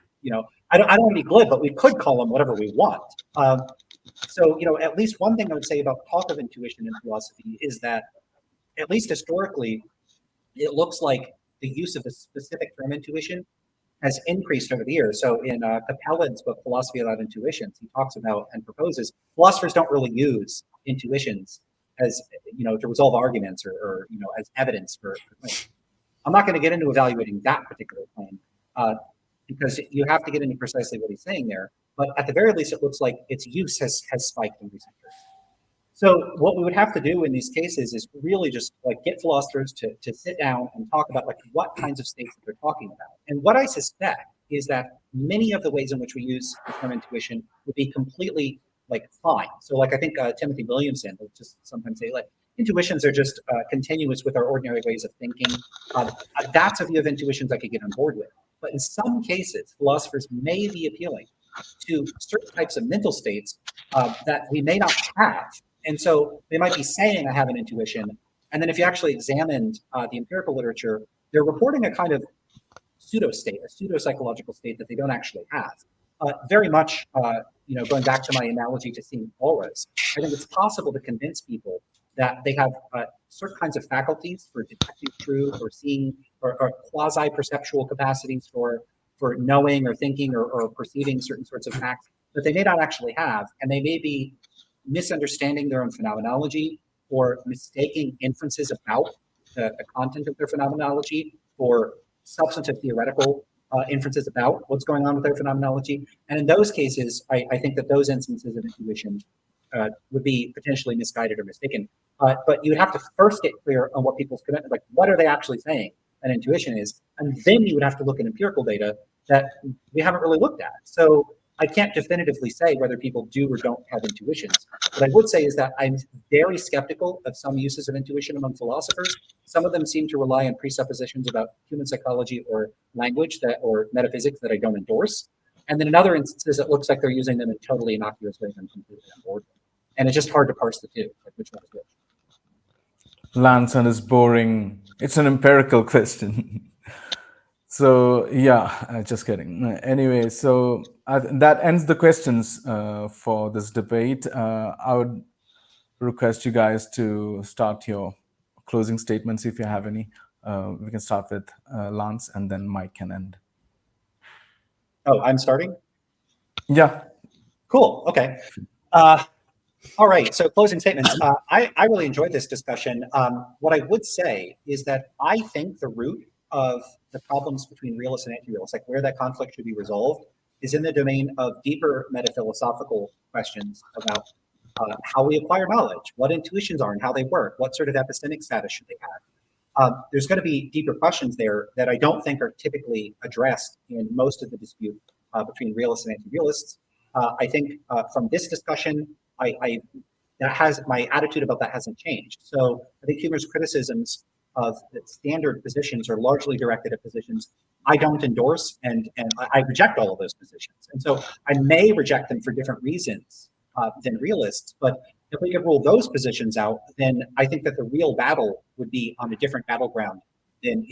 C: I don't want to be glib, but we could call them whatever we want. So, at least one thing I would say about talk of intuition in philosophy is that, at least historically, it looks like the use of the specific term intuition has increased over the years. So in Capellan's book, Philosophy Without Intuitions, he talks about and proposes philosophers don't really use intuitions as, to resolve arguments or as evidence for claims. I'm not going to get into evaluating that particular claim because you have to get into precisely what he's saying there. But at the very least, it looks like its use has spiked in recent years. So what we would have to do in these cases is really just like get philosophers to sit down and talk about like what kinds of states that they're talking about. And what I suspect is that many of the ways in which we use the term intuition would be completely like fine. So like I think Timothy Williamson will just sometimes say like intuitions are just continuous with our ordinary ways of thinking. That's a view of intuitions I could get on board with. But in some cases, philosophers may be appealing to certain types of mental states that we may not have. And so they might be saying, I have an intuition. And then if you actually examined the empirical literature, they're reporting a kind of pseudo-state, a pseudo-psychological state that they don't actually have. Very much, going back to my analogy to seeing auras, I think it's possible to convince people that they have certain kinds of faculties for detecting truth or seeing or quasi-perceptual capacities for knowing or thinking or perceiving certain sorts of facts that they may not actually have. And they may be misunderstanding their own phenomenology or mistaking inferences about the content of their phenomenology for substantive theoretical inferences about what's going on with their phenomenology. And in those cases, I think that those instances of intuition would be potentially misguided or mistaken. But you would have to first get clear on what people's commitment, like what are they actually saying an intuition is, and then you would have to look at empirical data that we haven't really looked at. So I can't definitively say whether people do or don't have intuitions. What I would say is that I'm very skeptical of some uses of intuition among philosophers. Some of them seem to rely on presuppositions about human psychology or language or metaphysics that I don't endorse. And then in other instances, it looks like they're using them in totally innocuous ways I'm completely on board with. And it's just hard to parse the two, like which one is which.
A: Lance and is boring. It's an empirical question. So yeah, just kidding. Anyway, so that ends the questions for this debate. I would request you guys to start your closing statements if you have any. We can start with Lance, and then Mike can end.
C: Oh, I'm starting?
A: Yeah.
C: Cool. Okay. All right. So closing statements. I really enjoyed this discussion. What I would say is that I think the root of the problems between realists and anti-realists, like where that conflict should be resolved, is in the domain of deeper metaphilosophical questions about how we acquire knowledge, what intuitions are and how they work, what sort of epistemic status should they have. There's going to be deeper questions there that I don't think are typically addressed in most of the dispute between realists and anti-realists. I think from this discussion, my attitude about that hasn't changed. So I think Huemer's criticisms of the standard positions are largely directed at positions I don't endorse, and I reject all of those positions. And so I may reject them for different reasons than realists, but if we could rule those positions out, then I think that the real battle would be on a different battleground than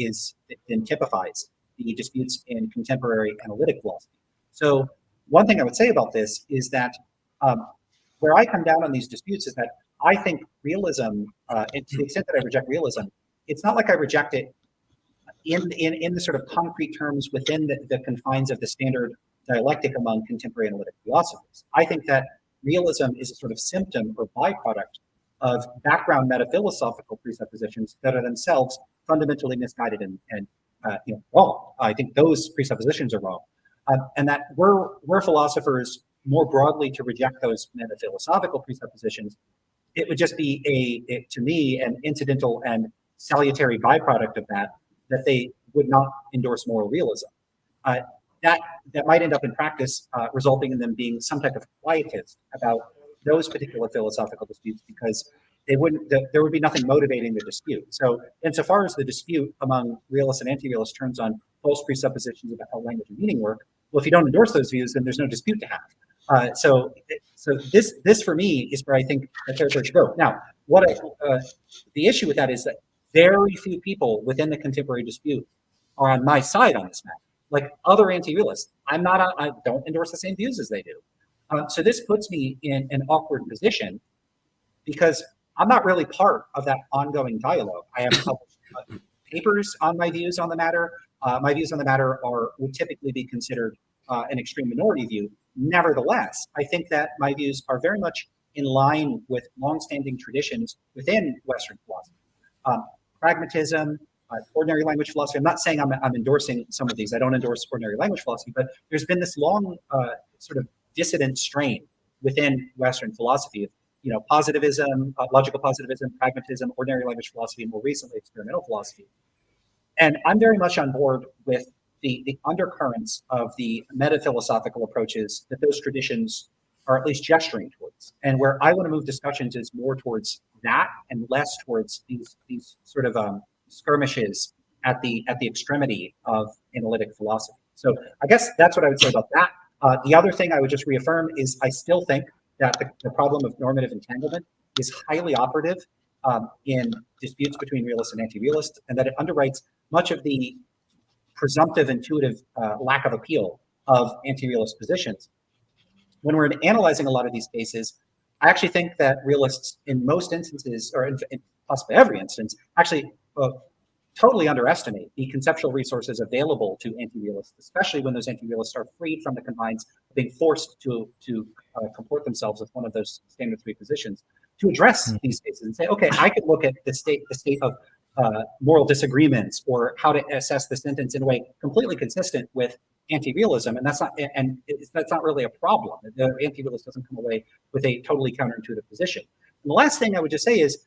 C: typifies the disputes in contemporary analytic philosophy. So one thing I would say about this is that where I come down on these disputes is that I think realism, and to the extent that I reject realism, it's not like I reject it in the sort of concrete terms within the confines of the standard dialectic among contemporary analytic philosophers. I think that realism is a sort of symptom or byproduct of background metaphilosophical presuppositions that are themselves fundamentally misguided and wrong. I think those presuppositions are wrong, and that we're philosophers more broadly to reject those metaphilosophical presuppositions. It would just be to me an incidental and salutary byproduct of that they would not endorse moral realism. That might end up in practice resulting in them being some type of quietist about those particular philosophical disputes, because there would be nothing motivating the dispute. So insofar as the dispute among realists and anti-realists turns on false presuppositions about how language and meaning work, well, if you don't endorse those views, then there's no dispute to have. So this for me is where I think the territory should go. Now, the issue with that is that very few people within the contemporary dispute are on my side on this matter. Like other anti-realists, I don't endorse the same views as they do. So this puts me in an awkward position because I'm not really part of that ongoing dialogue. I have published papers on my views on the matter. My views on the matter would typically be considered an extreme minority view. Nevertheless, I think that my views are very much in line with longstanding traditions within Western philosophy. Pragmatism, ordinary language philosophy. I'm not saying I'm endorsing some of these. I don't endorse ordinary language philosophy, but there's been this long sort of dissident strain within Western philosophy of positivism, logical positivism, pragmatism, ordinary language philosophy, and more recently experimental philosophy. And I'm very much on board with the undercurrents of the metaphilosophical approaches that those traditions are at least gesturing towards. And where I want to move discussions is more towards that and less towards these sort of skirmishes at the extremity of analytic philosophy. So I guess that's what I would say about that. The other thing I would just reaffirm is I still think that the problem of normative entanglement is highly operative in disputes between realists and anti-realists, and that it underwrites much of the presumptive intuitive lack of appeal of anti-realist positions. When we're analyzing a lot of these cases, I actually think that realists in most instances, or in possibly every instance, actually totally underestimate the conceptual resources available to anti-realists, especially when those anti-realists are freed from the confines of being forced to comport themselves with one of those standard three positions, to address these cases and say, okay, I could look at the state of moral disagreements, or how to assess the sentence in a way completely consistent with anti-realism, and that's not really a problem. The anti-realist doesn't come away with a totally counterintuitive position. And the last thing I would just say is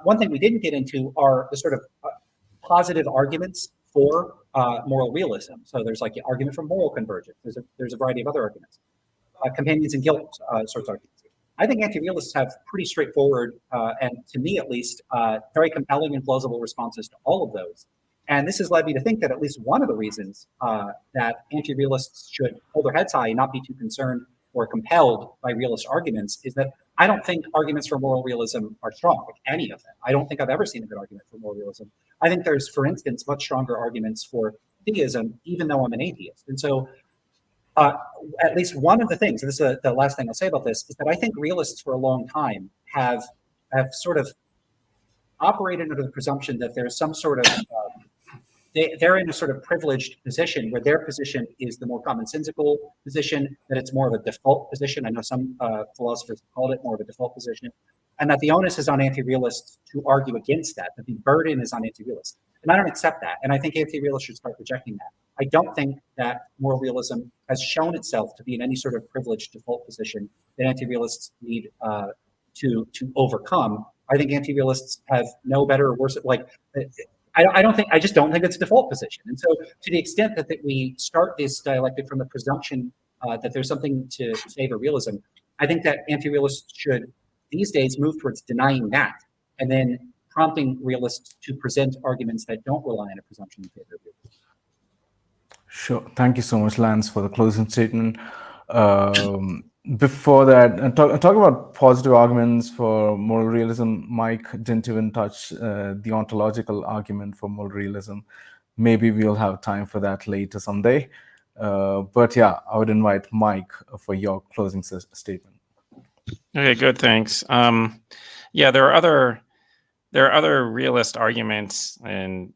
C: one thing we didn't get into are the sort of positive arguments for moral realism. So there's like the argument for moral convergence. There's a variety of other arguments, companions and guilt sorts of arguments. I think anti-realists have pretty straightforward, and to me at least, very compelling and plausible responses to all of those. And this has led me to think that at least one of the reasons that anti-realists should hold their heads high and not be too concerned or compelled by realist arguments is that I don't think arguments for moral realism are strong, like any of them. I don't think I've ever seen a good argument for moral realism. I think there's, for instance, much stronger arguments for theism, even though I'm an atheist. And so at least one of the things, and this is the last thing I'll say about this, is that I think realists for a long time have have sort of operated under the presumption that there's some sort of they're in a sort of privileged position where their position is the more commonsensical position, that it's more of a default position. I know some philosophers called it more of a default position, and that the onus is on anti-realists to argue against that the burden is on anti-realists. And I don't accept that. And I think anti-realists should start rejecting that. I don't think that moral realism has shown itself to be in any sort of privileged default position that anti-realists need to overcome. I think anti-realists have no better or worse, like, I just don't think it's a default position. And so to the extent that we start this dialectic from the presumption that there's something to favor realism, I think that anti-realists should these days move towards denying that and then prompting realists to present arguments that don't rely on a presumption in favor of realism.
A: Sure. Thank you so much, Lance, for the closing statement. Before that, talk about positive arguments for moral realism. Mike didn't even touch the ontological argument for moral realism. Maybe we'll have time for that later someday. But yeah, I would invite Mike for your closing statement.
B: Okay, good. Thanks. Yeah, there are other realist arguments and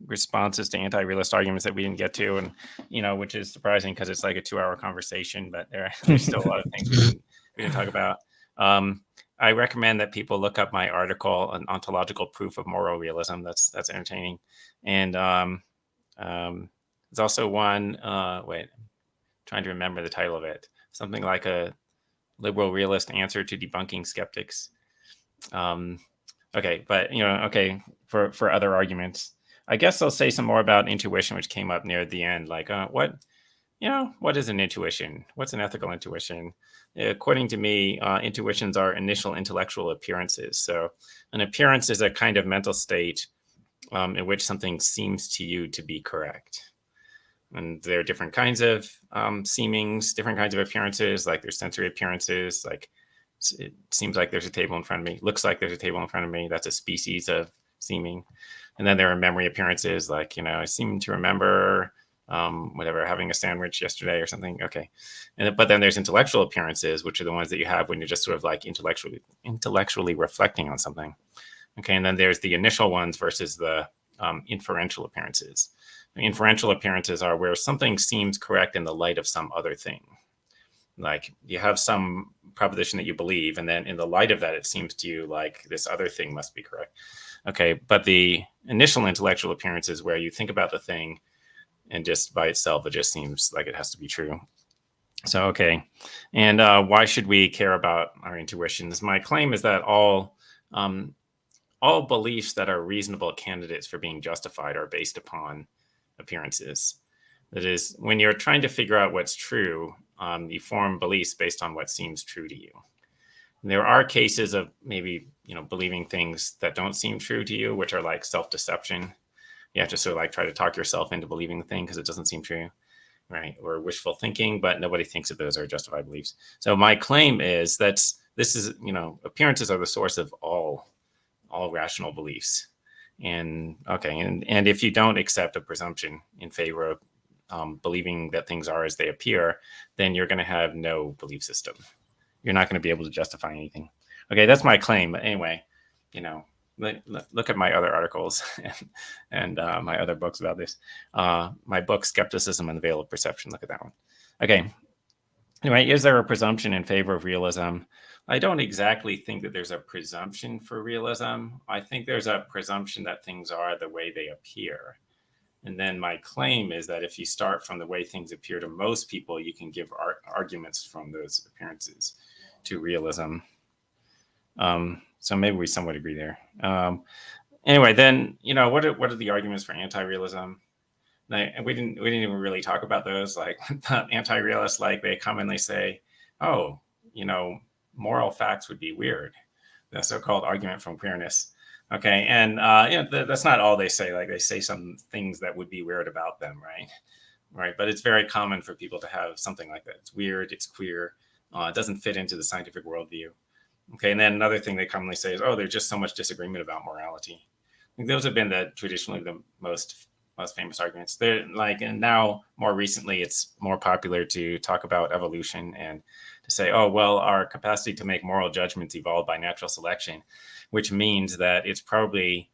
B: responses to anti-realist arguments that we didn't get to, and which is surprising because it's like a 2-hour conversation, but there's still a lot of things we didn't talk about. I recommend that people look up my article on ontological proof of moral realism. That's entertaining. And there's also one, wait, I'm trying to remember the title of it. Something like a liberal realist answer to debunking skeptics. Okay, but okay, for other arguments, I guess I'll say some more about intuition, which came up near the end. Like, what is an intuition? What's an ethical intuition? According to me, intuitions are initial intellectual appearances. So an appearance is a kind of mental state in which something seems to you to be correct. And there are different kinds of seemings, different kinds of appearances, like there's sensory appearances, like it seems like there's a table in front of me, looks like there's a table in front of me. That's a species of seeming. And then there are memory appearances, like, I seem to remember whatever, having a sandwich yesterday or something. Okay. But then there's intellectual appearances, which are the ones that you have when you're just sort of like intellectually reflecting on something. Okay. And then there's the initial ones versus the inferential appearances. Inferential appearances are where something seems correct in the light of some other thing. Like you have some proposition that you believe, and then in the light of that, it seems to you like this other thing must be correct. Okay, but the initial intellectual appearance is where you think about the thing and just by itself, it just seems like it has to be true. So, okay. And why should we care about our intuitions? My claim is that all beliefs that are reasonable candidates for being justified are based upon appearances. That is, when you're trying to figure out what's true, you form beliefs based on what seems true to you. And there are cases of maybe, believing things that don't seem true to you, which are like self-deception. You have to sort of like try to talk yourself into believing the thing because it doesn't seem true, right? Or wishful thinking, but nobody thinks that those are justified beliefs. So my claim is that this is, appearances are the source of all rational beliefs. And okay, and if you don't accept a presumption in favor of believing that things are as they appear, then you're going to have no belief system. You're not going to be able to justify anything. Okay, that's my claim. But anyway, look at my other articles and my other books about this. My book, Skepticism and the Veil of Perception. Look at that one. Okay. Anyway, is there a presumption in favor of realism? I don't exactly think that there's a presumption for realism. I think there's a presumption that things are the way they appear. And then my claim is that if you start from the way things appear to most people, you can give arguments from those appearances to realism. So maybe we somewhat agree there. Anyway, then, what are the arguments for anti-realism? And we didn't even really talk about those. Like anti-realists, like they commonly say, oh, moral facts would be weird. The so-called argument from queerness. Okay, and that's not all they say. Like they say some things that would be weird about them, right? But it's very common for people to have something like that. It's weird. It's queer. It doesn't fit into the scientific worldview. Okay, and then another thing they commonly say is, oh, there's just so much disagreement about morality. I think those have been traditionally the most most famous arguments. They're like, and now more recently, it's more popular to talk about evolution and to say, oh, well, our capacity to make moral judgments evolved by natural selection, which means that it's probably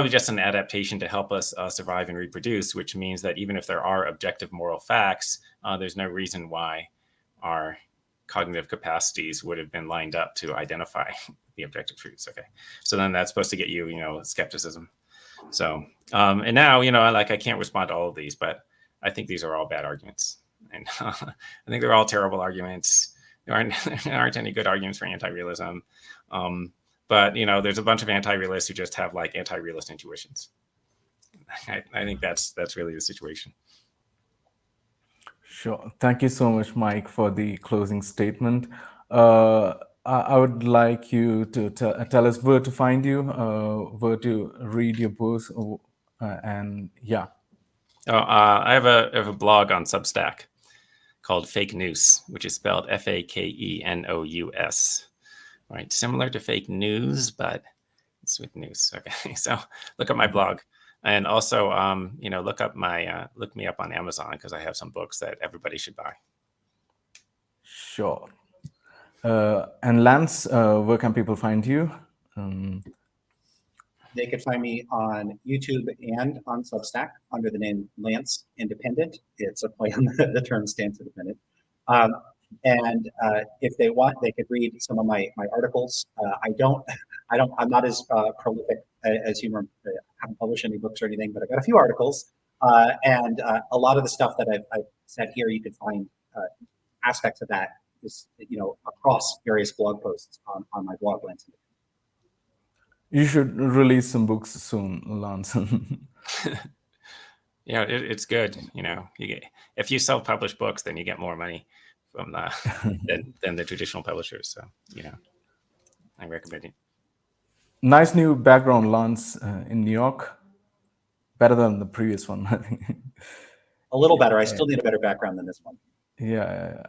B: just an adaptation to help us survive and reproduce, which means that even if there are objective moral facts, there's no reason why our cognitive capacities would have been lined up to identify the objective truths. Okay, so then that's supposed to get you, skepticism. So, and now, I can't respond to all of these, but I think these are all bad arguments, and I think they're all terrible arguments. There aren't any good arguments for anti-realism. But there's a bunch of anti-realists who just have like anti-realist intuitions. I think that's really the situation.
A: Sure. Thank you so much, Mike, for the closing statement. I would like you to tell us where to find you, where to read your books, and yeah.
B: I have a blog on Substack called Fake News, which is spelled FAKENOUS. Right, similar to fake news, but it's with news. Okay, so look at my blog, and also look me up on Amazon, because I have some books that everybody should buy.
A: Sure. And Lance, where can people find you?
C: They could find me on YouTube and on Substack under the name Lance Independent. It's a play on the term stance independent. And if they want, they could read some of my articles. I'm not as prolific as Huemer. I haven't published any books or anything, but I've got a few articles. And a lot of the stuff that I've said here, you can find aspects of that is, across various blog posts on my blog, Lance.
A: You should release some books soon, Lance.
B: Yeah, it's good. If you self-publish books, then you get more money from than the traditional publishers. So I recommend it.
A: Nice new background, Lance, in New York. Better than the previous one, I think.
C: A little better. I still need a better background than this one.
A: Yeah.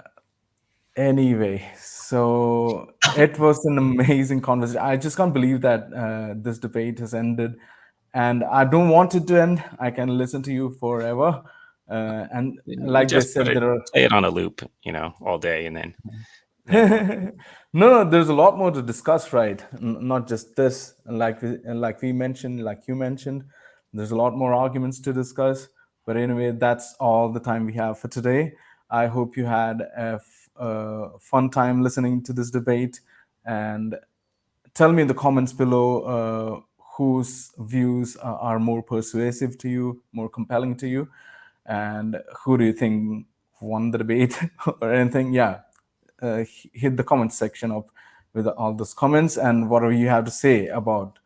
A: Anyway, so it was an amazing conversation. I just can't believe that this debate has ended, and I don't want it to end. I can listen to you forever. And like they said, there are
B: play it on a loop, all day, and then.
A: No, there's a lot more to discuss, right? Not just this. Like we mentioned, like you mentioned, there's a lot more arguments to discuss. But anyway, that's all the time we have for today. I hope you had a fun time listening to this debate, and tell me in the comments below whose views are more persuasive to you, more compelling to you, and who do you think won the debate or anything. Yeah, hit the comment section up with all those comments and whatever you have to say about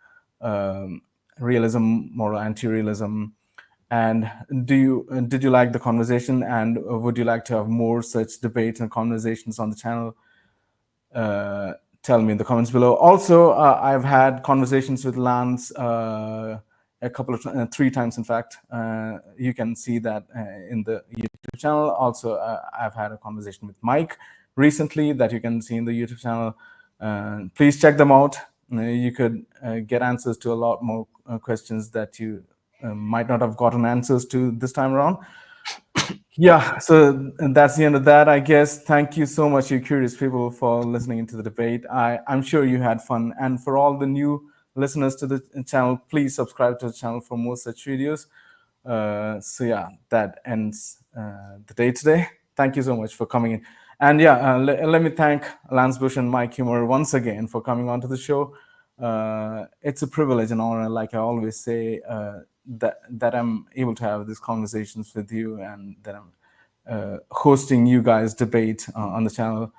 A: realism, moral anti-realism. And did you like the conversation, and would you like to have more such debates and conversations on the channel? Tell me in the comments below. Also, I've had conversations with Lance a couple of 3 times, in fact. You can see that in the YouTube channel. Also, I've had a conversation with Mike recently that you can see in the YouTube channel. Please check them out. You could get answers to a lot more questions that you might not have gotten answers to this time around. Yeah, so that's the end of that, I guess. Thank you so much, you curious people, for listening to the debate. I'm sure you had fun. And for all the new listeners to the channel, please subscribe to the channel for more such videos. So yeah, that ends the day today. Thank you so much for coming in. And yeah, let me thank Lance Bush and Mike Huemer once again for coming onto the show. It's a privilege and honor, like I always say, that I'm able to have these conversations with you, and that I'm hosting you guys debate on the channel.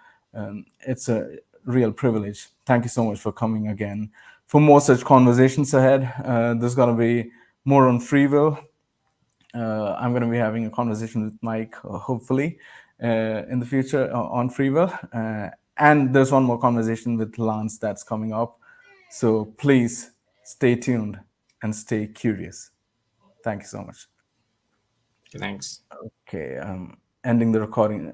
A: It's a real privilege. Thank you so much for coming again. For more such conversations ahead, there's going to be more on free will. I'm going to be having a conversation with Mike, hopefully, in the future on free will. And there's one more conversation with Lance that's coming up. So please stay tuned and stay curious. Thank you so much.
B: Thanks.
A: Okay, ending the recording.